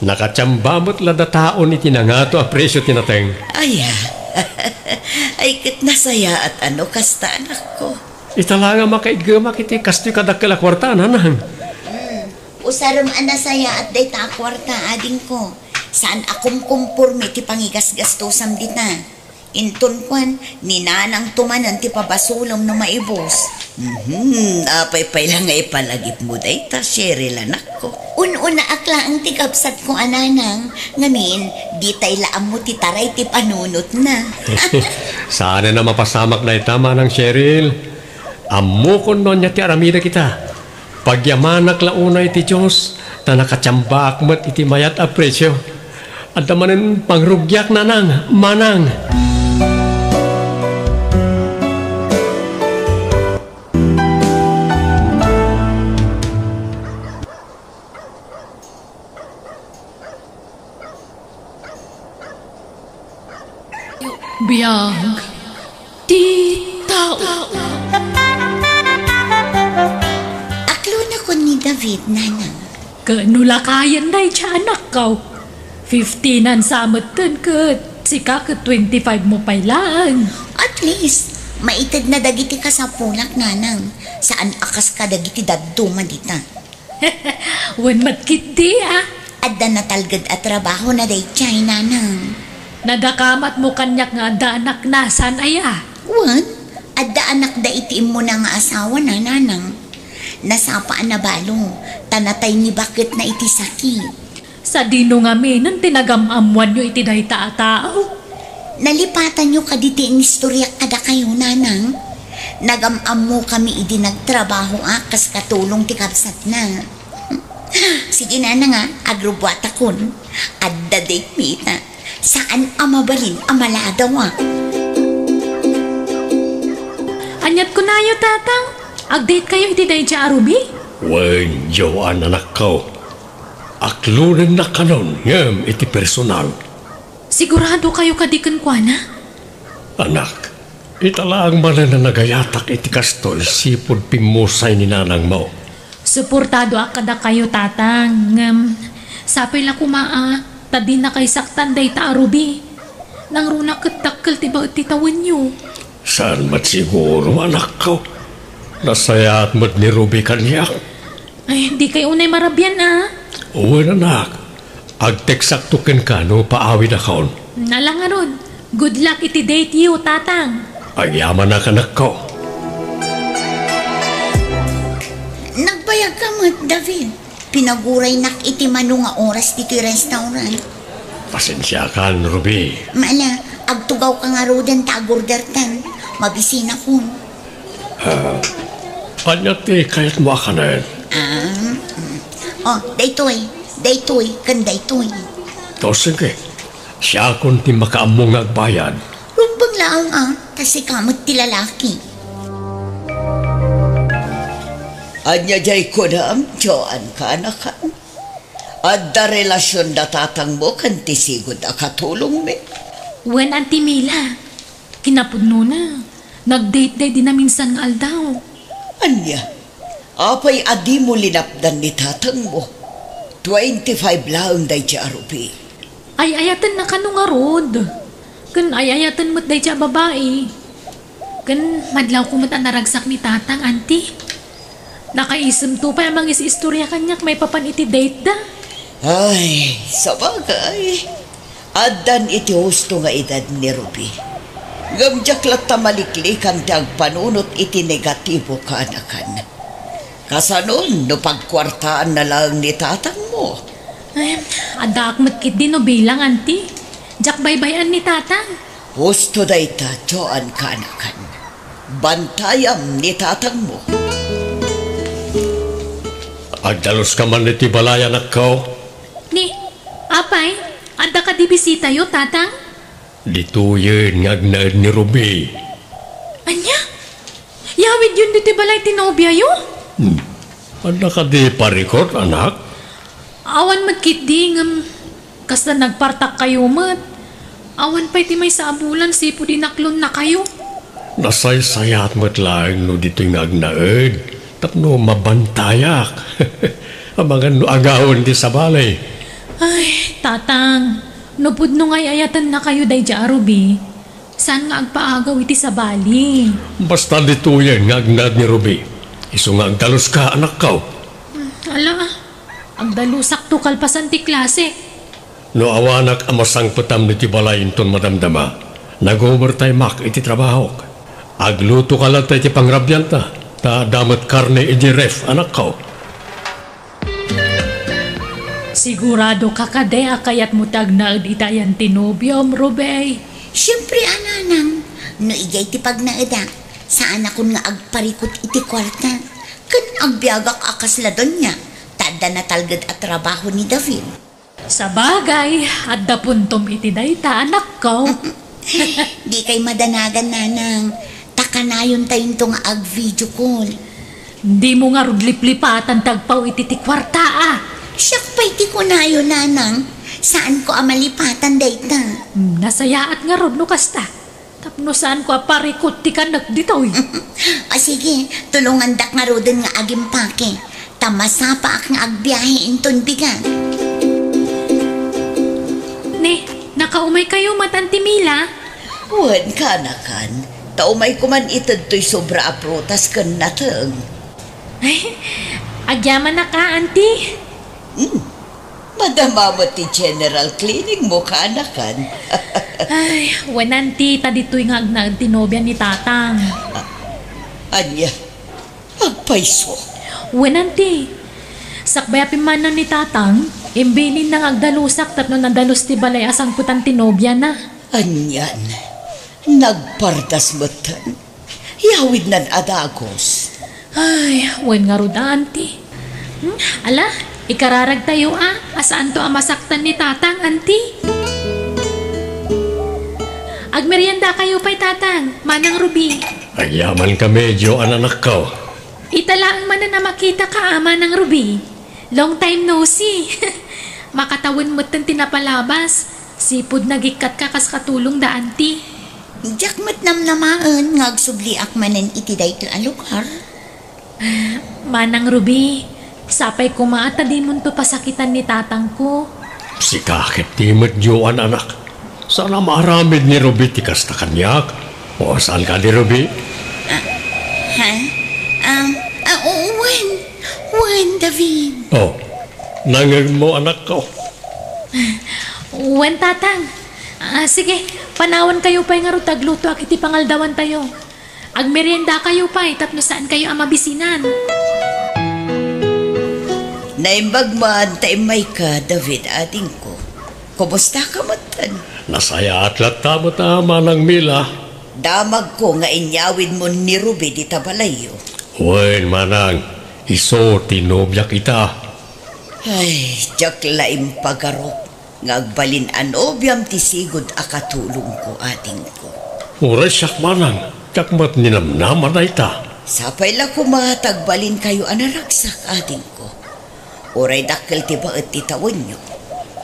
Nakatsambamot lada taon iti nangato a presyo tinateng. Aya, ay kit nasaya at ano kasta, anak ko. Italaga makaigamak iti kastoy kadakala kwarta, nanang. Usaram anasaya at day ta kwarta ading ko. Saan akong kumpurmi ti pangigas-gastusam dita. Inton kwan, ni nanang tumanan ti pabasulom no maibos. Apay lang nga ipalagip mo day ta, Cheryl, anak ko. Una akla ang tigabsat ko ananang. Ngamin, di tay laam mo ti taray ti panunot na. Sana na mapasamak na itama ng Cheryl. Amo kon nun niya ti aramida kita. Pagyamanak launa iti Diyos, na nakatsambak mo't iti mayat a presyo. At manen pangrugyak nanang, manang. Biyag, titaw. Aklo na ko ni David, nanang. Kanula kayan na siya anak ko. 15 samatan kat. Sika kat 25 mo pailaan. At least, maitid na dagiti ka sa pulak, nanang. Saan akas ka dagiti daduma dita. Wan matkit di Adda na talgad at trabaho na day chay, nanang. Nadakamat mo kanyak nga da anak na san aya. Wan, adda anak da itiim mo na nga asawa na, nanang. Nasapaan na balo, tanatay ni bakit na iti sakit. Sa dino nga minon tinagamamuan nyo iti dahi tao. Nalipatan nyo kaditi ang istorya kada kayo, nanang. Nagamam mo kami idi nagtrabaho kas katulong ti kapsat na. Sige na nga, agrobwata kun. Adda day mita. Saan amabalin amaladawa? Anyat ko na yo, tatang. Update kayo iti dahi siya arubi? Wen, Joan, anak ko. Aklunan na kanon, ngam iti personal. Sigurado kayo kadikan kwa na? Anak, italaang manan na nagayatak iti kastoy sipod pimusay ni nanang mo. Suportado akada kayo, tatang. Sapay la kumaa, tadi na kay saktan day ta arubi. Nang runa katakal tiba titawan nyo. Saan mat siguro, anak ko? Nasaya at mat ni Ruby kanyak. Ay, di kayo unay marabyan Uwan, anak. Agteksakto ken ka no paawid akon. Nalang aron. Good luck iti date you, tatang. Agyaman na kanak ko. Dagamot, David. Pinaguray nak iti mano nga oras dito restaurant. Pasensya ka, Ruby. Mala, agtugaw ka nga rodan tagordertan. Mabisina ko. Anyat kayat mo ka na yan. Daytoy, kan daytoy. O sige, siya kung di makaamong agbayad. Rumbang laang kasi kamot ti lalaki. Anya jay ko na Joan ka anakan. Adda relasyon da tatang mo kan tisigod akatulong me. Wen Auntie Mila, kinapudno na. Nag-date din na minsan nga aldaw. Anya, apay adi mo linapdan ni tatang mo. 25 lang day siya arupi. Ay ayatan na kano nga rod. Kan ay ayatan mo't day siya babae. Kan madlaw ko mo't naragsak ni tatang, Auntie. Nakaisem to pa amang istorya kanyak may papan iti date da. Ay, sabagay. Adan iti husto nga edad ni Ruby. Gamjak lat tamaliklikan ti agpanunot iti negatibo ka anakan. Kasanon no pagkwartaan na lang ni tatang mo. Ay, adak matkit din no bilang, Auntie. Jak baybayan ni tatang. Husto dayta, Joan ka anakan. Bantayam ni tatang mo. Agdalos ka man iti balaya na kao. Ni, apay, anda ka di bisita yo, tatang? Dito yun ngagnaid ni Ruby. Anya? Yawid yun dito balay tinobya yo? Anda ka di parikot, anak? Awan magkit di ngam, kasta nagpartak kayo mat. Awan pa'y timay sa abulan, sipo dinaklon na kayo. Nasay-sayat mo't lang no dito ngagnaid. Tapno mabantayak. Amangan no agawon di sa balay. Ay, tatang, nupud no ngay ayatan na kayo day dya Ruby. Saan nga agpaagaw iti sa bali? Basta dito yan ngagnad ni Ruby. Iso nga agdalos ka, anak kao. Ala, ang dalusak to kalpasan ti klase. No awanak amasang patam ni ti balay inton madamdama. Nag-overtime mak iti trabaho. Agluto ka lang tayo ti pangrabyanta. Ta damat karne iti ref, anak ko. Sigurado ka kadea kayat mutag na itayan tinobyom, Rubey. Siyempre, ananang, no igay ti pagnaeda, saan ako nga agparikot iti kwarta. Kan agbiagak akasladon niya, tada na talgad at trabaho ni David. Sa bagay, at dapuntom iti dayta, anak ko. Di kay madanagan, nanang. Takanayon tayong itong ag-video call. Di mo nga rudlip-lipatan tagpaw iti ti kwarta, Siyak pa iti ko na yun, nanang. Saan ko amalipatan dayta? Nasayaat nga rod no kasta. Tapno saan ko aparikot ti kanak ditoy. Sige, tulungan dak nga rodin nga agim pake. Tamasapa ak nga agbiyahe inton bigan. Ne, nakaumay kayo matanti Mila? Wen ka anakan. Taumay kuman itad to'y sobra aprutas kan natang. Ay, agyaman na ka, Auntie. Madama mo ti general clinic mo ka anakan. Ay, wen Auntie, tadito'y nga agnatinobyan ni tatang. Anya, agpaiso. Wen Auntie, sakbayapin man ni tatang, imbilin nang agdalusak tapno nandalos ti balay asang putan tinobya na. Anyan. Nagpardas matan. Yawid nan adagos. Ay, wen nga rod, Auntie. Ala, ikararag tayo asaan to masaktan ni tatang, Auntie? Agmerienda kayo pa'y tatang, manang Ruby. Agyaman ka medyo, anak ko. Italaang man na makita ka, manang Ruby. Long time no see. Makatawin mo't tan tinapalabas. Sipod nagikat ka kas katulong da, Auntie. Diyak mat namnamaan nga agsubliak manen iti dayto a lugar. Manang Ruby, sapay kumaata di mo to pasakitan ni tatang ko. Si kakit di medyoan, anak. Sana maaramid ni Ruby ti kasta kanyak. O saan ka di Ruby? Wen, David. Oh, nangag mo, anak ko. Wen tatang. Sige, panawan kayo pa'y nga rutagluto ak iti pangaldawan tayo. Agmerienda kayo pa'y tapno saan kayo amabisinan. Naimbag man tayo may ka, David, ating ko. Kumusta ka matan? Nasaya at latamo tama ng Mila. Damag ko nga inyawin mo ni Ruby di tabalayo. Wen manang, iso tinobya kita. Ay, jak laim pagarok. Ngagbalin anobyam tisigod akatulong ko ating ko. Uray siyak manang, kakmat ninamnaman na ita. Sapay la ko matagbalin kayo anaragsak ating ko. Uray dakkel ti baet ti tawon nyo.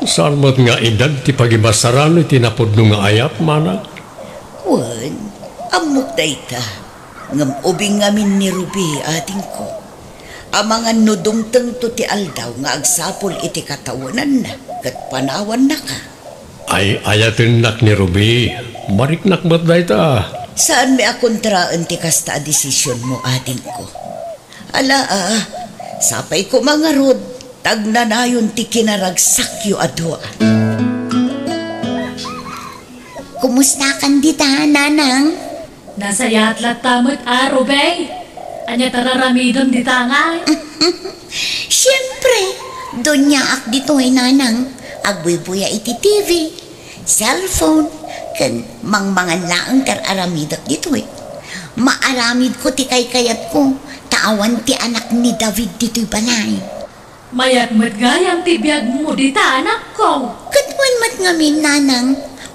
Saan mo't nga edad ti pagibasaran iti napod nga ayat manang? Wan, amok da ita. Ngam ubing ngamin ni Ruby ating ko. Amangan nudumteng to ti aldaw nga agsapol iti katawanan na kat panawan na ka. Ay ayatin nak ni Ruby, mariknak mo't da ita. Saan may akontraan ti kasta desisyon mo ating ko? Ala sapay ko mga rod, tagnanayon ti kinaragsak yu adwa. Kumusta kan dita, nanang? Nasaya at latamot Rubay. Anya tararamidon di tangay. Siyempre, doon niya ak dito ay nanang. Agbuy-buya iti TV, cellphone, kan mangmangan laang aramidot dito eh. Maaramid ko ti kay-kayat ko, taawan ti anak ni David dito'y balay. Mayat mo't gayam ti biyag mo di ta anak ko. Katwan mat ngamin, nanang.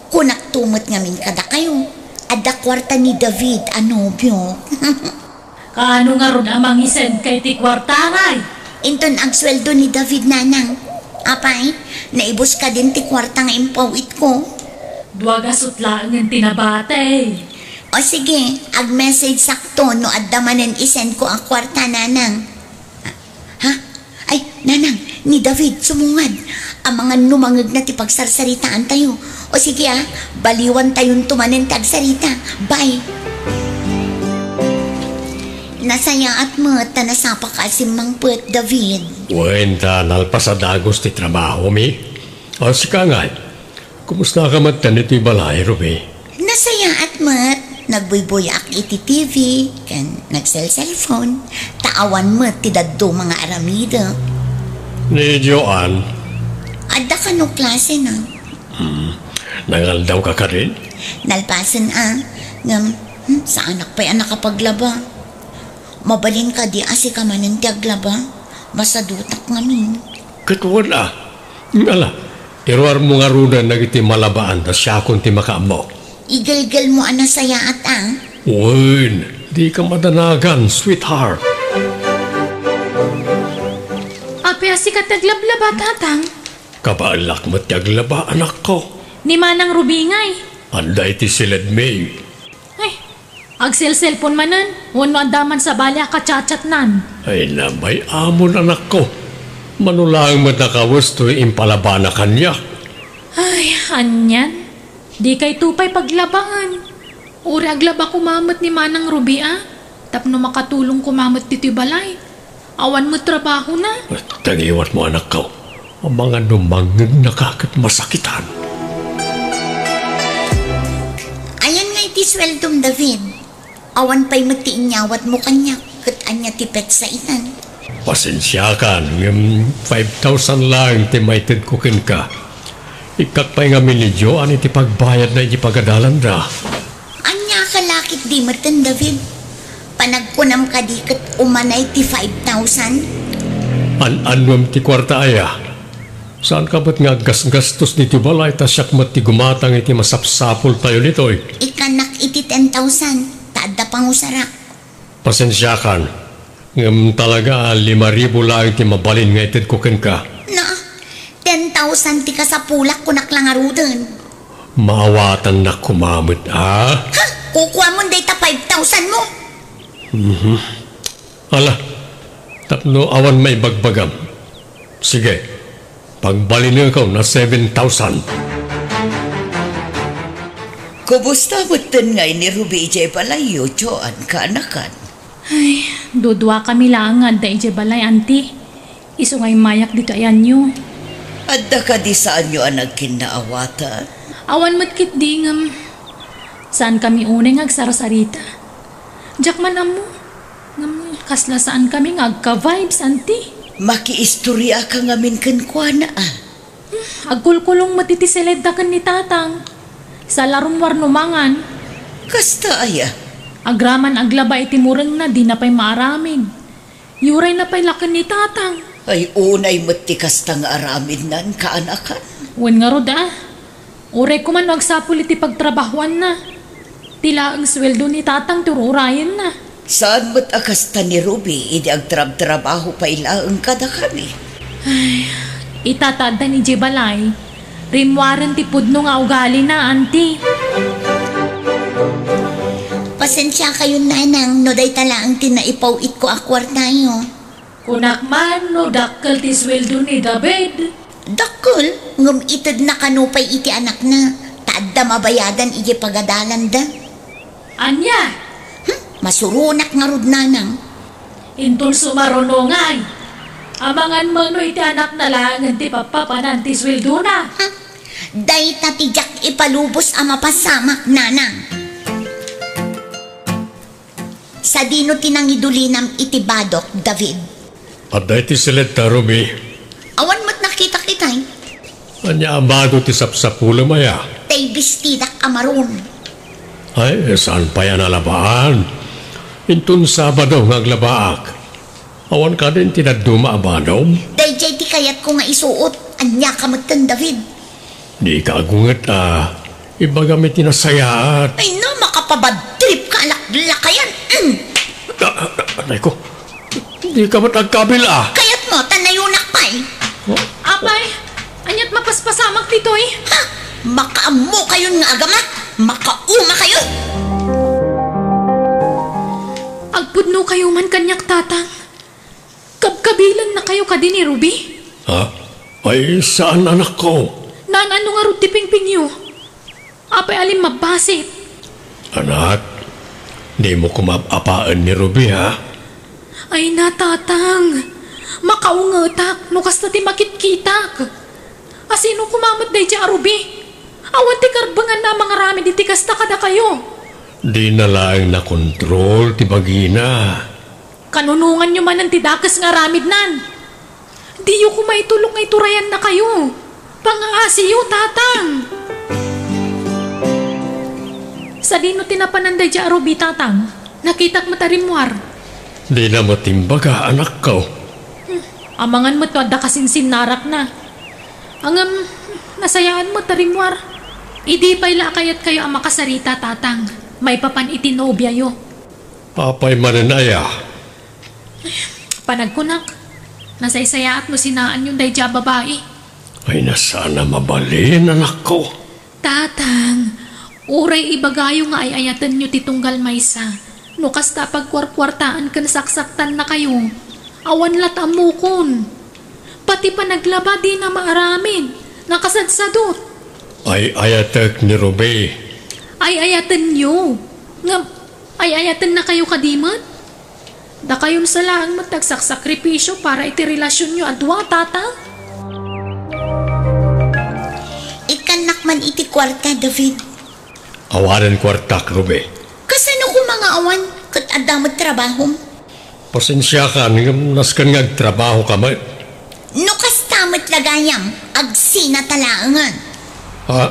Kunak tumot ngamin kada kayo. Ada kwarta ni David, anobyo. Kaano nga ron amang isen kay ti kwarta ngay? Inton ang sweldo ni David, nanang. Apay, naibos ka din ti kwarta nga impawit ko. Duwagasot lang ang tinabate. O sige, ag-message sakto no adamanen isen ko ang kwarta, nanang. Ha? Ay, nanang, ni David, sumungad. Ang mga numangag na ti pagsarsaritaan tayo. O sige baliwan tayong tumanin tagsarita. Bye. Nasaya at mo, tanasapa ka si Mang Put, David. Wenta nalpasadagos ti trabaho mi. O sika nga, kumusta ka matan iti balay, Ruby? Nasaya at mat, nagbuybuyak iti TV, kan nagsel-cellphone, taawan mo ti daddo mga aramida. Ni Joan? Adda ka no klase na. Nangaldaw ka rin? Nalpasan ngam, sa anak pa'y anak kapaglaba. Mabalin ka di asi ka manin tiaglaba, masadutak ngamin. Katuwan Ngala, iruar mo nga runan nagiti malabaan na siya kung ti makaamo. Igalgal mo anasaya at Wen, di ka madanagan, sweetheart. Apya si kataglablaba, tatang. Kabaalak mo tiaglaba, anak ko. Ni Manang Ruby ngay. Anday ti silid May. Ay, agsel-cellphone manan. Wano andaman sa balya kachat-chat nan. Ay na may amon, anak ko. Manulang mo nakawasto impalaba na kanya. Ay, anyan. Di kay tupay paglabaan. Uri aglaba kumamot ni Manang Ruby Tapno makatulong kumamot dito'y balay. Awan mo trabaho na. Tagiwat mo, anak ko. Ang mga numangag nakakat masakitan. Ayan nga iti sweldom, David. Awan pa'y matiinyawat mo kanya, kat anya tipet sa inan. Pasensya ka, ng 5,000 lang timayted kukin ka. Ikakpay nga ni Joan iti pagbayad na iti pagadalan ra. Anya kalakit di matan, David. Panagkunam ka di kat umanay ti 5,000. An-anwam ti kwarta aya. Saan ka ba't nga gastos niti balay ta siyak mat ti gumatang iti masapsapol tayo nito'y? Ikanak iti 10,000. Taada pang usara. Pasensya ka. Ngam talaga 5,000 lang iti mabalin nga ited kukin ka. Na, 10,000 ti ka sa pulak kunak lang arudan. Maawatan na kumamot, Ha? Kukuha mo day ta 5,000 mo? Ala, tapno awan may bagbagam. Sige, pagbalin ikaw na 7,000. Kumusta mo ngay ni Ruby J. Palayo, Joan, kaanakan? Ay, dudwa kami lang nga da ije balay, auntie. Iso ngay mayak dito ayan nyo. Adda ka di saan nyo ang nagkinaawatan? Awan matkit di ngam. Saan kami unay ngagsarasarita? Diyak man amo. Ngam, kasla saan kami ngagka-vibes, auntie. Makiistorya ka ngamin kan kuana Agkulkulong matitisilid da kan ni tatang. Sa larumwar numangan. Kasta aya. Agraman aglaba iti murang na di na pa'y maaramid. Yuray na pa'y lakan ni tatang. Ay unay matikas tang aramid nan kaanakan. Wen nga rod Uray ko man magsapul iti pagtrabahuan na. Tila ang sweldo ni tatang tururayan na. Saan mo't akasta ni Ruby, idi agtrab-trabaho pa ilaang kada kami. Ay, itatada ni Jibalay. Rimwaran ti pudno nga ugali na, auntie. Pasensya kayo nanang, no day talaang tinaipaw-it ko akwar tayo. Kunakman no dakkel ti sweldo ni David. Dakkel, ngum itad na kanupay iti anak na. Taadda mabayadan iti pagadalan da. Anya? Masurunak nga rod nanang. Intol sumarunongay. Amangan mo no iti anak na lang ti papapanan ti sweldo na. Day tatijak ipalubos ang mapasamak nanang. Sa dino tinangidulinam iti badok, David. At dahi ti silid ta, Ruby. Awan mo't nakita kitay. Anya amado ti sapsapula maya. Tay bistidak amaron. Ay, saan pa yan alabaan? Intun Sabado nga aglabaak. Awan ka din tinaduma abanom? Day jay ti kayat ko nga isuot. Anya kamatan, David. Di ka agungat Iba gamit tinasayaat. Ay no, makapabadtrip ka alaklakayan. Anay ko, di ka matagkabil Kayat mo, tanayunak pa Apay, anyat mapaspasamak dito Ha? Makaamo kayo nga agama. Makauma kayo. Agpudno kayo man kanyak tatang. Kabkabilan na kayo ka din ni Ruby. Ha? Ay, saan anak ko? Naan ano nga rin tiping-ping yu? Apay alim mabasit. Anak, di mo kumapapaan ni Ruby, ha? Ay na tatang. Makaungatak, nukas na ti makitkitak. Asino kumamot day dya Ruby? Awan ti karbangan na mga rami di tikas na kada kayo. Di na lang na-control ti bagina. Kanunungan nyo man ang tidakas nga ramid nan. Di yu kumaitulong nga iturayan na kayo. Pangaasi yu, tatang. Sa dino tinapananday dya Ruby, tatang. Nakitak matarimwar. Di na matimbaga, anak ko. Amangan mo to adda kasinsin narak na. Angam, nasayaan mo tarimwar. Idi pa'y lakayat kayo ang makasarita, tatang. May papan itinobya yo. Papay mananaya. Panagkunak. Nasaysayaat mo sinaan yung dayja babae. Ay nasana mabalin, anak ko. Tatang, uray ibagayo nga ay ayatan nyo titunggal maysa. No kasta pagkwarkwartaan kan saksaktan na kayo. Awan latamukon. Pati pa naglaba di na maaramin. Nakasadsadot. Ay ayatek ni Ruby. Ay ayatan nyo. Nga, ay ayatan na kayo kadimat. Da kayon sa lang matagsaksakripisyo para iti relasyon nyo adwa, tata. Ikanak man iti kwarta, David. Awanan kwartak, Ruby. Kasano ko mga awan kat adamot trabaho? Pasensya ka, naskan nga trabaho ka man. No kastamot lagayam, agsina talaangan. Ha?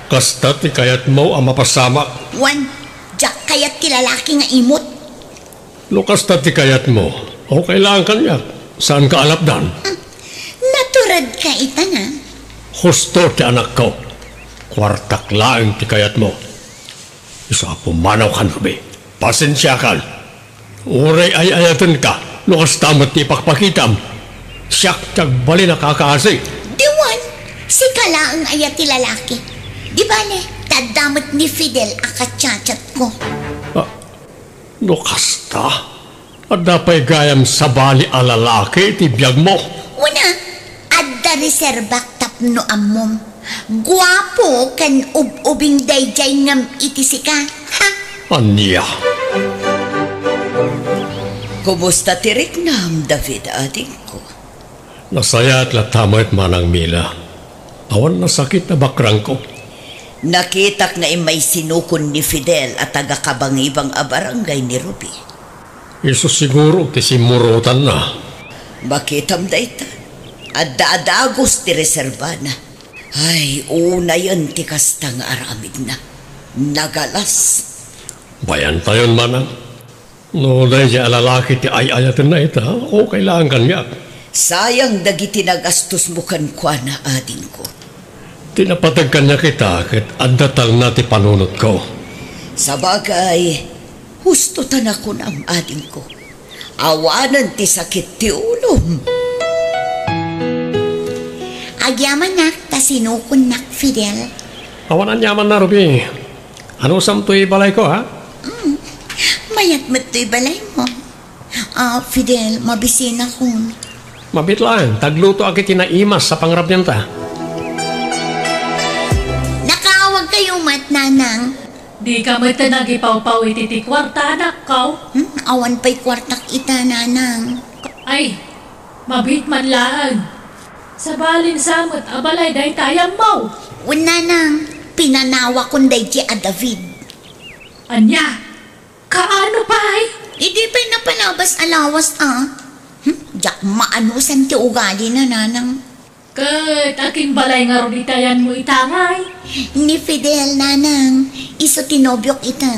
Kasta ti kayat mo ang mapasama. Wan, jak kayat ti lalaki nga imot. Lukas ti kayat mo. O kailangan kanya. Saan ka alapdan? Naturad ka ita na. Husto ti anak ko. Kwartak laang ti kayat mo. Isa pumanaw kan, Ruby. Pasensya kan. Uray ay ayatan ka. Lukas tamat ti pakpakitam. Siyak tagbali na kakaasi. Diwan, si kalaang ayat ti lalaki. Di bale, tadamot ni Fidel akatsachat ko. Lukas ta? At dapay gayam sa bali alalaki ti biyag mo. Una, adda reserbak tapno amom. Guwapo kan ubing dayjay ngam itisika. Ha? Anya? Kumusta tirik nam, David, ating ko? Nasaya at latamay manang Mila. Awan na sakit na bakrang ko. Nakitak na may sinukon ni Fidel at taga-kabangibang abarangay ni Ruby. Iso siguro ti simurutan na. Bakitam da ita. Adadagos ti reservana. Ay, una yun ti kastang aramid na. Nagalas. Bayan tayon manang. No, dahil siya alalaki ti ay-ayatin na ita, o kailangan kanya. Sayang dagiti nagastos mo kan kwa na ading ko. Tinapatag kanya kita, kit andatal na ti panunot ko. Sa bagay, husto tanakon ang ading ko. Awanan ti sakit ti ulom. Agyaman nak, ta sinukon nak, Fidel. Awanan yaman na, Ruby. Ano samtoy balay ko, ha? Mayat mato'y balay mo. Fidel, mabisin ako. Mabit lang, tagluto akit tinaimas sa pangrap niyan ta. Nakaawag kayo mat, nanang. Di ka mata nagipaw-paw iti kwarta, anak ko. Awan pa'y kwartak ita, nanang. Ay, mabit man laan. Sa balin samot, abalay day tayang mo. Nanang, pinanawa kong day a David. Anya, kaano pa'y? Hindi pa'y napalabas alawas, Jak maanusan ti ugali na, nanang. Kat aking balay nga ron itayan mo itangay. Ni Fidel, nanang, iso tinobyok ita.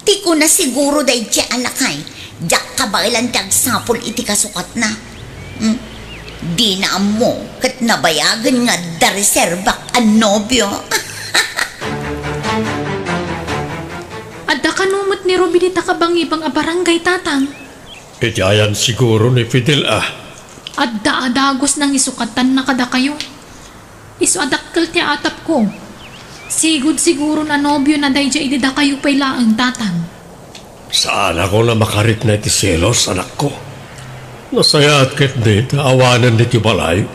Ti ko na siguro day alakay. Jak kabailan tagsapol iti kasukat na. Di na mo, kat nabayagan nga da reservak ang nobyo. Adda kanumot ni Ruby dita kabang-ibang a barangay, tatang. Itiayan siguro ni Fidel, Adda adagos nang isukatan na kada kayo. Isu adakkel ti atap ko. Siguro na nobyo na dayja idida kayo pay laang, tatang. Saan ako na makarit na iti selos, anak ko? Nasayat ket dit, awanan dit yung balay.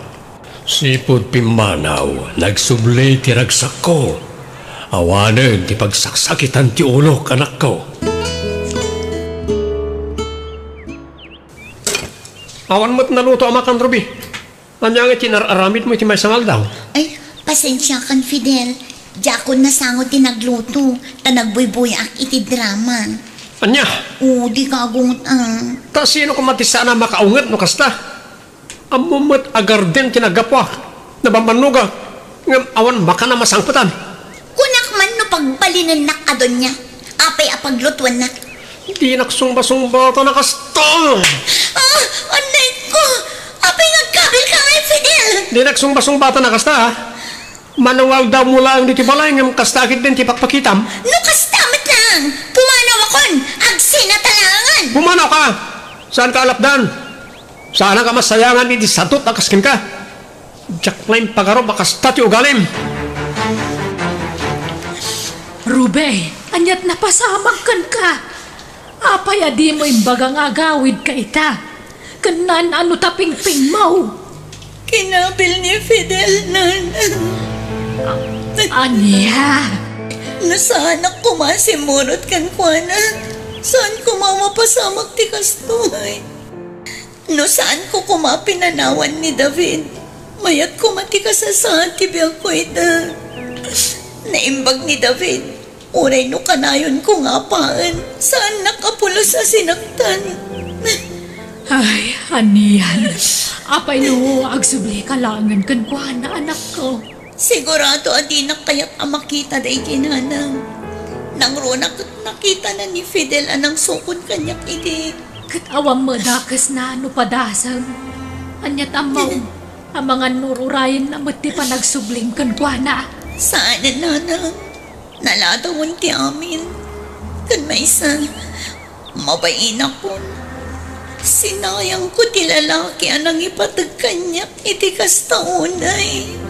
Sipod pimanaw, nagsubli ti ragsak ko. Awanan ti pagsaksakitan ti ulok, anak ko. Awan mo't naluto amakan, Ruby. Anyang itinararamit mo iti may sangal daw. Ay, pasensya kan, Fidel. Jakon na sangot ti nagluto. Ta nagbuybuyak iti drama. Anya? Di kagungot Ta sino kumatisa na makaungat no kasta? Amumot agarden kinagapwa. Nabamanuga. Ngam awan baka na masangputan. Kunak man no pagbalinan nak adon niya. Apay apaglutuan nak. Di naksumba-sumba ta na kasta. Anay ko! Apay nagkabil ka ngay, Fidel! Di naksumba-sumba ta na kasta, ha? Manawag daw mula ang ditibala ngam kastakit din ti pakpakitam. No kastamat lang! Pumanaw akon! Agsina talangan! Pumanaw ka! Saan ka alapdan? Saan ka masayangan ni di satot akaskin ka? Diyak na yung pagaro bakastat yung ugalim. Rube, anyat na pasamag kan ka. Apay adi mo imbagang agawid ka ita. Kanan ano taping-ping mo. Kinabil ni Fidel, nanang. Anya? Nasaan ako masimurot kan kuana? Saan ko mamapasamag ti kastoy? No saan ko kumapinanawan ni David? Mayat ko matikasasaan ti biyag ko ita. Naimbag ni David. Uray no kanayon ko nga paan. Saan nakapulo sa sinaktan? Ay, aniyan. Apay no, agsubli kalangan kan kuana anak ko. Sigurado adi na kaya't amakita day kinanang. Nang ronak nakita na ni Fidel anang sukod kanyak iti. Kat awam mo dakas na ano padasam. Anyat amaw, ang mga nururayan na mati pa nagsubling kan kuana. Saan na nanang? Nalatawon ti amin. Kan may isa, mabain ako. Sinayang ko ti lalaki anang ipatag kanyak iti kastaunay.